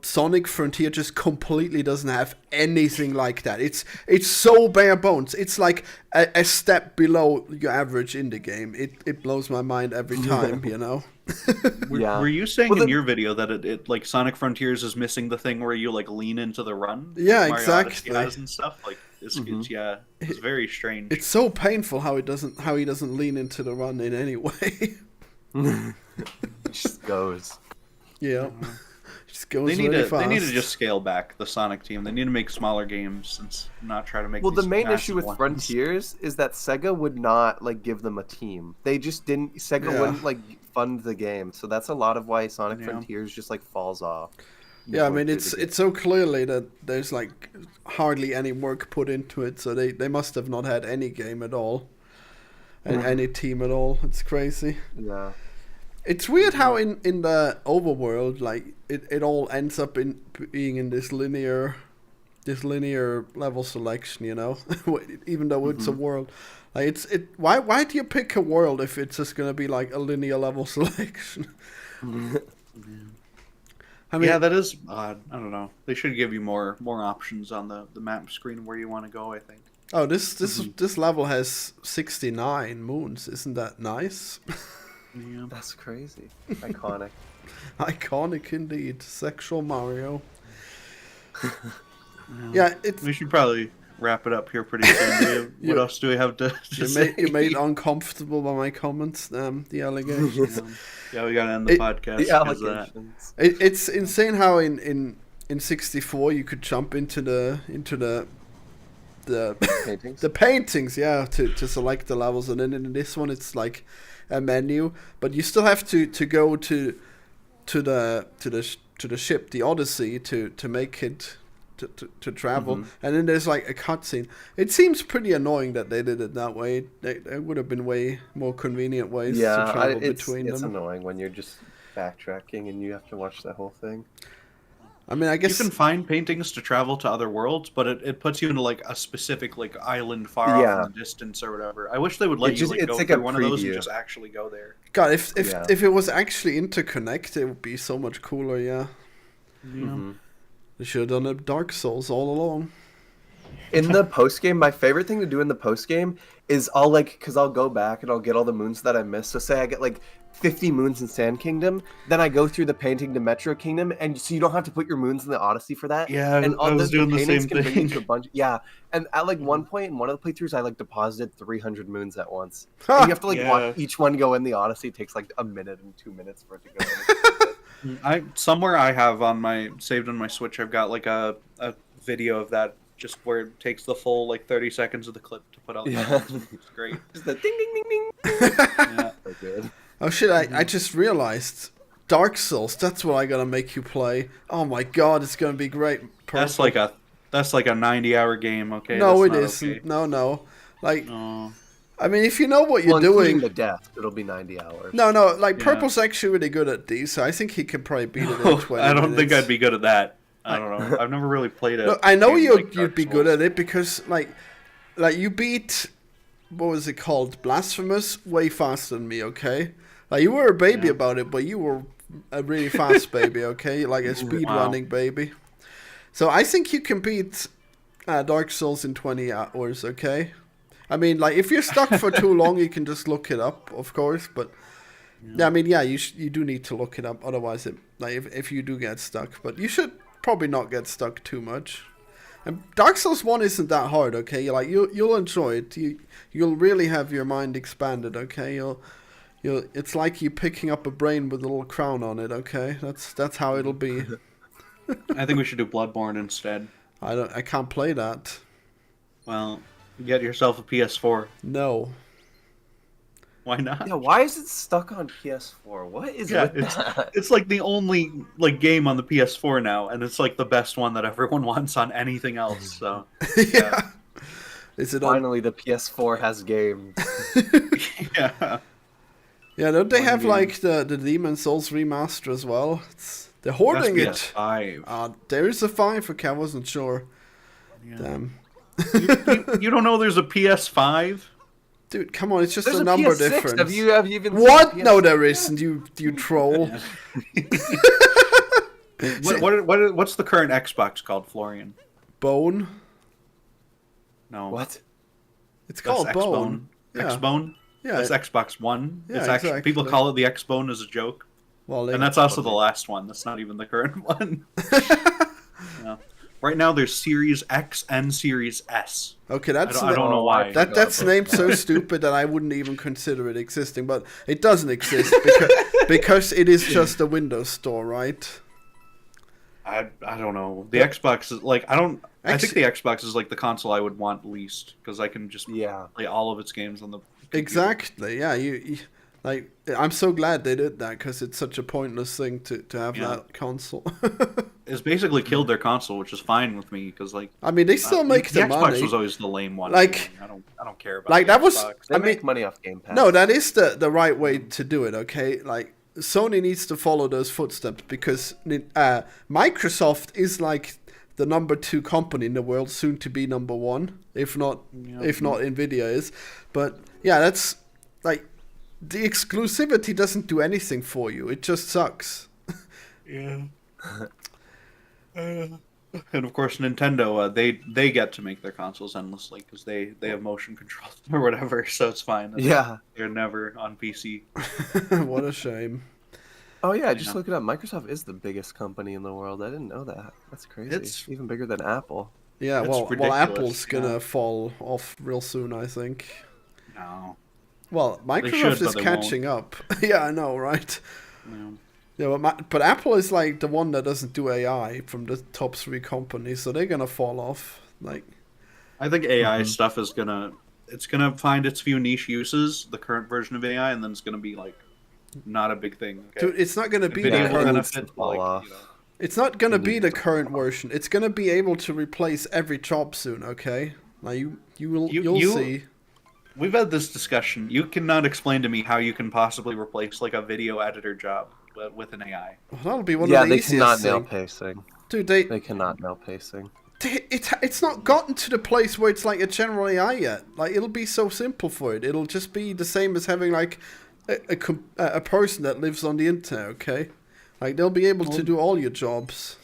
[SPEAKER 1] Sonic Frontier just completely doesn't have anything like that. It's so bare bones. It's like a step below your average indie game. It blows my mind every time, you know.
[SPEAKER 2] Were you saying in your video that it like Sonic Frontiers is missing the thing where you like lean into the run?
[SPEAKER 1] Yeah,
[SPEAKER 2] Mario
[SPEAKER 1] exactly.
[SPEAKER 2] Odyssey has and stuff like it's it's very strange.
[SPEAKER 1] It's so painful how he doesn't lean into the run in any way.
[SPEAKER 3] It just goes.
[SPEAKER 1] Yeah. Just goes
[SPEAKER 2] They need
[SPEAKER 1] really
[SPEAKER 2] to
[SPEAKER 1] fast.
[SPEAKER 2] they need to just scale back the Sonic team. They need to make smaller games and not try to make.
[SPEAKER 3] Well, the
[SPEAKER 2] these
[SPEAKER 3] main
[SPEAKER 2] massive
[SPEAKER 3] issue with
[SPEAKER 2] ones.
[SPEAKER 3] Frontiers is that Sega would not like give them a team. They just didn't. Sega wouldn't like fund the game, so that's a lot of why Sonic Frontiers just like falls off.
[SPEAKER 1] Yeah, I mean it's so clearly that there's like hardly any work put into it, so they must have not had any game at all, and any team at all. It's crazy.
[SPEAKER 3] Yeah.
[SPEAKER 1] It's weird how in the overworld like it all ends up in being in this linear level selection, you know, even though it's a world. Like why do you pick a world if it's just gonna be like a linear level selection? I mean,
[SPEAKER 2] yeah, that is odd. I don't know. They should give you more options on the map screen where you want to go, I think.
[SPEAKER 1] Oh, this level has 69 moons. Isn't that nice?
[SPEAKER 2] Yeah.
[SPEAKER 3] That's crazy. Iconic.
[SPEAKER 1] Iconic indeed. Sexual Mario. Yeah,
[SPEAKER 2] We should probably wrap it up here pretty soon. What else do we have to say?
[SPEAKER 1] You made uncomfortable by my comments. The allegations.
[SPEAKER 2] Yeah, we gotta end the podcast.
[SPEAKER 3] The allegations.
[SPEAKER 1] It's insane how in 64 you could jump into the
[SPEAKER 3] Paintings?
[SPEAKER 1] the paintings, yeah, to select the levels, and then in this one it's like a menu, but you still have to go to the ship, the Odyssey, to make it to travel, and then there's like a cutscene. It seems pretty annoying that they did it that way. There would have been way more convenient ways to travel between them.
[SPEAKER 3] It's annoying when you're just backtracking and you have to watch that whole thing.
[SPEAKER 1] I mean, I guess
[SPEAKER 2] you can find paintings to travel to other worlds, but it puts you into like a specific like island far off in the distance or whatever. I wish they would let you like go through one of those and just actually go there.
[SPEAKER 1] God, if it was actually interconnected, it would be so much cooler. Yeah. They should have done a Dark Souls all along.
[SPEAKER 3] In the post game, my favorite thing to do in the post game is I'll go back and I'll get all the moons that I missed. So say I get like 50 moons in Sand Kingdom, then I go through the painting to Metro Kingdom, and so you don't have to put your moons in the Odyssey for that.
[SPEAKER 2] Yeah,
[SPEAKER 3] and
[SPEAKER 2] I was doing the same thing.
[SPEAKER 3] And at like one point in one of the playthroughs, I like deposited 300 moons at once. And you have to watch each one go in the Odyssey. It takes like a minute and 2 minutes for it to go in.
[SPEAKER 2] Somewhere I have saved on my Switch, I've got like a video of that, just where it takes the full like 30 seconds of the clip to put out the moons. It's great.
[SPEAKER 3] Just the ding ding ding ding.
[SPEAKER 2] Yeah.
[SPEAKER 3] So good.
[SPEAKER 1] Oh shit, I just realized Dark Souls, that's what I gotta make you play. Oh my god, it's gonna be great. Purple.
[SPEAKER 2] That's like a 90-hour game, okay?
[SPEAKER 1] No,
[SPEAKER 2] it
[SPEAKER 1] isn't.
[SPEAKER 2] Okay.
[SPEAKER 1] No. Like
[SPEAKER 2] Oh.
[SPEAKER 1] I mean, if you know what you're doing,
[SPEAKER 3] the death, it'll be 90 hours.
[SPEAKER 1] No, like Purple's actually really good at these, so I think he could probably beat it in 20
[SPEAKER 2] I don't
[SPEAKER 1] minutes.
[SPEAKER 2] think I'd be good at that. I don't know. I've never really played it.
[SPEAKER 1] No, I know you'd be good at it because like you beat, what was it called, Blasphemous, way faster than me. Okay, like you were a baby about it, but you were a really fast baby. Okay, like a speed running baby. So I think you can beat Dark Souls in 20 hours. Okay, I mean, like if you're stuck for too long, you can just look it up, of course. But I mean, you do need to look it up, otherwise if you do get stuck, but you should probably not get stuck too much. And Dark Souls 1 isn't that hard, okay? You'll enjoy it. You'll really have your mind expanded, okay? You'll it's like you picking up a brain with a little crown on it, okay? That's how it'll be.
[SPEAKER 2] I think we should do Bloodborne instead.
[SPEAKER 1] I can't play that.
[SPEAKER 2] Well, get yourself a PS4.
[SPEAKER 1] No.
[SPEAKER 2] Why not?
[SPEAKER 3] Yeah, why is it stuck on PS4? What is with that?
[SPEAKER 2] It's like the only like game on the PS4 now, and it's like the best one that everyone wants on anything else. So
[SPEAKER 1] yeah. Is it
[SPEAKER 3] finally the PS4 has games?
[SPEAKER 2] Yeah.
[SPEAKER 1] Yeah, don't they have like the Demon Souls remaster as well? They're hoarding it.
[SPEAKER 2] PS5.
[SPEAKER 1] There is a 5. Okay, I wasn't sure. Yeah. Damn.
[SPEAKER 2] You don't know there's a PS5?
[SPEAKER 1] Dude, come on, it's just
[SPEAKER 3] There's
[SPEAKER 1] a number
[SPEAKER 3] PS6.
[SPEAKER 1] difference.
[SPEAKER 3] Have you even
[SPEAKER 1] what?
[SPEAKER 3] seen
[SPEAKER 1] No, there isn't, you troll.
[SPEAKER 2] What's the current Xbox called, Florian?
[SPEAKER 1] Bone?
[SPEAKER 2] No.
[SPEAKER 3] What?
[SPEAKER 1] It's called Bone.
[SPEAKER 2] Yeah. X-Bone?
[SPEAKER 1] Yeah.
[SPEAKER 2] It's Xbox One.
[SPEAKER 1] Yeah,
[SPEAKER 2] it's actually,
[SPEAKER 1] exactly.
[SPEAKER 2] people call it the X-Bone as a joke.
[SPEAKER 1] Well,
[SPEAKER 2] and that's also the last one. That's not even the current one. Yeah. Right now, there's Series X and Series S.
[SPEAKER 1] Okay, that's
[SPEAKER 2] I don't know why.
[SPEAKER 1] That's named so stupid that I wouldn't even consider it existing, but it doesn't exist because it is just a Windows store, right?
[SPEAKER 2] I don't know. The Xbox is like I think the Xbox is like the console I would want least because I can just play all of its games on the computer.
[SPEAKER 1] Exactly. Yeah, you like. I'm so glad they did that because it's such a pointless thing to have that console.
[SPEAKER 2] It's basically killed their console, which is fine with me because like
[SPEAKER 1] I mean they still make the money.
[SPEAKER 2] Xbox was always the lame one.
[SPEAKER 1] Like
[SPEAKER 2] I don't care about
[SPEAKER 1] like
[SPEAKER 2] the
[SPEAKER 1] that was.
[SPEAKER 2] Xbox.
[SPEAKER 3] They make money off Game Pass.
[SPEAKER 1] No, that is the right way to do it. Okay, like Sony needs to follow those footsteps because Microsoft is like the number 2 company in the world, soon to be number 1, if not Nvidia is. But yeah, that's like the exclusivity doesn't do anything for you. It just sucks.
[SPEAKER 2] Yeah. And of course, Nintendo, they get to make their consoles endlessly because they have motion control or whatever, so it's fine. They're never on PC.
[SPEAKER 1] What a shame.
[SPEAKER 3] Oh yeah, just look it up. Microsoft is the biggest company in the world. I didn't know that. That's crazy. It's even bigger than Apple.
[SPEAKER 1] Yeah, well, Apple's gonna fall off real soon, I think.
[SPEAKER 2] No.
[SPEAKER 1] Well, Microsoft is catching up. Yeah, I know, right? Yeah, but Apple is like the one that doesn't do AI from the top 3 companies, so they're gonna fall off. Like,
[SPEAKER 2] I think AI stuff is gonna find its few niche uses, the current version of AI, and then it's gonna be like not a big thing. Okay?
[SPEAKER 1] Dude, it's not gonna be
[SPEAKER 2] video
[SPEAKER 1] the current.
[SPEAKER 2] benefit fall off.
[SPEAKER 1] It's not gonna be the current version. It's gonna be able to replace every job soon. Okay, now you'll see.
[SPEAKER 2] We've had this discussion. You cannot explain to me how you can possibly replace like a video editor job with an AI.
[SPEAKER 1] Well, that'll be one of the easiest
[SPEAKER 3] cannot nail
[SPEAKER 1] things.
[SPEAKER 3] pacing.
[SPEAKER 1] Dude,
[SPEAKER 3] They cannot nail pacing.
[SPEAKER 1] It's not gotten to the place where it's like a general AI yet. Like, it'll be so simple for it. It'll just be the same as having like a person that lives on the internet. Okay, like they'll be able to do all your jobs.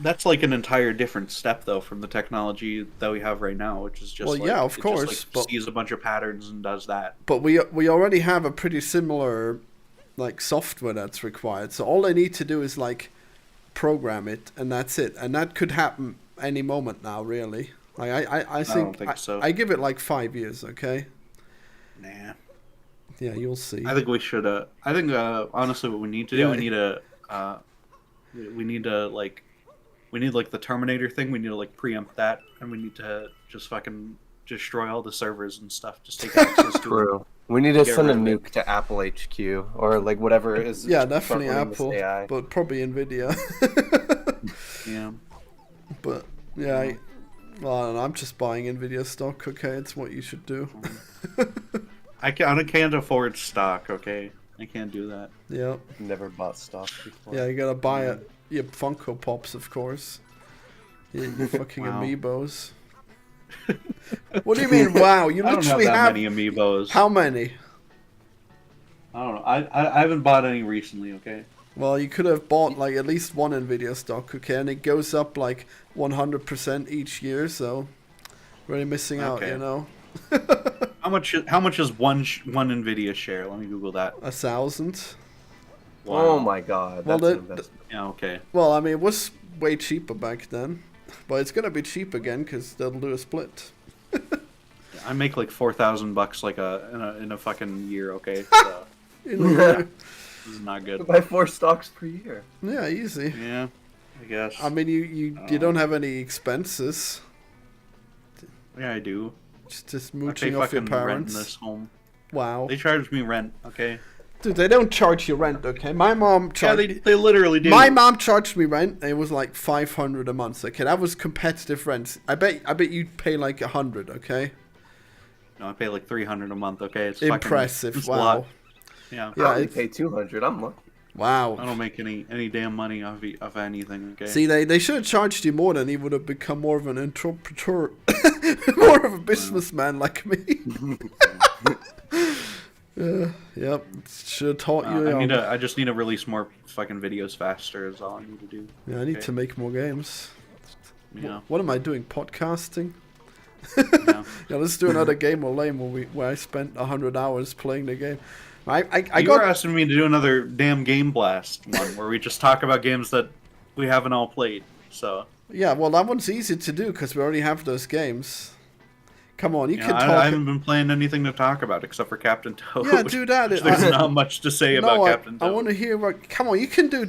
[SPEAKER 2] That's like an entire different step, though, from the technology that we have right now, which is just
[SPEAKER 1] Well,
[SPEAKER 2] like,
[SPEAKER 1] yeah, of
[SPEAKER 2] it
[SPEAKER 1] course,
[SPEAKER 2] just,
[SPEAKER 1] but
[SPEAKER 2] sees a bunch of patterns and does that.
[SPEAKER 1] But we already have a pretty similar like software that's required. So all they need to do is like program it, and that's it. And that could happen any moment now, really. Like I think,
[SPEAKER 2] don't think so.
[SPEAKER 1] I give it like 5 years. Okay.
[SPEAKER 2] Nah.
[SPEAKER 1] Yeah, you'll see.
[SPEAKER 2] I think we should. I think honestly, what we need to do, we need like the Terminator thing. We need to like preempt that, and we need to just fucking destroy all the servers and stuff. Just take access to
[SPEAKER 3] True. We need to
[SPEAKER 2] Get
[SPEAKER 3] send a
[SPEAKER 2] rid of
[SPEAKER 3] nuke to Apple HQ or like whatever is.
[SPEAKER 1] Yeah, definitely
[SPEAKER 3] running this
[SPEAKER 1] Apple,
[SPEAKER 3] AI.
[SPEAKER 1] but probably Nvidia.
[SPEAKER 2] Yeah.
[SPEAKER 1] But yeah, well, I don't know, I'm just buying Nvidia stock. Okay, it's what you should do.
[SPEAKER 2] I can't afford stock. Okay, I can't do that.
[SPEAKER 1] Yeah,
[SPEAKER 3] Never bought stock before.
[SPEAKER 1] yeah, you gotta buy it. Your Funko Pops, of course. Your fucking
[SPEAKER 2] Wow.
[SPEAKER 1] amiibos. What do you mean? Wow, you
[SPEAKER 2] I don't have
[SPEAKER 1] literally
[SPEAKER 2] that
[SPEAKER 1] have
[SPEAKER 2] many amiibos.
[SPEAKER 1] how many?
[SPEAKER 2] I don't know. I haven't bought any recently. Okay.
[SPEAKER 1] Well, you could have bought like at least one Nvidia stock, okay, and it goes up like 100% each year, so really missing out,
[SPEAKER 2] Okay.
[SPEAKER 1] you know.
[SPEAKER 2] How much is one Nvidia share? Let me Google that.
[SPEAKER 1] 1,000.
[SPEAKER 3] Oh my god.
[SPEAKER 1] Well,
[SPEAKER 3] That's
[SPEAKER 1] the-
[SPEAKER 3] an investment.
[SPEAKER 2] Yeah. Okay.
[SPEAKER 1] Well, I mean, it was way cheaper back then, but it's gonna be cheap again because they'll do a split.
[SPEAKER 2] I make like $4,000 like in a fucking year. Okay. So
[SPEAKER 1] You know,
[SPEAKER 2] this is not good.
[SPEAKER 3] Buy 4 stocks per year.
[SPEAKER 1] yeah, easy.
[SPEAKER 2] Yeah. I guess.
[SPEAKER 1] I mean, you don't have any expenses.
[SPEAKER 2] Yeah, I do.
[SPEAKER 1] Just
[SPEAKER 2] I pay
[SPEAKER 1] mooching off your
[SPEAKER 2] fucking rent in
[SPEAKER 1] parents.
[SPEAKER 2] this home.
[SPEAKER 1] Wow,
[SPEAKER 2] They charge me rent. Okay.
[SPEAKER 1] dude, they don't charge you rent, okay? My mom
[SPEAKER 2] Yeah,
[SPEAKER 1] charged.
[SPEAKER 2] they literally do.
[SPEAKER 1] My mom charged me rent. It was like 500 a month. Okay, that was competitive rent. I bet you'd pay like 100. Okay,
[SPEAKER 2] No, I pay like $300 a month. Okay, it's
[SPEAKER 1] impressive.
[SPEAKER 2] Fucking, it's a
[SPEAKER 1] wow,
[SPEAKER 2] lot. Yeah.
[SPEAKER 1] Yeah,
[SPEAKER 3] I only
[SPEAKER 1] it's-
[SPEAKER 3] pay 200. I'm lucky.
[SPEAKER 1] wow.
[SPEAKER 2] I don't make any damn money off anything. Okay.
[SPEAKER 1] See, they should have charged you more, then he would have become more of an entrepreneur, more of a businessman like me. Yep, should have taught you.
[SPEAKER 2] I just need to release more fucking videos faster. Is all I need to do.
[SPEAKER 1] Yeah, I need
[SPEAKER 2] Okay.
[SPEAKER 1] to make more games.
[SPEAKER 2] Yeah.
[SPEAKER 1] What am I doing? Podcasting?
[SPEAKER 2] Yeah.
[SPEAKER 1] Yeah, let's do another game of lame where I spent 100 hours playing the game. I
[SPEAKER 2] You
[SPEAKER 1] got
[SPEAKER 2] were asking me to do another damn Game Blast one where we just talk about games that we haven't all played. So
[SPEAKER 1] yeah. Well, that one's easy to do because we already have those games. Come on, you
[SPEAKER 2] yeah,
[SPEAKER 1] can talk.
[SPEAKER 2] I haven't been playing anything to talk about except for Captain Toad.
[SPEAKER 1] Yeah, do that.
[SPEAKER 2] There's not much to say about
[SPEAKER 1] No,
[SPEAKER 2] Captain
[SPEAKER 1] I
[SPEAKER 2] Toad.
[SPEAKER 1] want to hear what. Come on, you can do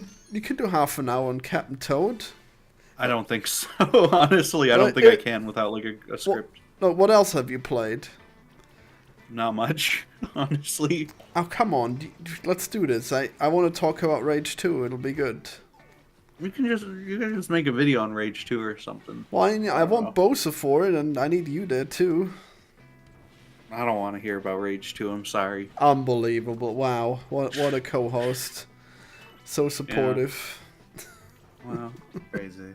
[SPEAKER 1] half an hour on Captain Toad.
[SPEAKER 2] I don't think so. Honestly, I
[SPEAKER 1] Well,
[SPEAKER 2] don't think I
[SPEAKER 1] it-
[SPEAKER 2] can without like a script.
[SPEAKER 1] No, what else have you played?
[SPEAKER 2] Not much, honestly.
[SPEAKER 1] Oh, come on, let's do this. I want to talk about Rage 2. It'll be good.
[SPEAKER 2] You can just make a video on Rage 2 or something.
[SPEAKER 1] Well, I want Bosa for it, and I need you there too.
[SPEAKER 2] I don't want to hear about Rage 2. I'm sorry.
[SPEAKER 1] Unbelievable! Wow, what a co-host. So supportive.
[SPEAKER 2] Well,
[SPEAKER 3] Crazy.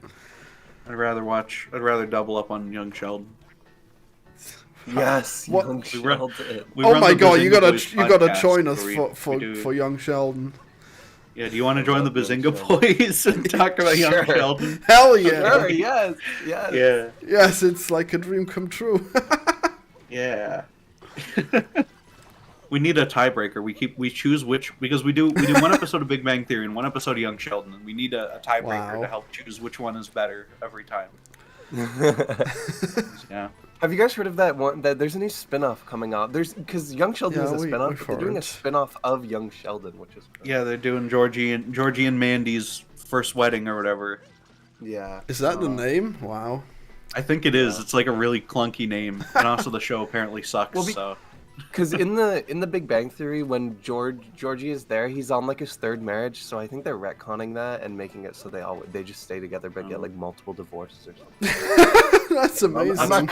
[SPEAKER 2] I'd rather double up on Young Sheldon.
[SPEAKER 3] Yes,
[SPEAKER 1] What-
[SPEAKER 3] young
[SPEAKER 2] We run-
[SPEAKER 3] Sheldon.
[SPEAKER 2] We
[SPEAKER 1] Oh
[SPEAKER 2] run
[SPEAKER 1] my
[SPEAKER 2] the
[SPEAKER 1] God, you
[SPEAKER 2] Bazinga
[SPEAKER 1] gotta
[SPEAKER 2] Boys
[SPEAKER 1] you gotta
[SPEAKER 2] podcast
[SPEAKER 1] join us
[SPEAKER 2] where we do-
[SPEAKER 1] for Young Sheldon.
[SPEAKER 2] Yeah, do you want to join the
[SPEAKER 3] love Young
[SPEAKER 2] Bazinga
[SPEAKER 3] Sheldon.
[SPEAKER 2] Boys and talk about Young
[SPEAKER 3] Sure.
[SPEAKER 2] Sheldon?
[SPEAKER 1] Hell yeah!
[SPEAKER 3] Sure, yes, yes.
[SPEAKER 2] Yeah,
[SPEAKER 1] Yes, it's like a dream come true.
[SPEAKER 2] yeah. We need a tiebreaker. We choose which because we do one episode of Big Bang Theory and one episode of Young Sheldon. And we need a tiebreaker
[SPEAKER 1] Wow.
[SPEAKER 2] to help choose which one is better every time. Yeah.
[SPEAKER 3] Have you guys heard of that one? That there's a new spin-off coming out. There's because Young Sheldon
[SPEAKER 1] Yeah,
[SPEAKER 3] is a spin-off,
[SPEAKER 1] we've
[SPEAKER 3] but they're doing a
[SPEAKER 1] heard.
[SPEAKER 3] spin-off of Young Sheldon, which is great.
[SPEAKER 2] Yeah, they're doing Georgie and Mandy's first wedding or whatever.
[SPEAKER 3] Yeah.
[SPEAKER 1] Is that the name? Wow.
[SPEAKER 2] I think it is. It's like a really clunky name, and also the show apparently sucks.
[SPEAKER 3] Well,
[SPEAKER 2] so
[SPEAKER 3] Because in the Big Bang Theory, when Georgie is there, he's on like his third marriage. So I think they're retconning that and making it so they just stay together but get like multiple divorces or something.
[SPEAKER 1] That's amazing.
[SPEAKER 3] I'm not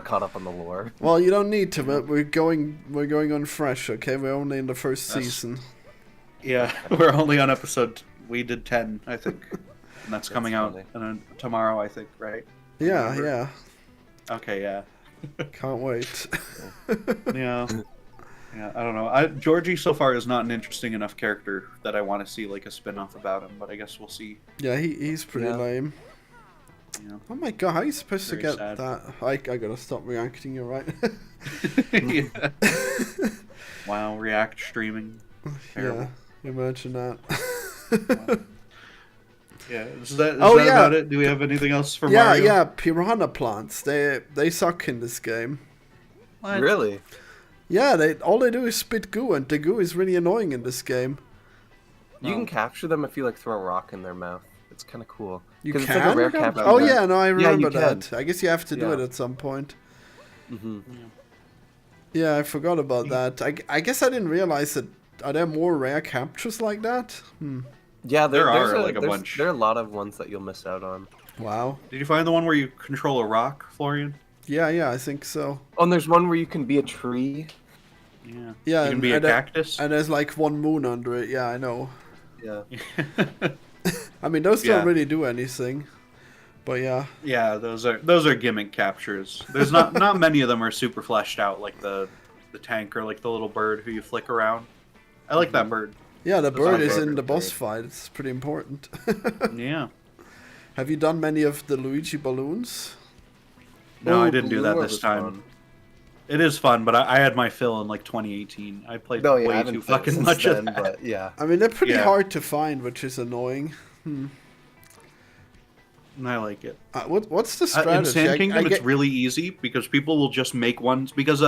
[SPEAKER 3] caught up on the lore.
[SPEAKER 1] Well, you don't need to, but we're going on fresh. Okay, we're only in the first season.
[SPEAKER 2] Yeah, we're only on episode. We did 10, I think, and that's coming out tomorrow, I think, right?
[SPEAKER 1] Yeah.
[SPEAKER 2] Okay, yeah.
[SPEAKER 1] Can't wait.
[SPEAKER 2] Yeah, I don't know. Georgie so far is not an interesting enough character that I want to see like a spin-off about him, but I guess we'll see.
[SPEAKER 1] Yeah, he's pretty lame.
[SPEAKER 2] Yeah.
[SPEAKER 1] Oh my god, how are you supposed to get
[SPEAKER 2] sad.
[SPEAKER 1] that? I gotta stop reacting, you're right.
[SPEAKER 2] Yeah. Wow, React streaming. Terrible.
[SPEAKER 1] Yeah, imagine that.
[SPEAKER 2] Wow. Yeah, is that about it? Do we have anything else for Mario?
[SPEAKER 1] Yeah, piranha plants. They suck in this game.
[SPEAKER 2] What?
[SPEAKER 3] Really?
[SPEAKER 1] Yeah, all they do is spit goo, and the goo is really annoying in this game.
[SPEAKER 3] You can capture them if you like throw a rock in their mouth. It's kind of cool.
[SPEAKER 1] You
[SPEAKER 3] 'Cause
[SPEAKER 1] can?
[SPEAKER 3] It's like a rare capture.
[SPEAKER 1] Oh yeah, no, I remember
[SPEAKER 3] you
[SPEAKER 1] that.
[SPEAKER 3] can.
[SPEAKER 1] I guess you have to do it
[SPEAKER 3] Yeah.
[SPEAKER 1] at some point.
[SPEAKER 3] Mm-hmm.
[SPEAKER 1] Yeah, I forgot about that. I guess I didn't realize that. Are there more rare captures like that?
[SPEAKER 3] Yeah,
[SPEAKER 2] There
[SPEAKER 3] there's
[SPEAKER 2] are, like, a bunch.
[SPEAKER 3] There are a lot of ones that you'll miss out on.
[SPEAKER 1] Wow.
[SPEAKER 2] Did you find the one where you control a rock, Florian?
[SPEAKER 1] Yeah, I think so.
[SPEAKER 3] Oh, and there's one where you can be a tree.
[SPEAKER 2] Yeah.
[SPEAKER 1] Yeah,
[SPEAKER 2] You can be a cactus.
[SPEAKER 1] And there's like one moon under it. Yeah, I know.
[SPEAKER 3] Yeah.
[SPEAKER 1] I mean, those
[SPEAKER 2] Yeah.
[SPEAKER 1] don't really do anything. But yeah.
[SPEAKER 2] Yeah, those are gimmick captures. There's not many of them are super fleshed out like the tank or like the little bird who you flick around. I like that bird.
[SPEAKER 1] Yeah, the bird
[SPEAKER 2] my
[SPEAKER 1] is in
[SPEAKER 2] favorite
[SPEAKER 1] the boss
[SPEAKER 3] bird.
[SPEAKER 1] fight. It's pretty important.
[SPEAKER 2] Yeah.
[SPEAKER 1] Have you done many of the Luigi balloons?
[SPEAKER 2] No,
[SPEAKER 3] Oh,
[SPEAKER 2] I didn't do that
[SPEAKER 3] Blue
[SPEAKER 2] this
[SPEAKER 3] was
[SPEAKER 2] time.
[SPEAKER 3] fun.
[SPEAKER 2] It is fun, but I had my fill in like 2018. I played
[SPEAKER 3] No, yeah, I
[SPEAKER 2] way
[SPEAKER 3] haven't
[SPEAKER 2] too
[SPEAKER 3] played
[SPEAKER 2] fucking
[SPEAKER 3] since
[SPEAKER 2] much
[SPEAKER 3] then,
[SPEAKER 2] of that.
[SPEAKER 3] but yeah.
[SPEAKER 1] I mean, they're pretty
[SPEAKER 2] Yeah.
[SPEAKER 1] hard to find, which is annoying.
[SPEAKER 2] And I like it.
[SPEAKER 1] What's the
[SPEAKER 2] In
[SPEAKER 1] strategy?
[SPEAKER 2] Sand Kingdom,
[SPEAKER 1] I
[SPEAKER 2] it's
[SPEAKER 1] get-
[SPEAKER 2] really easy because people will just make ones because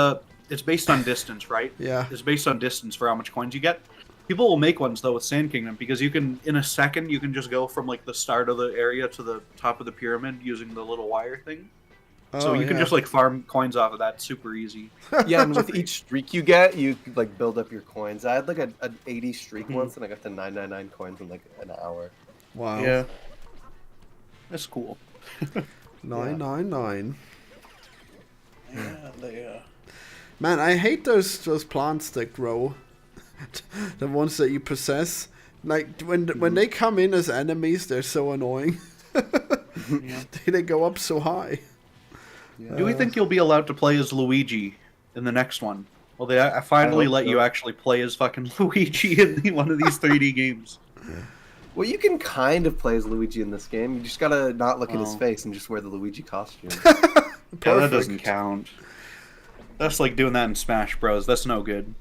[SPEAKER 2] it's based on distance, right?
[SPEAKER 1] Yeah.
[SPEAKER 2] It's based on distance for how much coins you get. People will make ones though with Sand Kingdom because you can in a second you can just go from like the start of the area to the top of the pyramid using the little wire thing. So
[SPEAKER 1] Oh,
[SPEAKER 2] you can
[SPEAKER 1] yeah.
[SPEAKER 2] just like farm coins off of that super easy.
[SPEAKER 3] Yeah, and with each streak you get, you like build up your coins. I had like an 80 streak
[SPEAKER 2] Hmm.
[SPEAKER 3] once, and I got to 999 coins in like an hour.
[SPEAKER 1] Wow.
[SPEAKER 2] Yeah. That's cool.
[SPEAKER 1] 999.
[SPEAKER 2] Yeah, they
[SPEAKER 1] Man, I hate those plants that grow. The ones that you possess. Like when they come in as enemies, they're so annoying.
[SPEAKER 2] yeah.
[SPEAKER 1] They go up so high.
[SPEAKER 3] Yeah.
[SPEAKER 2] Do we think you'll be allowed to play as Luigi in the next one? Well, they finally
[SPEAKER 3] hope
[SPEAKER 2] let
[SPEAKER 3] so.
[SPEAKER 2] you actually play as fucking Luigi in one of these 3D games.
[SPEAKER 3] Well, you can kind of play as Luigi in this game. You just gotta not look at his
[SPEAKER 2] Oh.
[SPEAKER 3] face and just wear the Luigi costume.
[SPEAKER 2] Yeah, that
[SPEAKER 1] Perfect.
[SPEAKER 2] doesn't count. That's like doing that in Smash Bros. That's no good.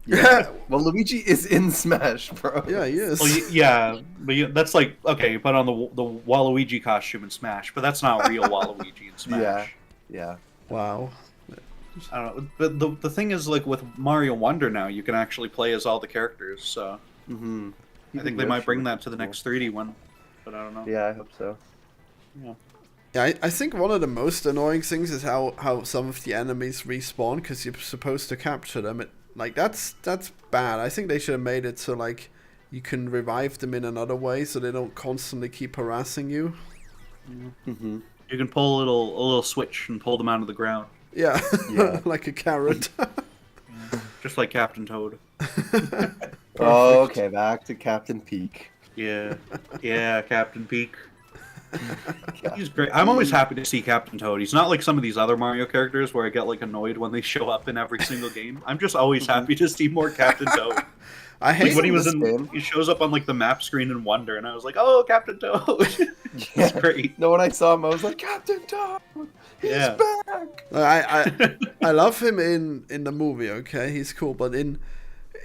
[SPEAKER 1] Yeah.
[SPEAKER 3] Well, Luigi is in Smash, bro.
[SPEAKER 1] Yeah, he is.
[SPEAKER 2] Well, yeah, but that's like okay. You put on the Waluigi costume in Smash, but that's not real Waluigi in Smash.
[SPEAKER 3] Yeah. Yeah.
[SPEAKER 1] Wow.
[SPEAKER 2] I don't know. But the thing is, like with Mario Wonder now, you can actually play as all the characters. So
[SPEAKER 3] Mm-hmm.
[SPEAKER 2] I think they might bring that to the next 3D one, but I don't know.
[SPEAKER 3] Yeah, I hope so.
[SPEAKER 2] Yeah.
[SPEAKER 1] Yeah, I think one of the most annoying things is how some of the enemies respawn because you're supposed to capture them. That's bad. I think they should have made it so like you can revive them in another way so they don't constantly keep harassing you.
[SPEAKER 3] Mm-hmm.
[SPEAKER 2] You can pull a little switch and pull them out of the ground,
[SPEAKER 1] Yeah,
[SPEAKER 3] Yeah.
[SPEAKER 1] like a carrot.
[SPEAKER 2] just like Captain Toad.
[SPEAKER 3] Oh, okay, back to Captain Peak.
[SPEAKER 2] Yeah, yeah, Captain Peak. He's great. I'm always happy to see Captain Toad. He's not like some of these other Mario characters where I get like annoyed when they show up in every single game. I'm just always happy to see more Captain Toad.
[SPEAKER 1] I hate
[SPEAKER 2] Like when he was
[SPEAKER 3] this
[SPEAKER 2] in,
[SPEAKER 3] game.
[SPEAKER 2] he shows up on like the map screen in Wonder, and I was like, "Oh, Captain Toad!" It's great.
[SPEAKER 3] No, when I saw him, I was like, Captain Toad! He's
[SPEAKER 2] Yeah.
[SPEAKER 3] back!
[SPEAKER 1] I love him in the movie. Okay, he's cool, but in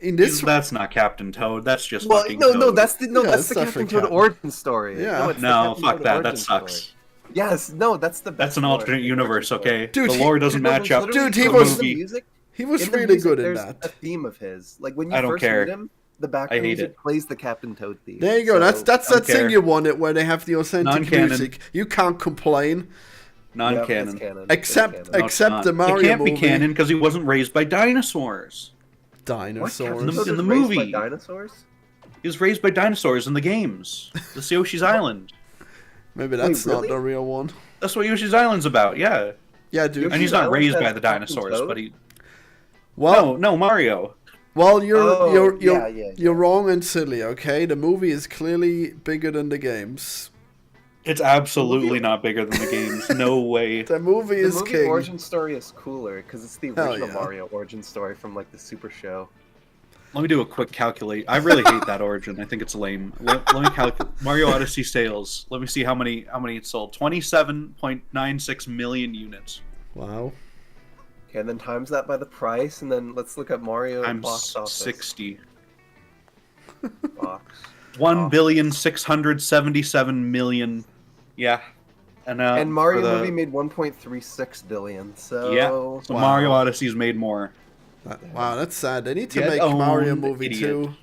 [SPEAKER 1] this
[SPEAKER 2] That's not Captain Toad. That's just
[SPEAKER 3] Well,
[SPEAKER 2] fucking
[SPEAKER 3] no,
[SPEAKER 2] Toad.
[SPEAKER 3] that's the
[SPEAKER 1] Yeah,
[SPEAKER 3] Captain
[SPEAKER 1] it's definitely
[SPEAKER 3] Toad
[SPEAKER 1] Captain.
[SPEAKER 3] origin story.
[SPEAKER 1] Yeah.
[SPEAKER 3] it's the
[SPEAKER 2] No,
[SPEAKER 3] Captain
[SPEAKER 2] fuck
[SPEAKER 3] Toad
[SPEAKER 2] that. That
[SPEAKER 3] origin
[SPEAKER 2] sucks.
[SPEAKER 3] story. Yes, no, that's the best.
[SPEAKER 2] That's an
[SPEAKER 3] lore.
[SPEAKER 2] alternate universe, okay?
[SPEAKER 1] Dude,
[SPEAKER 2] the lore doesn't
[SPEAKER 3] No,
[SPEAKER 2] match up.
[SPEAKER 3] literally,
[SPEAKER 1] Dude, he
[SPEAKER 3] in
[SPEAKER 1] was-
[SPEAKER 3] the music.
[SPEAKER 1] he was
[SPEAKER 3] In the
[SPEAKER 1] really
[SPEAKER 3] music,
[SPEAKER 1] good in
[SPEAKER 3] there's
[SPEAKER 1] that.
[SPEAKER 3] a theme of his. Like when you
[SPEAKER 2] I don't
[SPEAKER 3] first
[SPEAKER 2] care.
[SPEAKER 3] meet him, the background
[SPEAKER 2] I hate
[SPEAKER 3] music
[SPEAKER 2] it.
[SPEAKER 3] plays the Captain Toad theme.
[SPEAKER 1] There you go.
[SPEAKER 3] So-
[SPEAKER 1] That's
[SPEAKER 2] don't
[SPEAKER 1] that thing
[SPEAKER 2] care.
[SPEAKER 1] you wanted where they have the authentic
[SPEAKER 2] Non-canon.
[SPEAKER 1] music. You can't complain.
[SPEAKER 2] Non-canon.
[SPEAKER 3] It's canon.
[SPEAKER 1] Except
[SPEAKER 3] It's
[SPEAKER 2] No,
[SPEAKER 3] canon.
[SPEAKER 2] it's
[SPEAKER 1] except
[SPEAKER 2] not.
[SPEAKER 1] the Mario
[SPEAKER 2] It can't
[SPEAKER 1] movie.
[SPEAKER 2] be canon because he wasn't raised by dinosaurs.
[SPEAKER 1] Dinosaurs.
[SPEAKER 3] Captain Toad
[SPEAKER 2] In the
[SPEAKER 3] was raised by
[SPEAKER 2] movie.
[SPEAKER 3] dinosaurs?
[SPEAKER 2] He was raised by dinosaurs in the games. This is Yoshi's Island.
[SPEAKER 1] Maybe that's
[SPEAKER 3] Wait,
[SPEAKER 1] not
[SPEAKER 3] really?
[SPEAKER 1] the real one.
[SPEAKER 2] That's what Yoshi's Island's about. Yeah,
[SPEAKER 1] Yeah, dude.
[SPEAKER 2] and he's
[SPEAKER 3] Yoshi's
[SPEAKER 2] not
[SPEAKER 3] Island
[SPEAKER 2] raised
[SPEAKER 3] has
[SPEAKER 2] by the
[SPEAKER 3] Captain
[SPEAKER 2] dinosaurs,
[SPEAKER 3] Toad?
[SPEAKER 2] but he.
[SPEAKER 1] Well,
[SPEAKER 2] No, Mario.
[SPEAKER 1] well, you're
[SPEAKER 3] Oh,
[SPEAKER 1] you're
[SPEAKER 3] yeah,
[SPEAKER 1] you're
[SPEAKER 3] yeah.
[SPEAKER 1] you're wrong and silly. Okay, the movie is clearly bigger than the games.
[SPEAKER 2] It's absolutely not bigger than the games. No way.
[SPEAKER 1] The movie
[SPEAKER 3] The
[SPEAKER 1] is
[SPEAKER 3] movie
[SPEAKER 1] king.
[SPEAKER 3] origin story is cooler because it's the
[SPEAKER 1] Hell
[SPEAKER 3] original
[SPEAKER 1] yeah.
[SPEAKER 3] Mario origin story from like the Super Show.
[SPEAKER 2] Let me do a quick calculate. I really hate that origin. I think it's lame. Let me calculate Mario Odyssey sales. Let me see how many it sold. 27.96 million units.
[SPEAKER 1] Wow.
[SPEAKER 3] Okay, and then times that by the price, and then let's look at Mario
[SPEAKER 2] Times
[SPEAKER 3] box office.
[SPEAKER 2] 60.
[SPEAKER 3] Box.
[SPEAKER 2] 1,677,000,000. Yeah.
[SPEAKER 3] And Mario
[SPEAKER 2] for the-
[SPEAKER 3] movie made 1.36 billion. So
[SPEAKER 2] Yeah. So
[SPEAKER 1] Wow.
[SPEAKER 2] Mario Odyssey's made more.
[SPEAKER 1] Wow, that's sad. They need to
[SPEAKER 2] Get
[SPEAKER 1] make Mario
[SPEAKER 2] owned,
[SPEAKER 1] movie
[SPEAKER 2] idiot.
[SPEAKER 1] too.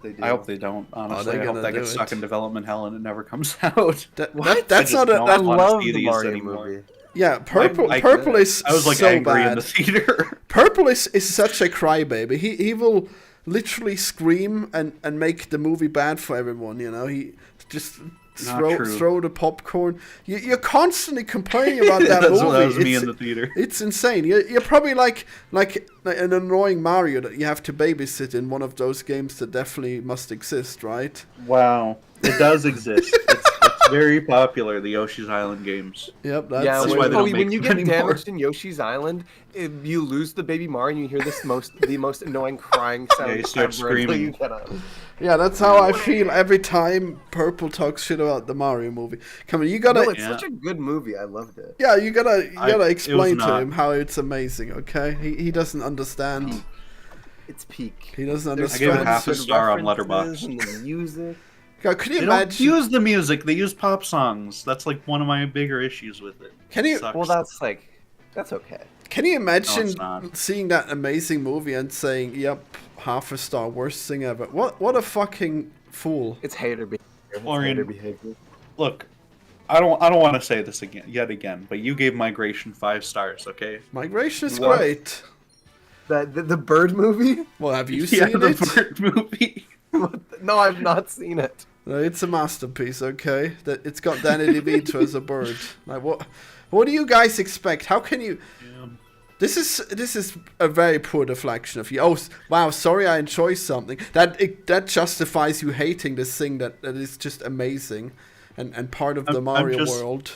[SPEAKER 3] they do.
[SPEAKER 2] I hope they don't. Honestly,
[SPEAKER 1] they're
[SPEAKER 2] I hope
[SPEAKER 1] gonna
[SPEAKER 2] that
[SPEAKER 1] do
[SPEAKER 2] gets
[SPEAKER 1] it.
[SPEAKER 2] stuck in development hell and it never comes out.
[SPEAKER 3] What?
[SPEAKER 1] That's
[SPEAKER 2] I
[SPEAKER 1] not
[SPEAKER 2] just
[SPEAKER 1] a
[SPEAKER 2] don't
[SPEAKER 1] that,
[SPEAKER 2] want-
[SPEAKER 3] I
[SPEAKER 2] to
[SPEAKER 3] love
[SPEAKER 2] see
[SPEAKER 3] the
[SPEAKER 2] these
[SPEAKER 3] Mario
[SPEAKER 2] anymore.
[SPEAKER 3] movie.
[SPEAKER 1] yeah. Purple
[SPEAKER 2] I
[SPEAKER 1] is
[SPEAKER 2] I was like
[SPEAKER 1] so
[SPEAKER 2] angry
[SPEAKER 1] bad.
[SPEAKER 2] in the theater.
[SPEAKER 1] Purple is such a crybaby. He will literally scream and make the movie bad for everyone. You know, he just
[SPEAKER 2] Not
[SPEAKER 1] throw
[SPEAKER 2] true.
[SPEAKER 1] the popcorn. You're constantly complaining about that
[SPEAKER 2] That's
[SPEAKER 1] movie.
[SPEAKER 2] that was me
[SPEAKER 1] It's-
[SPEAKER 2] in the theater.
[SPEAKER 1] It's insane. You're probably like an annoying Mario that you have to babysit in one of those games that definitely must exist, right?
[SPEAKER 2] Wow, it does exist. It's very popular. The Yoshi's Island games.
[SPEAKER 1] Yep,
[SPEAKER 3] Yeah,
[SPEAKER 1] that's
[SPEAKER 2] why
[SPEAKER 3] when,
[SPEAKER 2] they don't
[SPEAKER 3] when
[SPEAKER 2] make
[SPEAKER 3] you
[SPEAKER 2] them
[SPEAKER 3] get
[SPEAKER 2] anymore.
[SPEAKER 3] damaged in Yoshi's Island, you lose the baby Mario, and you hear the most annoying crying sound
[SPEAKER 2] Yeah, you start
[SPEAKER 3] ever until
[SPEAKER 2] screaming.
[SPEAKER 3] you get up.
[SPEAKER 1] Yeah, that's how I feel every time Purple talks shit about the Mario movie. Come on, you gotta.
[SPEAKER 3] No, it's
[SPEAKER 2] Yeah.
[SPEAKER 3] such a good movie. I loved it.
[SPEAKER 1] Yeah, you gotta
[SPEAKER 2] it was
[SPEAKER 1] explain to
[SPEAKER 2] not.
[SPEAKER 1] him how it's amazing, okay? He doesn't understand.
[SPEAKER 3] It's peak.
[SPEAKER 1] He doesn't
[SPEAKER 3] There's
[SPEAKER 2] I gave it
[SPEAKER 1] understand.
[SPEAKER 2] half a
[SPEAKER 3] good
[SPEAKER 2] star on
[SPEAKER 3] references
[SPEAKER 2] Letterboxd.
[SPEAKER 3] and the music.
[SPEAKER 1] God, could you
[SPEAKER 2] They don't
[SPEAKER 1] imagine?
[SPEAKER 2] use the music. They use pop songs. That's like one of my bigger issues with it.
[SPEAKER 1] Can you
[SPEAKER 2] Sucks.
[SPEAKER 3] Well, that's okay.
[SPEAKER 1] can you imagine
[SPEAKER 2] it's not.
[SPEAKER 1] seeing that amazing movie and saying, "Yep, half a star, worst thing ever"? What a fucking fool!
[SPEAKER 3] It's hater behavior. It's
[SPEAKER 2] Florian.
[SPEAKER 3] hater behavior.
[SPEAKER 2] Look, I don't want to say this again, but you gave Migration 5 stars. Okay.
[SPEAKER 1] Migration is
[SPEAKER 3] What?
[SPEAKER 1] great.
[SPEAKER 3] The bird movie?
[SPEAKER 1] Well, have you
[SPEAKER 2] Yeah,
[SPEAKER 1] seen
[SPEAKER 2] the
[SPEAKER 1] it?
[SPEAKER 2] bird movie.
[SPEAKER 3] No, I've not seen it.
[SPEAKER 1] No, it's a masterpiece, okay? That it's got Danny DeVito as a bird. Like what do you guys expect? How can you This is a very poor deflection of you. Oh, wow, sorry I enjoy something. That justifies you hating this thing that is just amazing and part of the
[SPEAKER 2] I'm
[SPEAKER 1] Mario
[SPEAKER 2] just-
[SPEAKER 1] world.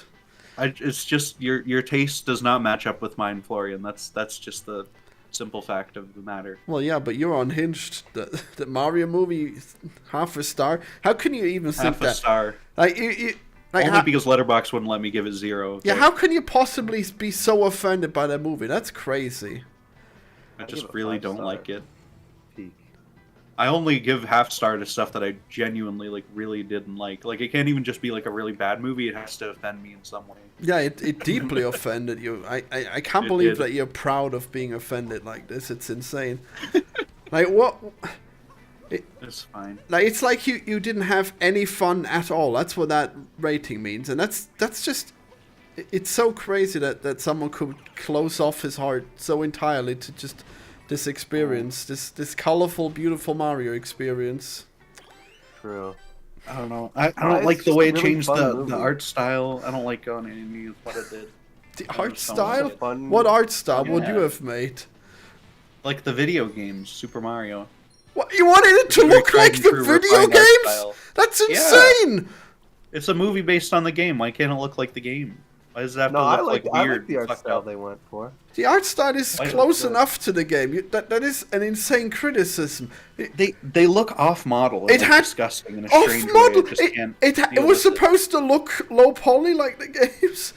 [SPEAKER 2] It's just your taste does not match up with mine, Florian. That's just the simple fact of the matter.
[SPEAKER 1] Well, yeah, but you're unhinged. The Mario movie, half a star. How can you even think
[SPEAKER 2] Half a
[SPEAKER 1] that?
[SPEAKER 2] star.
[SPEAKER 1] Like you like
[SPEAKER 2] Only
[SPEAKER 1] how,
[SPEAKER 2] because Letterboxd wouldn't let me give it 0.
[SPEAKER 1] yeah, how can you possibly be so offended by that movie? That's crazy.
[SPEAKER 2] I
[SPEAKER 3] I'll
[SPEAKER 2] just
[SPEAKER 3] give it
[SPEAKER 2] really
[SPEAKER 3] 5
[SPEAKER 2] don't
[SPEAKER 3] star.
[SPEAKER 2] like it.
[SPEAKER 3] Peak.
[SPEAKER 2] I only give half star to stuff that I genuinely really didn't like. Like it can't even just be like a really bad movie. It has to offend me in some way.
[SPEAKER 1] Yeah, it deeply offended you. I can't
[SPEAKER 2] It
[SPEAKER 1] believe
[SPEAKER 2] did.
[SPEAKER 1] that you're proud of being offended like this. It's insane. Like what?
[SPEAKER 2] It's fine.
[SPEAKER 1] Like it's like you didn't have any fun at all. That's what that rating means, and that's just. It's so crazy that someone could close off his heart so entirely to just this experience, this colorful, beautiful Mario experience.
[SPEAKER 3] True.
[SPEAKER 2] I don't know. I
[SPEAKER 3] It's
[SPEAKER 2] don't like the
[SPEAKER 3] just
[SPEAKER 2] way
[SPEAKER 3] a
[SPEAKER 2] it
[SPEAKER 3] really
[SPEAKER 2] changed
[SPEAKER 3] fun
[SPEAKER 2] the
[SPEAKER 3] movie.
[SPEAKER 2] art style. I don't like on any of what it did.
[SPEAKER 1] The
[SPEAKER 2] I
[SPEAKER 1] art
[SPEAKER 2] just don't
[SPEAKER 1] style?
[SPEAKER 2] like it.
[SPEAKER 3] Fun.
[SPEAKER 1] What art style would you
[SPEAKER 2] Yeah.
[SPEAKER 1] have made?
[SPEAKER 2] Like the video games, Super Mario.
[SPEAKER 1] What, you wanted it to
[SPEAKER 2] Very
[SPEAKER 1] look
[SPEAKER 2] tried
[SPEAKER 1] like
[SPEAKER 2] and
[SPEAKER 1] the
[SPEAKER 2] true
[SPEAKER 1] video
[SPEAKER 2] refined art
[SPEAKER 1] games?
[SPEAKER 2] style.
[SPEAKER 1] That's
[SPEAKER 2] Yeah.
[SPEAKER 1] insane!
[SPEAKER 2] It's a movie based on the game. Why can't it look like the game? Why does it have
[SPEAKER 3] No,
[SPEAKER 2] to
[SPEAKER 3] I
[SPEAKER 2] look
[SPEAKER 3] like
[SPEAKER 2] like
[SPEAKER 3] I
[SPEAKER 2] weird?
[SPEAKER 3] like the art
[SPEAKER 2] fucked
[SPEAKER 3] style
[SPEAKER 2] up?
[SPEAKER 3] they went for.
[SPEAKER 1] The art style is
[SPEAKER 2] Why
[SPEAKER 1] close
[SPEAKER 3] not?
[SPEAKER 1] enough to the game. That is an insane criticism.
[SPEAKER 2] They look off model.
[SPEAKER 1] It
[SPEAKER 2] It
[SPEAKER 1] had-
[SPEAKER 2] disgusting in a
[SPEAKER 1] Off
[SPEAKER 2] strange
[SPEAKER 1] model.
[SPEAKER 2] way. I just can't.
[SPEAKER 1] It
[SPEAKER 2] deal
[SPEAKER 1] was
[SPEAKER 2] with it.
[SPEAKER 1] supposed to look low poly like the games.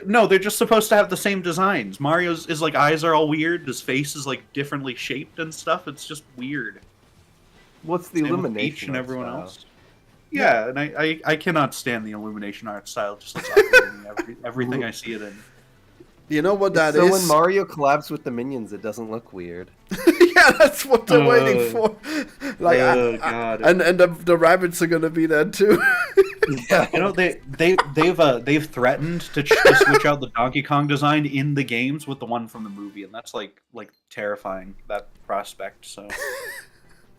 [SPEAKER 2] No, they're just supposed to have the same designs. Mario's is like eyes are all weird. His face is like differently shaped and stuff. It's just weird.
[SPEAKER 3] What's the
[SPEAKER 2] Same with
[SPEAKER 3] illumination?
[SPEAKER 2] Peach and
[SPEAKER 3] art
[SPEAKER 2] everyone
[SPEAKER 3] style?
[SPEAKER 2] else. Yeah, and I cannot stand the Illumination art style. It just looks ugly to me. Everything I see it in.
[SPEAKER 1] You know what that
[SPEAKER 3] so
[SPEAKER 1] is?
[SPEAKER 3] when Mario collabs with the minions, it doesn't look weird.
[SPEAKER 1] Yeah, that's what they're waiting for. Like,
[SPEAKER 2] Oh, God.
[SPEAKER 1] and the rabbits are gonna be there too.
[SPEAKER 3] Yeah.
[SPEAKER 2] You know, they've threatened to switch out the Donkey Kong design in the games with the one from the movie, and that's like terrifying, that prospect. So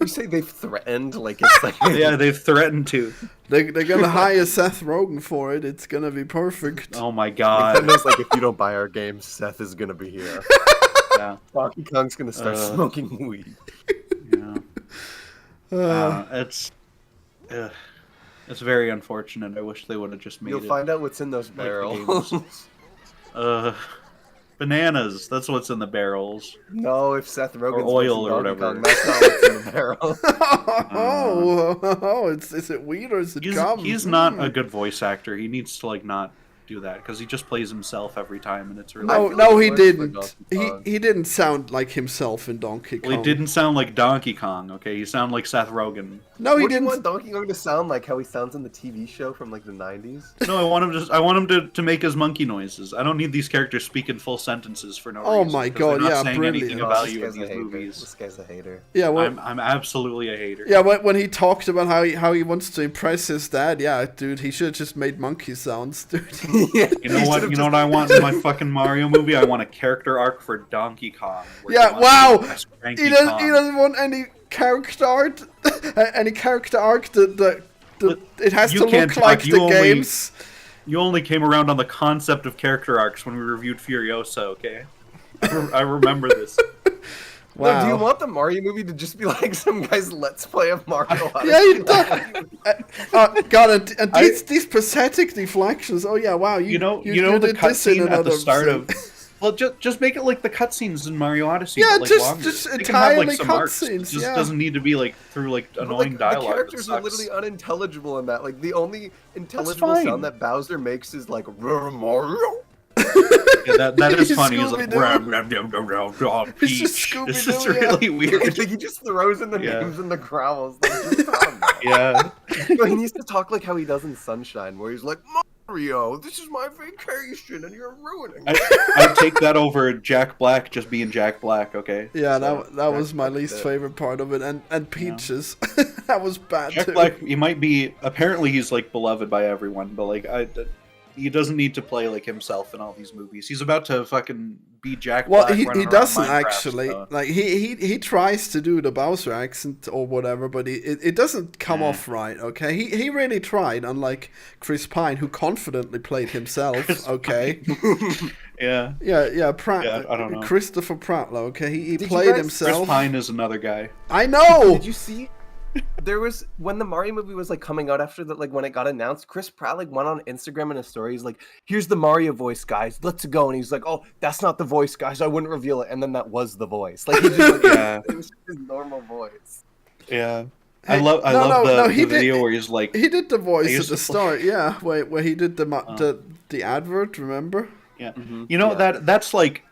[SPEAKER 3] You say they've threatened, like it's like
[SPEAKER 2] yeah, they've threatened to.
[SPEAKER 1] They're gonna hire Seth Rogen for it. It's gonna be perfect.
[SPEAKER 2] Oh my god.
[SPEAKER 3] Nintendo's like, if you don't buy our game, Seth is gonna be here.
[SPEAKER 2] Yeah.
[SPEAKER 3] Donkey Kong's gonna start smoking weed.
[SPEAKER 2] Yeah. It's very unfortunate. I wish they would have just made
[SPEAKER 3] You'll
[SPEAKER 2] it.
[SPEAKER 3] find out what's in those
[SPEAKER 2] like the
[SPEAKER 3] barrels.
[SPEAKER 2] games. Bananas. That's what's in the barrels.
[SPEAKER 3] No, if Seth Rogen's
[SPEAKER 2] oil or
[SPEAKER 3] voicing Donkey
[SPEAKER 2] whatever.
[SPEAKER 3] Kong, that's not what's in the barrel.
[SPEAKER 1] Is it weed or is it gum?
[SPEAKER 2] He's not a good voice actor. He needs to like not do that because he just plays himself every time, and it's really
[SPEAKER 1] No, he
[SPEAKER 3] worse for
[SPEAKER 1] didn't.
[SPEAKER 3] Donkey Kong.
[SPEAKER 1] He didn't sound like himself in Donkey Kong.
[SPEAKER 2] Well, he didn't sound like Donkey Kong. Okay, he sounded like Seth Rogen.
[SPEAKER 1] No, he
[SPEAKER 3] What do you
[SPEAKER 1] didn't.
[SPEAKER 3] want Donkey Kong to sound like how he sounds in the TV show from like the 90s?
[SPEAKER 2] No, I want him to make his monkey noises. I don't need these characters speaking full sentences for no
[SPEAKER 1] Oh
[SPEAKER 2] reason.
[SPEAKER 1] my
[SPEAKER 2] 'cause
[SPEAKER 1] God,
[SPEAKER 2] they're not
[SPEAKER 1] yeah,
[SPEAKER 2] saying
[SPEAKER 1] brilliant.
[SPEAKER 2] anything
[SPEAKER 1] Oh,
[SPEAKER 2] about
[SPEAKER 3] This
[SPEAKER 2] you in
[SPEAKER 3] guy's a
[SPEAKER 2] these
[SPEAKER 3] hater.
[SPEAKER 2] movies.
[SPEAKER 3] This guy's a hater.
[SPEAKER 1] Yeah, well,
[SPEAKER 2] I'm absolutely a hater.
[SPEAKER 1] yeah. When he talked about how he wants to impress his dad, yeah, dude, he should have just made monkey sounds, dude.
[SPEAKER 3] Yeah,
[SPEAKER 2] You know what? You know what I want in my fucking Mario movie? I want a character arc for Donkey Kong. where
[SPEAKER 1] Yeah,
[SPEAKER 2] he wants to
[SPEAKER 1] wow.
[SPEAKER 2] impress Cranky
[SPEAKER 1] He
[SPEAKER 2] Kong.
[SPEAKER 1] doesn't want any character art, any character arc that it has
[SPEAKER 2] You
[SPEAKER 1] to
[SPEAKER 2] can't
[SPEAKER 1] look like
[SPEAKER 2] talk,
[SPEAKER 1] the
[SPEAKER 2] you only-
[SPEAKER 1] games.
[SPEAKER 2] You only came around on the concept of character arcs when we reviewed Furiosa, okay? I remember this.
[SPEAKER 1] Wow.
[SPEAKER 3] No, do you want the Mario movie to just be like some guy's Let's Play of Mario Odyssey?
[SPEAKER 1] Yeah, you don't. God, and these pathetic deflections. Oh yeah, wow.
[SPEAKER 2] You know the
[SPEAKER 1] did this in
[SPEAKER 2] cutscene at the
[SPEAKER 1] another
[SPEAKER 2] start
[SPEAKER 1] scene.
[SPEAKER 2] of. Well, just make it like the cutscenes in Mario Odyssey.
[SPEAKER 1] Yeah,
[SPEAKER 2] but, like,
[SPEAKER 1] just-
[SPEAKER 2] longer.
[SPEAKER 1] just
[SPEAKER 2] They can have, like,
[SPEAKER 1] entirely
[SPEAKER 2] some arcs. It
[SPEAKER 1] cutscenes,
[SPEAKER 2] just
[SPEAKER 1] yeah.
[SPEAKER 2] doesn't need to be like through like
[SPEAKER 3] But,
[SPEAKER 2] annoying
[SPEAKER 3] like,
[SPEAKER 2] dialogue.
[SPEAKER 3] the
[SPEAKER 2] that
[SPEAKER 3] characters are
[SPEAKER 2] sucks.
[SPEAKER 3] literally unintelligible in that. Like the only intelligible
[SPEAKER 2] fine.
[SPEAKER 3] sound that Bowser makes is like Mario.
[SPEAKER 2] Yeah, that is
[SPEAKER 1] He's
[SPEAKER 2] funny. He's like,
[SPEAKER 1] Scooby-Doo.
[SPEAKER 2] "Ram, ram, ram, ram, ram, ram,
[SPEAKER 1] It's just
[SPEAKER 2] Peach."
[SPEAKER 1] Scooby-Doo,
[SPEAKER 2] This is
[SPEAKER 1] yeah.
[SPEAKER 2] really
[SPEAKER 3] I
[SPEAKER 2] weird.
[SPEAKER 3] think he just throws in the
[SPEAKER 2] Yeah.
[SPEAKER 3] names and the growls. Like, just calm down.
[SPEAKER 2] Yeah.
[SPEAKER 3] No, he needs to talk like how he does in Sunshine, where he's like, Mario, this is my vacation, and you're ruining it.
[SPEAKER 2] I take that over Jack Black just being Jack Black. Okay.
[SPEAKER 1] Yeah,
[SPEAKER 2] So,
[SPEAKER 1] that was my least
[SPEAKER 3] it.
[SPEAKER 1] favorite part of it, and Peaches. That was bad
[SPEAKER 2] Jack
[SPEAKER 1] too.
[SPEAKER 2] Black. He might be. Apparently, he's like beloved by everyone, but like he doesn't need to play like himself in all these movies. He's about to fucking be Jack
[SPEAKER 1] Well,
[SPEAKER 2] Black.
[SPEAKER 1] he
[SPEAKER 2] running around
[SPEAKER 1] doesn't
[SPEAKER 2] Minecraft,
[SPEAKER 1] actually.
[SPEAKER 2] so-
[SPEAKER 1] Like he tries to do the Bowser accent or whatever, but it doesn't come off right. Okay, he really tried, unlike Chris Pine, who confidently played himself. Okay,
[SPEAKER 2] Yeah.
[SPEAKER 1] yeah, Pratt.
[SPEAKER 2] Yeah, I don't know.
[SPEAKER 1] Christopher Prattler. Okay, he
[SPEAKER 3] Did you
[SPEAKER 1] played
[SPEAKER 3] guys-
[SPEAKER 2] Chris
[SPEAKER 1] himself.
[SPEAKER 2] Pine is another guy.
[SPEAKER 1] I know.
[SPEAKER 3] Did you see? There was when the Mario movie was like coming out after that, like when it got announced, Chris Pratt like went on Instagram in a story. He's like, "Here's the Mario voice, guys. Let's go." And he's like, "Oh, that's not the voice, guys. I wouldn't reveal it." And then that was the voice. Like, he just, like,
[SPEAKER 2] Yeah.
[SPEAKER 3] it was his normal voice.
[SPEAKER 2] Yeah.
[SPEAKER 1] Hey,
[SPEAKER 2] I love
[SPEAKER 1] he
[SPEAKER 2] the
[SPEAKER 1] did-
[SPEAKER 2] video where he's like,
[SPEAKER 1] He did the voice
[SPEAKER 2] I
[SPEAKER 1] at
[SPEAKER 2] used
[SPEAKER 1] the
[SPEAKER 2] to
[SPEAKER 1] start, yeah, where he did the advert. Remember?
[SPEAKER 2] yeah.
[SPEAKER 3] Mhm.
[SPEAKER 2] You know
[SPEAKER 3] Yeah.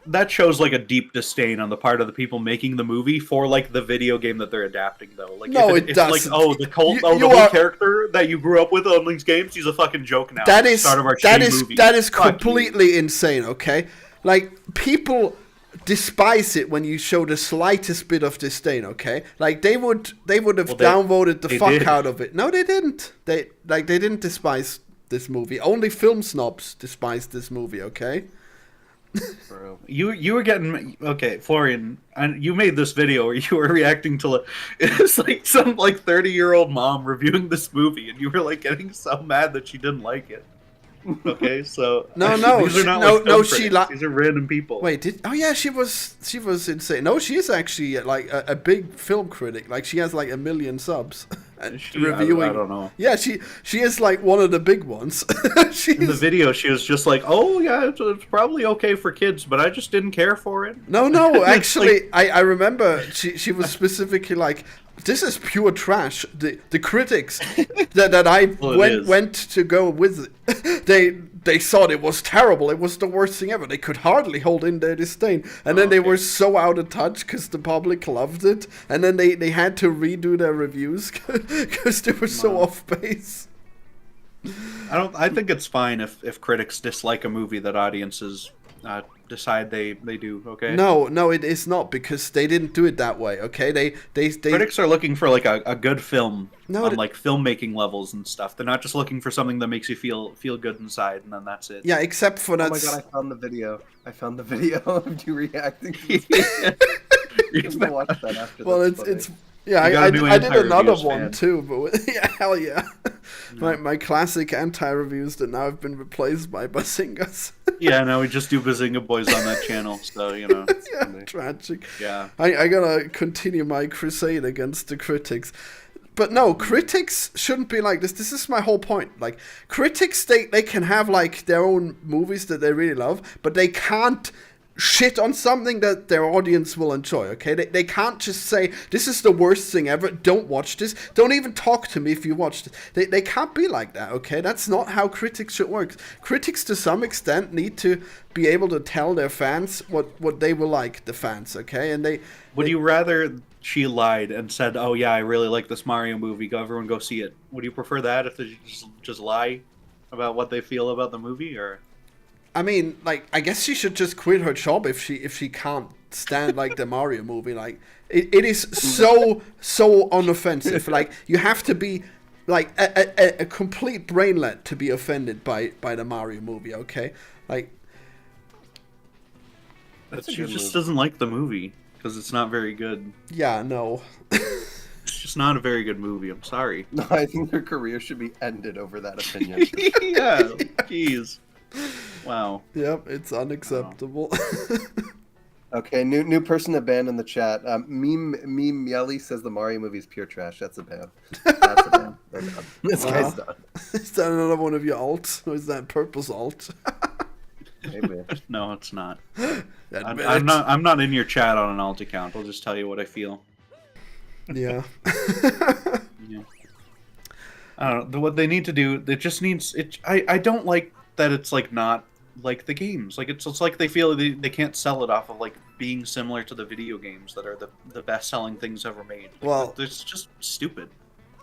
[SPEAKER 2] that shows like a deep disdain on the part of the people making the movie for like the video game that they're adapting though. Like
[SPEAKER 1] No,
[SPEAKER 2] if
[SPEAKER 1] it
[SPEAKER 2] it's like
[SPEAKER 1] doesn't.
[SPEAKER 2] oh the cult
[SPEAKER 1] You
[SPEAKER 2] the whole
[SPEAKER 1] are-
[SPEAKER 2] character that you grew up with on these games, he's a fucking joke now.
[SPEAKER 1] That is
[SPEAKER 2] Start of our
[SPEAKER 1] that
[SPEAKER 2] shitty
[SPEAKER 1] is
[SPEAKER 2] movie.
[SPEAKER 1] that is
[SPEAKER 2] Fuck you.
[SPEAKER 1] completely insane. Okay, like people despise it when you show the slightest bit of disdain. Okay, like they would have
[SPEAKER 2] Well,
[SPEAKER 1] downvoted the
[SPEAKER 2] they
[SPEAKER 1] fuck
[SPEAKER 2] did.
[SPEAKER 1] out of it. No, they didn't. They didn't despise this movie. Only film snobs despise this movie. Okay.
[SPEAKER 3] Bro.
[SPEAKER 2] You were getting okay, Florian. And you made this video where you were reacting to like it's like some like 30-year-old mom reviewing this movie, and you were like getting so mad that she didn't like it. Okay, so
[SPEAKER 1] No,
[SPEAKER 2] these are not
[SPEAKER 1] no,
[SPEAKER 2] like
[SPEAKER 1] no,
[SPEAKER 2] film
[SPEAKER 1] she
[SPEAKER 2] critics. These are random people.
[SPEAKER 1] Wait, she was insane. No, she is actually like a big film critic. Like she has like 1 million subs. And reviewing.
[SPEAKER 2] I don't know.
[SPEAKER 1] Yeah, she is like one of the big ones. She's,
[SPEAKER 2] In the video, she was just like, "Oh yeah, it's probably okay for kids, but I just didn't care for it."
[SPEAKER 1] No, actually, I remember she was specifically like, this is pure trash. The critics that I
[SPEAKER 2] Well, it is.
[SPEAKER 1] went to go with, they thought it was terrible. It was the worst thing ever. They could hardly hold in their disdain, and then they
[SPEAKER 2] okay.
[SPEAKER 1] were so out of touch because the public loved it, and then they had to redo their reviews because they were so off base.
[SPEAKER 2] I think it's fine if critics dislike a movie that audiences decide they do. Okay.
[SPEAKER 1] No, it is not, because they didn't do it that way. Okay, they
[SPEAKER 2] Critics are looking for like a good film
[SPEAKER 1] No,
[SPEAKER 2] on like filmmaking levels and stuff. They're not just looking for something that makes you feel good inside, and then that's it.
[SPEAKER 1] yeah, except for
[SPEAKER 3] Oh
[SPEAKER 1] that.
[SPEAKER 3] my god, I found the video. I found the video of you reacting to this. I'm gonna watch that after.
[SPEAKER 1] Well,
[SPEAKER 3] That's
[SPEAKER 1] it's
[SPEAKER 3] funny.
[SPEAKER 1] yeah,
[SPEAKER 2] You got
[SPEAKER 1] I
[SPEAKER 2] a new
[SPEAKER 1] did another
[SPEAKER 2] anti-reviews
[SPEAKER 1] one
[SPEAKER 2] fan.
[SPEAKER 1] too, but yeah, hell yeah. My classic anti-reviews that now have been replaced by Bazingas.
[SPEAKER 2] Yeah, no, we just do Bazinga Boys on that channel, so you know.
[SPEAKER 1] Yeah,
[SPEAKER 3] funny.
[SPEAKER 1] tragic.
[SPEAKER 2] Yeah.
[SPEAKER 1] I gotta continue my crusade against the critics. But no, critics shouldn't be like this. This is my whole point. Like, critics, they can have, like, their own movies that they really love, but they can't shit on something that their audience will enjoy, okay? They can't just say, this is the worst thing ever, don't watch this, don't even talk to me if you watch this. They can't be like that, okay? That's not how critics should work. Critics, to some extent, need to be able to tell their fans what they will like, the fans, okay? And
[SPEAKER 2] Would you rather she lied and said, "Oh yeah, I really like this Mario movie. Go, everyone, go see it"? Would you prefer that if they just lie about what they feel about the movie, or?
[SPEAKER 1] I mean, like, I guess she should just quit her job if she can't stand, like, the Mario movie. Like, it is so unoffensive. Like, you have to be, like, a complete brainlet to be offended by the Mario movie, okay? Like,
[SPEAKER 3] That's a
[SPEAKER 2] She
[SPEAKER 3] good
[SPEAKER 2] just
[SPEAKER 3] movie.
[SPEAKER 2] doesn't like the movie because it's not very good.
[SPEAKER 1] yeah, no.
[SPEAKER 2] It's just not a very good movie. I'm sorry.
[SPEAKER 3] No, I think her career should be ended over that opinion.
[SPEAKER 2] Yeah, jeez. Wow.
[SPEAKER 1] Yep, it's unacceptable.
[SPEAKER 3] Okay, new person to ban in the chat. Meme Yelly says the Mario movie is pure trash. That's a ban. That's a ban. They're done. This guy's done.
[SPEAKER 1] Is that another one of your alts? Or is that purpose alt?
[SPEAKER 3] Maybe.
[SPEAKER 2] No, it's not.
[SPEAKER 1] Admit
[SPEAKER 2] I'm
[SPEAKER 1] it.
[SPEAKER 2] not. I'm not in your chat on an alt account. I'll just tell you what I feel.
[SPEAKER 1] Yeah.
[SPEAKER 2] Yeah. I don't know. What they need to do, it just needs. I don't like that it's like not like the games. Like it's like they feel they can't sell it off of like being similar to the video games that are the best selling things ever made. Like,
[SPEAKER 1] Well,
[SPEAKER 2] it's just stupid.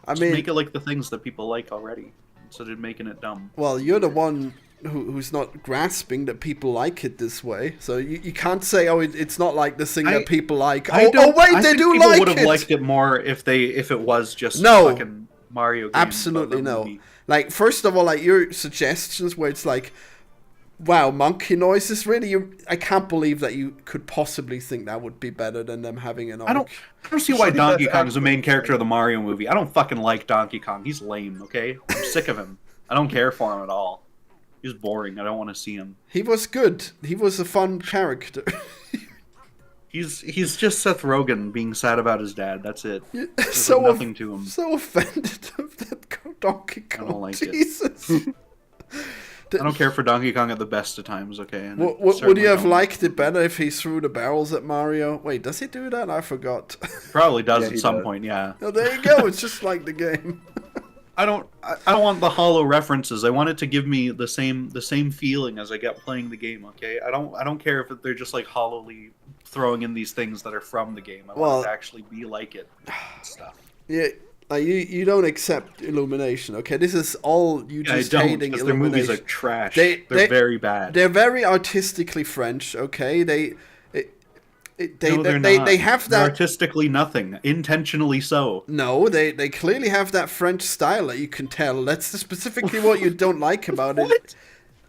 [SPEAKER 1] I
[SPEAKER 2] Just
[SPEAKER 1] mean,
[SPEAKER 2] make it like the things that people like already, instead of making it dumb.
[SPEAKER 1] well, you're the one who's not grasping that people like it this way. So you can't say, oh, it's not like the thing that people like.
[SPEAKER 2] I
[SPEAKER 1] Oh,
[SPEAKER 2] don't,
[SPEAKER 1] wait,
[SPEAKER 2] I
[SPEAKER 1] they
[SPEAKER 2] think
[SPEAKER 1] do
[SPEAKER 2] people
[SPEAKER 1] like
[SPEAKER 2] would have
[SPEAKER 1] it.
[SPEAKER 2] liked it more if it was just
[SPEAKER 1] No.
[SPEAKER 2] fucking Mario game.
[SPEAKER 1] Absolutely
[SPEAKER 2] about the
[SPEAKER 1] no.
[SPEAKER 2] movie.
[SPEAKER 1] Like, first of all, like, your suggestions where it's like, wow, monkey noises, really? I can't believe that you could possibly think that would be better than them having an arc.
[SPEAKER 2] I don't see why
[SPEAKER 3] Surely
[SPEAKER 2] Donkey
[SPEAKER 3] that's
[SPEAKER 2] Kong is the main
[SPEAKER 3] actually-
[SPEAKER 2] character of the Mario movie. I don't fucking like Donkey Kong. He's lame, okay? I'm sick of him. I don't care for him at all. He's boring. I don't want to see him.
[SPEAKER 1] He was good. He was a fun character.
[SPEAKER 2] He's just Seth Rogen being sad about his dad. That's it. There's
[SPEAKER 1] so
[SPEAKER 2] nothing to him.
[SPEAKER 1] So offended of that Donkey Kong.
[SPEAKER 2] don't like it.
[SPEAKER 1] Jesus.
[SPEAKER 2] I don't care for Donkey Kong at the best of times, okay? And I
[SPEAKER 1] Would
[SPEAKER 2] certainly
[SPEAKER 1] you have
[SPEAKER 2] don't-
[SPEAKER 1] liked it better if he threw the barrels at Mario? Wait, does he do that? I forgot.
[SPEAKER 2] Probably does
[SPEAKER 3] Yeah,
[SPEAKER 2] at
[SPEAKER 3] he
[SPEAKER 2] some
[SPEAKER 3] does.
[SPEAKER 2] point, yeah.
[SPEAKER 1] Oh, there you go. It's just like the game.
[SPEAKER 2] I don't want the hollow references. I want it to give me the same feeling as I get playing the game. Okay, I don't care if they're just like hollowly throwing in these things that are from the game. I
[SPEAKER 1] Well-
[SPEAKER 2] want it to actually be like it. And stuff.
[SPEAKER 1] Yeah, like you don't accept Illumination. Okay, this is all you
[SPEAKER 2] Yeah, I
[SPEAKER 1] just
[SPEAKER 2] don't
[SPEAKER 1] hating
[SPEAKER 2] because their movies are
[SPEAKER 1] Illumination.
[SPEAKER 2] trash.
[SPEAKER 1] They-
[SPEAKER 2] They're very bad.
[SPEAKER 1] They're very artistically French. Okay, they
[SPEAKER 2] No, they're
[SPEAKER 1] they
[SPEAKER 2] not.
[SPEAKER 1] have
[SPEAKER 2] They're
[SPEAKER 1] that.
[SPEAKER 2] artistically nothing, intentionally so.
[SPEAKER 1] No, they clearly have that French style that you can tell. That's specifically what you don't like about it.
[SPEAKER 2] What?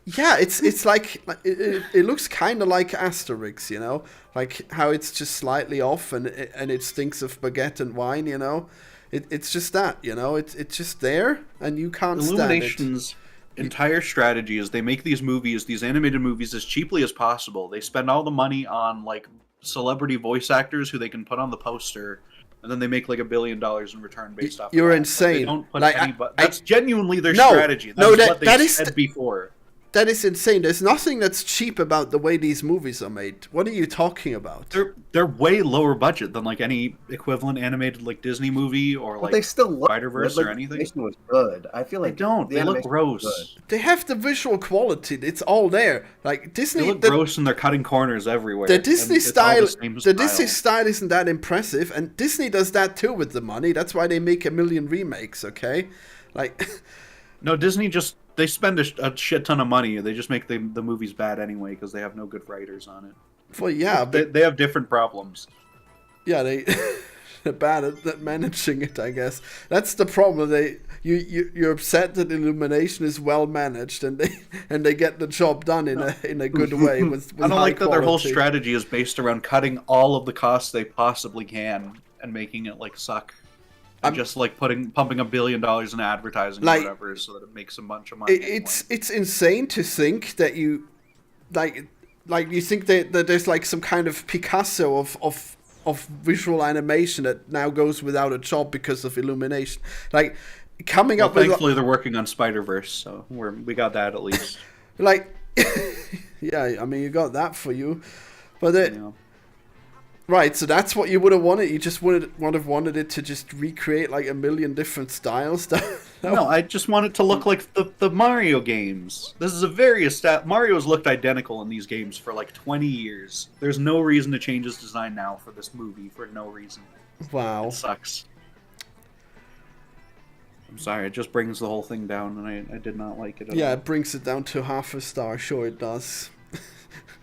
[SPEAKER 1] Yeah, it's like it looks kind of like Asterix, you know, like how it's just slightly off and it stinks of baguette and wine, you know. It's just that, you know. It's just there and you can't stand it.
[SPEAKER 2] Illumination's entire strategy is they make these movies, these animated movies, as cheaply as possible. They spend all the money on like celebrity voice actors who they can put on the poster, and then they make like $1 billion in return based off.
[SPEAKER 1] You're
[SPEAKER 2] of that.
[SPEAKER 1] insane.
[SPEAKER 2] They don't put
[SPEAKER 1] Like,
[SPEAKER 2] that's genuinely their
[SPEAKER 1] No,
[SPEAKER 2] strategy.
[SPEAKER 1] no,
[SPEAKER 2] That's
[SPEAKER 1] that-
[SPEAKER 2] what they
[SPEAKER 1] that is
[SPEAKER 2] said
[SPEAKER 1] the-
[SPEAKER 2] before.
[SPEAKER 1] That is insane. There's nothing that's cheap about the way these movies are made. What are you talking about?
[SPEAKER 2] They're way lower budget than like any equivalent animated like Disney movie or
[SPEAKER 3] But
[SPEAKER 2] like
[SPEAKER 3] they still look
[SPEAKER 2] Spider-Verse
[SPEAKER 3] good.
[SPEAKER 2] or
[SPEAKER 3] Like,
[SPEAKER 2] anything.
[SPEAKER 3] The animation was good. I feel
[SPEAKER 2] They
[SPEAKER 3] like
[SPEAKER 2] don't.
[SPEAKER 3] the
[SPEAKER 2] They look
[SPEAKER 3] animation was
[SPEAKER 2] gross.
[SPEAKER 3] good.
[SPEAKER 1] They have the visual quality. It's all there. Like Disney.
[SPEAKER 2] They look
[SPEAKER 1] the,
[SPEAKER 2] gross and they're cutting corners everywhere.
[SPEAKER 1] the
[SPEAKER 2] and
[SPEAKER 1] Disney
[SPEAKER 2] it's all
[SPEAKER 1] style.
[SPEAKER 2] same
[SPEAKER 1] The Disney style isn't that impressive, and Disney does that too with the money. That's why they make 1 million remakes. Okay, like.
[SPEAKER 2] No, Disney they spend a shit ton of money. They just make the movies bad anyway because they have no good writers on it.
[SPEAKER 1] Well, yeah, but
[SPEAKER 2] They have different problems.
[SPEAKER 1] yeah, they're bad at managing it. I guess that's the problem. You're upset that Illumination is well managed, and they get the job done in a good way with
[SPEAKER 2] I don't
[SPEAKER 1] high
[SPEAKER 2] like that their whole
[SPEAKER 1] quality.
[SPEAKER 2] strategy is based around cutting all of the costs they possibly can and making it like suck. And just like pumping $1 billion in advertising
[SPEAKER 1] Like,
[SPEAKER 2] or whatever so that it makes a bunch of money.
[SPEAKER 1] It's insane to think that you like you think that there's like some kind of Picasso of visual animation that now goes without a job because of Illumination. Like coming up with
[SPEAKER 2] thankfully they're working on Spider-Verse, so we got that at least.
[SPEAKER 1] like yeah, I mean you got that for you, but right, so that's what you would have wanted. You just would have wanted it to just recreate like a million different styles.
[SPEAKER 2] No, I just want it to look like the Mario games. This is a very Mario's looked identical in these games for like 20 years. There's no reason to change his design now for this movie for no reason.
[SPEAKER 1] Wow.
[SPEAKER 2] It sucks. I'm sorry, it just brings the whole thing down, and I did not like it at all.
[SPEAKER 1] Yeah, it brings it down to half a star. Sure, it does.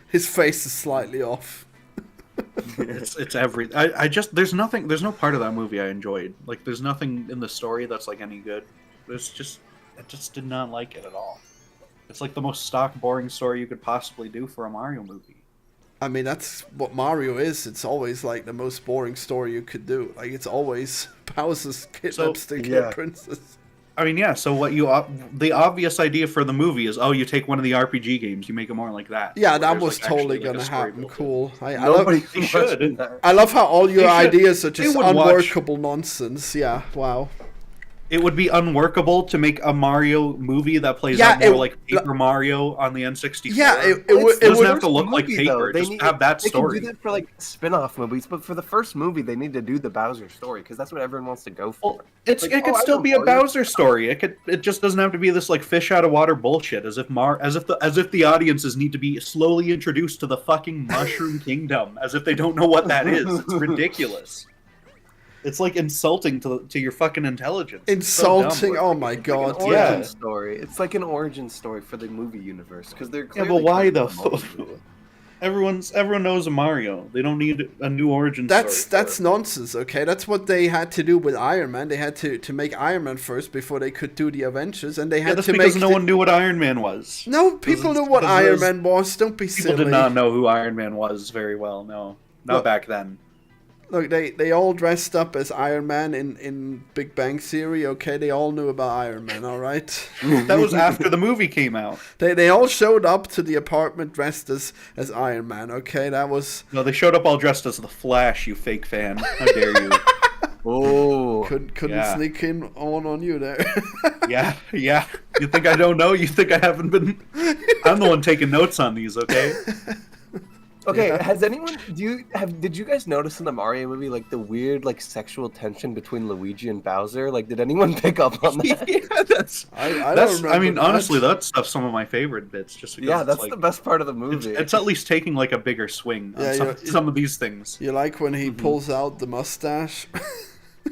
[SPEAKER 1] His face is slightly off.
[SPEAKER 2] It's every. I just there's no part of that movie I enjoyed. Like there's nothing in the story that's like any good. I just did not like it at all. It's like the most stock, boring story you could possibly do for a Mario movie.
[SPEAKER 1] I mean, that's what Mario is. It's always like the most boring story you could do. Like it's always Bowser's kidnaps the kid princess.
[SPEAKER 2] I mean, yeah. So the obvious idea for the movie is, you take one of the RPG games, you make it more like that.
[SPEAKER 1] Yeah, that was like totally gonna happen. Cool. I love how all your ideas are just unworkable nonsense. Yeah. Wow.
[SPEAKER 2] It would be unworkable to make a Mario movie that plays out more like Paper Mario on the N64.
[SPEAKER 1] Yeah, it
[SPEAKER 2] doesn't have to look like paper. Just have that story.
[SPEAKER 3] They can do that for like spin-off movies, but for the first movie, they need to do the Bowser story because that's what everyone wants to go for.
[SPEAKER 2] Well, it could still be a Bowser story. It just doesn't have to be this like fish out of water bullshit. As if the audiences need to be slowly introduced to the fucking Mushroom Kingdom, as if they don't know what that is. It's ridiculous. It's like insulting to your fucking intelligence.
[SPEAKER 1] Insulting? So oh my god!
[SPEAKER 3] Like origin story. It's like an origin story for the movie universe because they're clearly
[SPEAKER 2] but why though? Everyone knows a Mario. They don't need a new origin story.
[SPEAKER 1] That's nonsense. Okay, that's what they had to do with Iron Man. They had to make Iron Man first before they could do the Avengers, and they had to
[SPEAKER 2] because no one knew what Iron Man was.
[SPEAKER 1] No, people knew what Iron Man was. Don't be silly.
[SPEAKER 2] People did not know who Iron Man was very well. No, not back then.
[SPEAKER 1] Look, they all dressed up as Iron Man in Big Bang Theory, okay? They all knew about Iron Man, all right?
[SPEAKER 2] That was after the movie came out.
[SPEAKER 1] They all showed up to the apartment dressed as Iron Man, okay? That was...
[SPEAKER 2] No, they showed up all dressed as the Flash, you fake fan. How dare you.
[SPEAKER 1] Oh. Couldn't sneak in on you there.
[SPEAKER 2] Yeah. You think I don't know? You think I haven't been... I'm the one taking notes on these, okay?
[SPEAKER 3] Okay, has anyone did you guys notice in the Mario movie like the weird like sexual tension between Luigi and Bowser? Like did anyone pick up on that?
[SPEAKER 2] Yeah, I mean, honestly, that's some of my favorite bits just because
[SPEAKER 3] that's like, the best part of the movie.
[SPEAKER 2] It's at least taking like a bigger swing on some of these things.
[SPEAKER 1] You like when he pulls out the mustache?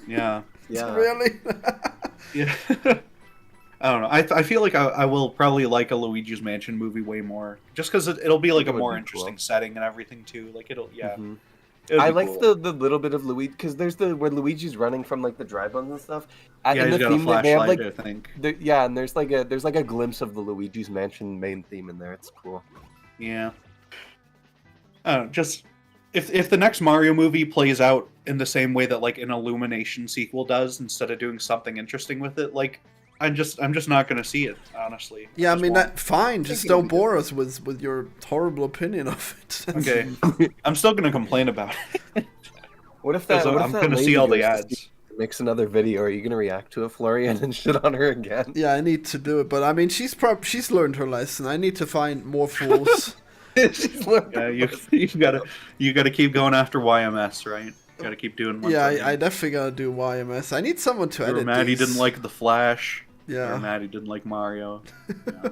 [SPEAKER 2] Yeah.
[SPEAKER 1] Really?
[SPEAKER 2] Yeah. I don't know. I feel like I will probably like a Luigi's Mansion movie way more, just because it'll be like a more interesting setting and everything too. Like it'll
[SPEAKER 3] I like cool. the little bit of Luigi because there's where Luigi's running from like the dry bones and stuff.
[SPEAKER 2] Yeah, he's got a flashlight, I think.
[SPEAKER 3] And there's like a glimpse of the Luigi's Mansion main theme in there. It's cool.
[SPEAKER 2] Yeah. I don't know, just if the next Mario movie plays out in the same way that like an Illumination sequel does, instead of doing something interesting with it, like. I'm just not gonna see it, honestly.
[SPEAKER 1] Yeah, I mean fine. Just don't bore us with your horrible opinion of it.
[SPEAKER 2] Okay, I'm still gonna complain about it.
[SPEAKER 3] What if that?
[SPEAKER 2] I'm gonna see all the ads.
[SPEAKER 3] Makes another video. Are you gonna react to it, Florian, and shit on her again?
[SPEAKER 1] Yeah, I need to do it, but I mean, she's learned her lesson. I need to find more fools.
[SPEAKER 2] Yeah, you gotta keep going after YMS, right? Gotta keep doing one.
[SPEAKER 1] Yeah, I definitely gotta do YMS. I need someone to edit
[SPEAKER 2] Matt,
[SPEAKER 1] these.
[SPEAKER 2] He didn't like the Flash.
[SPEAKER 1] Yeah.
[SPEAKER 2] Or Matt, he didn't like Mario. Yeah.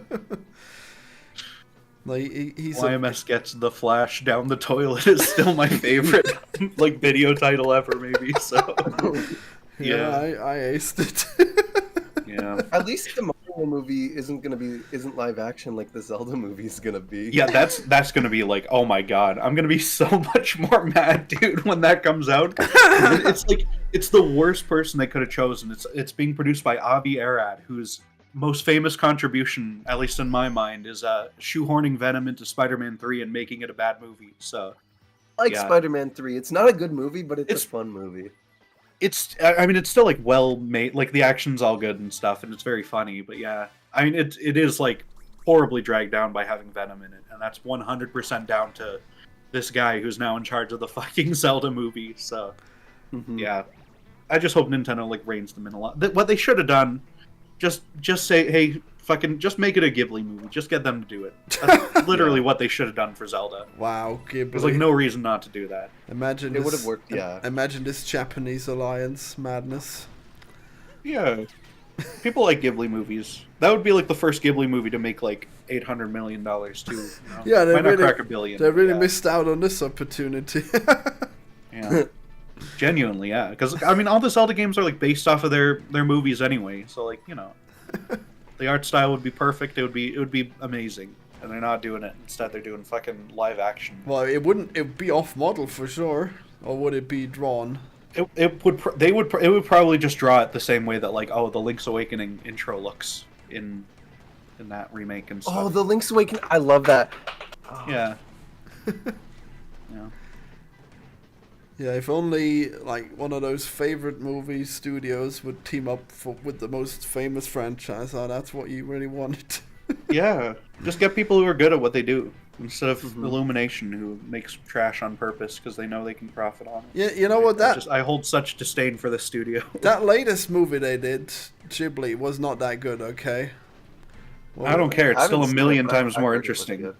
[SPEAKER 1] Like he's
[SPEAKER 2] YMS gets the Flash down the toilet is still my favorite like video title ever, maybe. So
[SPEAKER 1] I aced it.
[SPEAKER 2] Yeah.
[SPEAKER 3] At least the Mario Zelda movie isn't live action like the Zelda movie is gonna be.
[SPEAKER 2] Yeah, that's gonna be like, oh my god, I'm gonna be so much more mad, dude, when that comes out. It's like it's the worst person they could have chosen. It's being produced by Avi Arad, whose most famous contribution, at least in my mind, is shoehorning Venom into Spider-Man 3 and making it a bad movie. So
[SPEAKER 3] Like
[SPEAKER 2] yeah.
[SPEAKER 3] Spider-Man 3. It's not a good movie, but it's a fun movie.
[SPEAKER 2] I mean, it's still like well made. Like the action's all good and stuff, and it's very funny. But yeah, I mean, it is like horribly dragged down by having Venom in it, and that's 100% down to this guy who's now in charge of the fucking Zelda movie. So yeah, I just hope Nintendo like reins them in a lot. What they should have done, just say, hey, fucking, just make it a Ghibli movie. Just get them to do it. That's literally what they should have done for Zelda.
[SPEAKER 1] Wow, Ghibli.
[SPEAKER 2] There's like no reason not to do that.
[SPEAKER 1] Imagine
[SPEAKER 3] It would have worked, yeah.
[SPEAKER 1] Imagine this Japanese alliance madness.
[SPEAKER 2] Yeah. People like Ghibli movies. That would be like the first Ghibli movie to make like $800 million too. You know?
[SPEAKER 1] Yeah, they
[SPEAKER 2] might
[SPEAKER 1] really,
[SPEAKER 2] not crack $1 billion.
[SPEAKER 1] They really
[SPEAKER 2] yeah.
[SPEAKER 1] missed out on this opportunity.
[SPEAKER 2] Yeah. Genuinely, yeah. Because I mean, all the Zelda games are like based off of their movies anyway. So like, you know, the art style would be perfect. It would be amazing. And they're not doing it. Instead, they're doing fucking live action.
[SPEAKER 1] Well, it would be off model for sure, or would it be drawn?
[SPEAKER 2] It would probably just draw it the same way that like the Link's Awakening intro looks in that remake and stuff.
[SPEAKER 3] Oh, the Link's Awakening! I love that. Oh.
[SPEAKER 2] Yeah. Yeah.
[SPEAKER 1] Yeah, if only like one of those favorite movie studios would team up with the most famous franchise. Oh, that's what you really wanted.
[SPEAKER 2] Yeah, just get people who are good at what they do instead of Illumination, who makes trash on purpose because they know they can profit on it.
[SPEAKER 1] Yeah, you know what
[SPEAKER 2] I hold such disdain for this studio.
[SPEAKER 1] That latest movie they did, Ghibli, was not that good. Okay.
[SPEAKER 2] Well, I don't care. It's still a million times more interesting.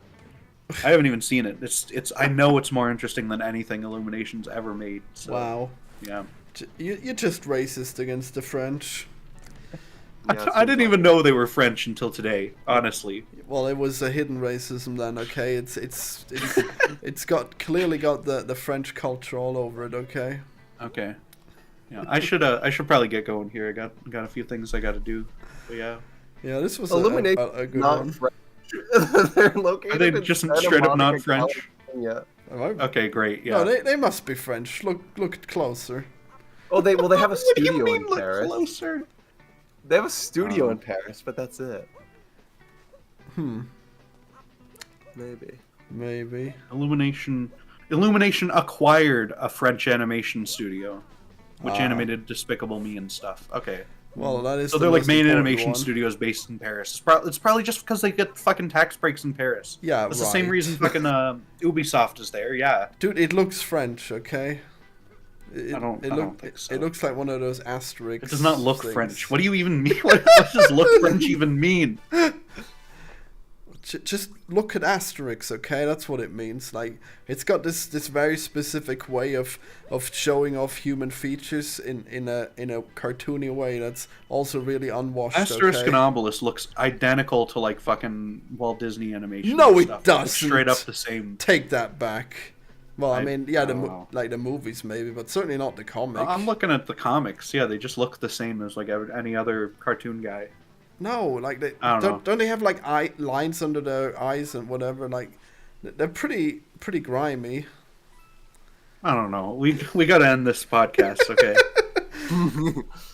[SPEAKER 2] I haven't even seen it. It's. I know it's more interesting than anything Illumination's ever made. So,
[SPEAKER 1] wow.
[SPEAKER 2] Yeah.
[SPEAKER 1] You're just racist against the French.
[SPEAKER 3] Yeah,
[SPEAKER 2] I didn't even know they were French until today, honestly.
[SPEAKER 1] Well, it was a hidden racism then. Okay, it's clearly got the French culture all over it. Okay.
[SPEAKER 2] Okay. Yeah, I should probably get going here. I got a few things I got to do. But yeah.
[SPEAKER 1] Yeah, this was
[SPEAKER 3] Illuminate
[SPEAKER 1] a good
[SPEAKER 3] not
[SPEAKER 1] one.
[SPEAKER 3] French. They're located.
[SPEAKER 2] Are they
[SPEAKER 3] in
[SPEAKER 2] just
[SPEAKER 3] Santa
[SPEAKER 2] straight up
[SPEAKER 3] Monica,
[SPEAKER 2] not French?
[SPEAKER 3] California.
[SPEAKER 2] Okay, great. Yeah.
[SPEAKER 1] No, they must be French. Look closer.
[SPEAKER 3] Oh, they have a
[SPEAKER 2] What do you
[SPEAKER 3] studio
[SPEAKER 2] mean,
[SPEAKER 3] in
[SPEAKER 2] look
[SPEAKER 3] Paris.
[SPEAKER 2] closer?
[SPEAKER 3] They have a studio in Paris, but that's it. Maybe.
[SPEAKER 2] Illumination acquired a French animation studio, which animated Despicable Me and stuff. Okay.
[SPEAKER 1] Well, that is.
[SPEAKER 2] So
[SPEAKER 1] the
[SPEAKER 2] they're like
[SPEAKER 1] most
[SPEAKER 2] main
[SPEAKER 1] important
[SPEAKER 2] animation
[SPEAKER 1] one.
[SPEAKER 2] studios based in Paris. It's probably just because they get fucking tax breaks in Paris.
[SPEAKER 1] Yeah,
[SPEAKER 2] That's the same
[SPEAKER 1] right.
[SPEAKER 2] reason fucking Ubisoft is there. Yeah.
[SPEAKER 1] Dude, it looks French. Okay.
[SPEAKER 2] I don't think so.
[SPEAKER 1] It looks like one of those asterisks.
[SPEAKER 2] It does not look
[SPEAKER 1] things.
[SPEAKER 2] French. What do you even mean? What does look French even mean?
[SPEAKER 1] Just look at asterisks, okay? That's what it means. Like, it's got this very specific way of showing off human features in a cartoony way that's also really unwashed.
[SPEAKER 2] Asterisk
[SPEAKER 1] okay?
[SPEAKER 2] and Obelisk looks identical to like fucking Walt Disney animation.
[SPEAKER 1] No,
[SPEAKER 2] and
[SPEAKER 1] it
[SPEAKER 2] stuff.
[SPEAKER 1] doesn't.
[SPEAKER 2] It's straight up the same.
[SPEAKER 1] Take that back. Well, I mean, yeah,
[SPEAKER 2] don't know.
[SPEAKER 1] like the movies maybe, but certainly not the comic.
[SPEAKER 2] I'm looking at the comics. Yeah, they just look the same as like any other cartoon guy.
[SPEAKER 1] No, like they
[SPEAKER 2] I don't know.
[SPEAKER 1] don't they have like lines under their eyes and whatever? Like they're pretty grimy.
[SPEAKER 2] I don't know. We gotta end this podcast, okay?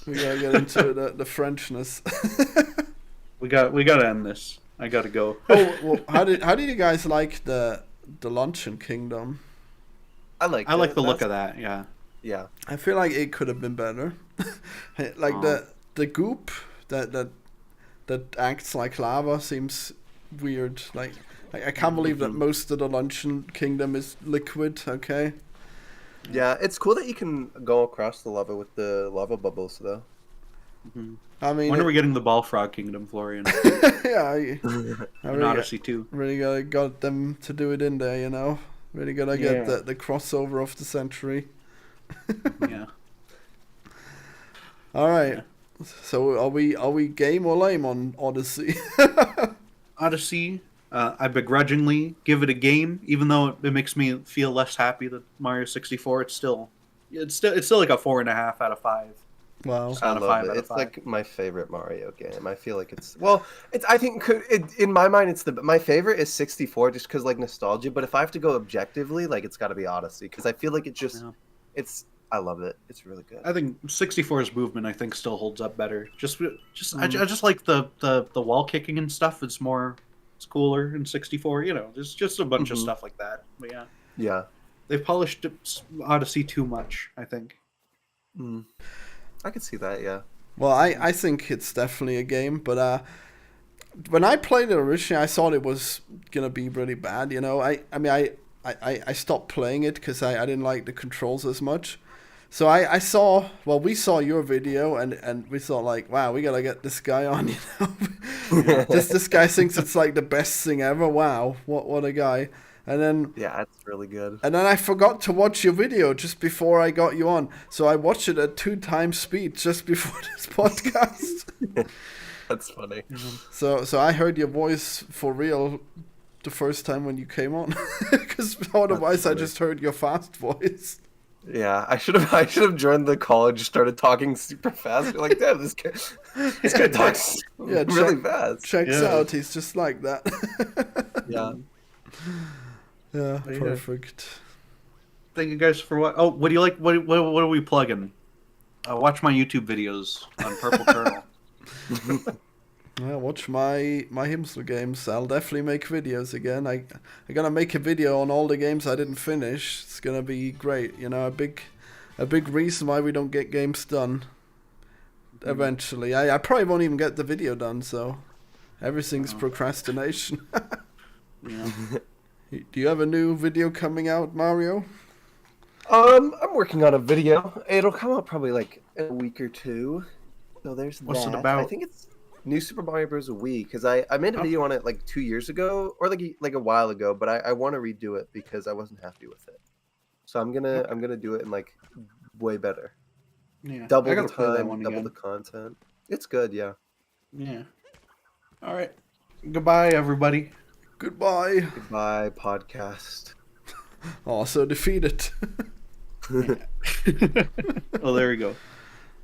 [SPEAKER 1] We gotta get into the Frenchness.
[SPEAKER 2] we gotta end this. I gotta go.
[SPEAKER 1] Oh, well, how did you guys like the Luncheon Kingdom?
[SPEAKER 3] I like
[SPEAKER 2] the look of that. Yeah.
[SPEAKER 3] Yeah.
[SPEAKER 1] I feel like it could have been better. Like the goop that acts like lava seems weird. Like I can't believe that most of the Luncheon Kingdom is liquid. Okay.
[SPEAKER 3] Yeah, it's cool that you can go across the lava with the lava bubbles, though.
[SPEAKER 1] I mean,
[SPEAKER 2] When are we getting the Balfrog Kingdom, Florian?
[SPEAKER 1] yeah, I
[SPEAKER 2] In
[SPEAKER 1] really
[SPEAKER 2] Odyssey 2.
[SPEAKER 1] really got them to do it in there. You know, really gotta get the crossover of the century.
[SPEAKER 2] Yeah.
[SPEAKER 1] All right. So are we game or lame on Odyssey?
[SPEAKER 2] Odyssey, I begrudgingly give it a game, even though it makes me feel less happy than Mario 64. It's still like a 4.5 out of 5.
[SPEAKER 1] Wow.
[SPEAKER 2] It's
[SPEAKER 3] I
[SPEAKER 2] not a
[SPEAKER 3] love
[SPEAKER 2] 5
[SPEAKER 3] it.
[SPEAKER 2] out of
[SPEAKER 3] It's
[SPEAKER 2] 5.
[SPEAKER 3] like my favorite Mario game. I feel like it's well. It's I think in my mind it's my favorite is 64 just because like nostalgia. But if I have to go objectively, like it's got to be Odyssey because I feel like it just
[SPEAKER 2] Yeah.
[SPEAKER 3] it's I love it. It's really good.
[SPEAKER 2] I think 64's movement I think still holds up better. I
[SPEAKER 3] Mm.
[SPEAKER 2] just like the wall kicking and stuff. It's cooler in 64. You know, there's just a bunch of
[SPEAKER 3] Mhm.
[SPEAKER 2] stuff like that. But yeah,
[SPEAKER 3] Yeah.
[SPEAKER 2] they've polished Odyssey too much. I think.
[SPEAKER 3] Mm. I could see that. Yeah.
[SPEAKER 1] Well, I think it's definitely a game, but when I played it originally, I thought it was gonna be really bad. You know, I mean, I stopped playing it because I didn't like the controls as much. So we saw your video and we thought like, wow, we gotta get this guy on, you know. This guy thinks it's like the best thing ever. Wow, what a guy. And then
[SPEAKER 3] Yeah, it's really good.
[SPEAKER 1] I forgot to watch your video just before I got you on. So I watched it at 2 times speed just before this podcast.
[SPEAKER 3] That's funny.
[SPEAKER 1] So I heard your voice for real the first time when you came on. Because otherwise I
[SPEAKER 3] funny.
[SPEAKER 1] just heard your fast voice.
[SPEAKER 3] Yeah, I should have joined the call and just started talking super fast. You're like, damn, this guy talks
[SPEAKER 1] Yeah,
[SPEAKER 3] really fast.
[SPEAKER 1] Checks
[SPEAKER 2] Yeah.
[SPEAKER 1] out, he's just like that.
[SPEAKER 3] Yeah.
[SPEAKER 1] Yeah,
[SPEAKER 2] Yeah.
[SPEAKER 1] perfect.
[SPEAKER 2] Thank you guys for what. Oh, what do you like? What are we plugging? Watch my YouTube videos on Purple Kernel.
[SPEAKER 1] Yeah, watch my Himsel games. I'll definitely make videos again. I'm gonna make a video on all the games I didn't finish. It's gonna be great. You know, a big reason why we don't get games done. Eventually, I probably won't even get the video done. So everything's procrastination.
[SPEAKER 2] Yeah.
[SPEAKER 1] Do you have a new video coming out, Mario?
[SPEAKER 3] I'm working on a video. It'll come out probably like in a week or two. So there's
[SPEAKER 2] What's it
[SPEAKER 3] that.
[SPEAKER 2] about?
[SPEAKER 3] I think it's New Super Mario Bros. Wii because I made a video on it like 2 years ago or like a while ago, but I want to redo it because I wasn't happy with it. So I'm gonna do it in like way better.
[SPEAKER 2] Yeah.
[SPEAKER 3] Double
[SPEAKER 2] I
[SPEAKER 3] the
[SPEAKER 2] gotta play that
[SPEAKER 3] time,
[SPEAKER 2] one
[SPEAKER 3] double
[SPEAKER 2] again.
[SPEAKER 3] the content. It's good, yeah.
[SPEAKER 2] Yeah. All right. Goodbye, everybody.
[SPEAKER 1] Goodbye.
[SPEAKER 3] Goodbye, podcast.
[SPEAKER 1] Oh, so defeated.
[SPEAKER 2] Well, there we go.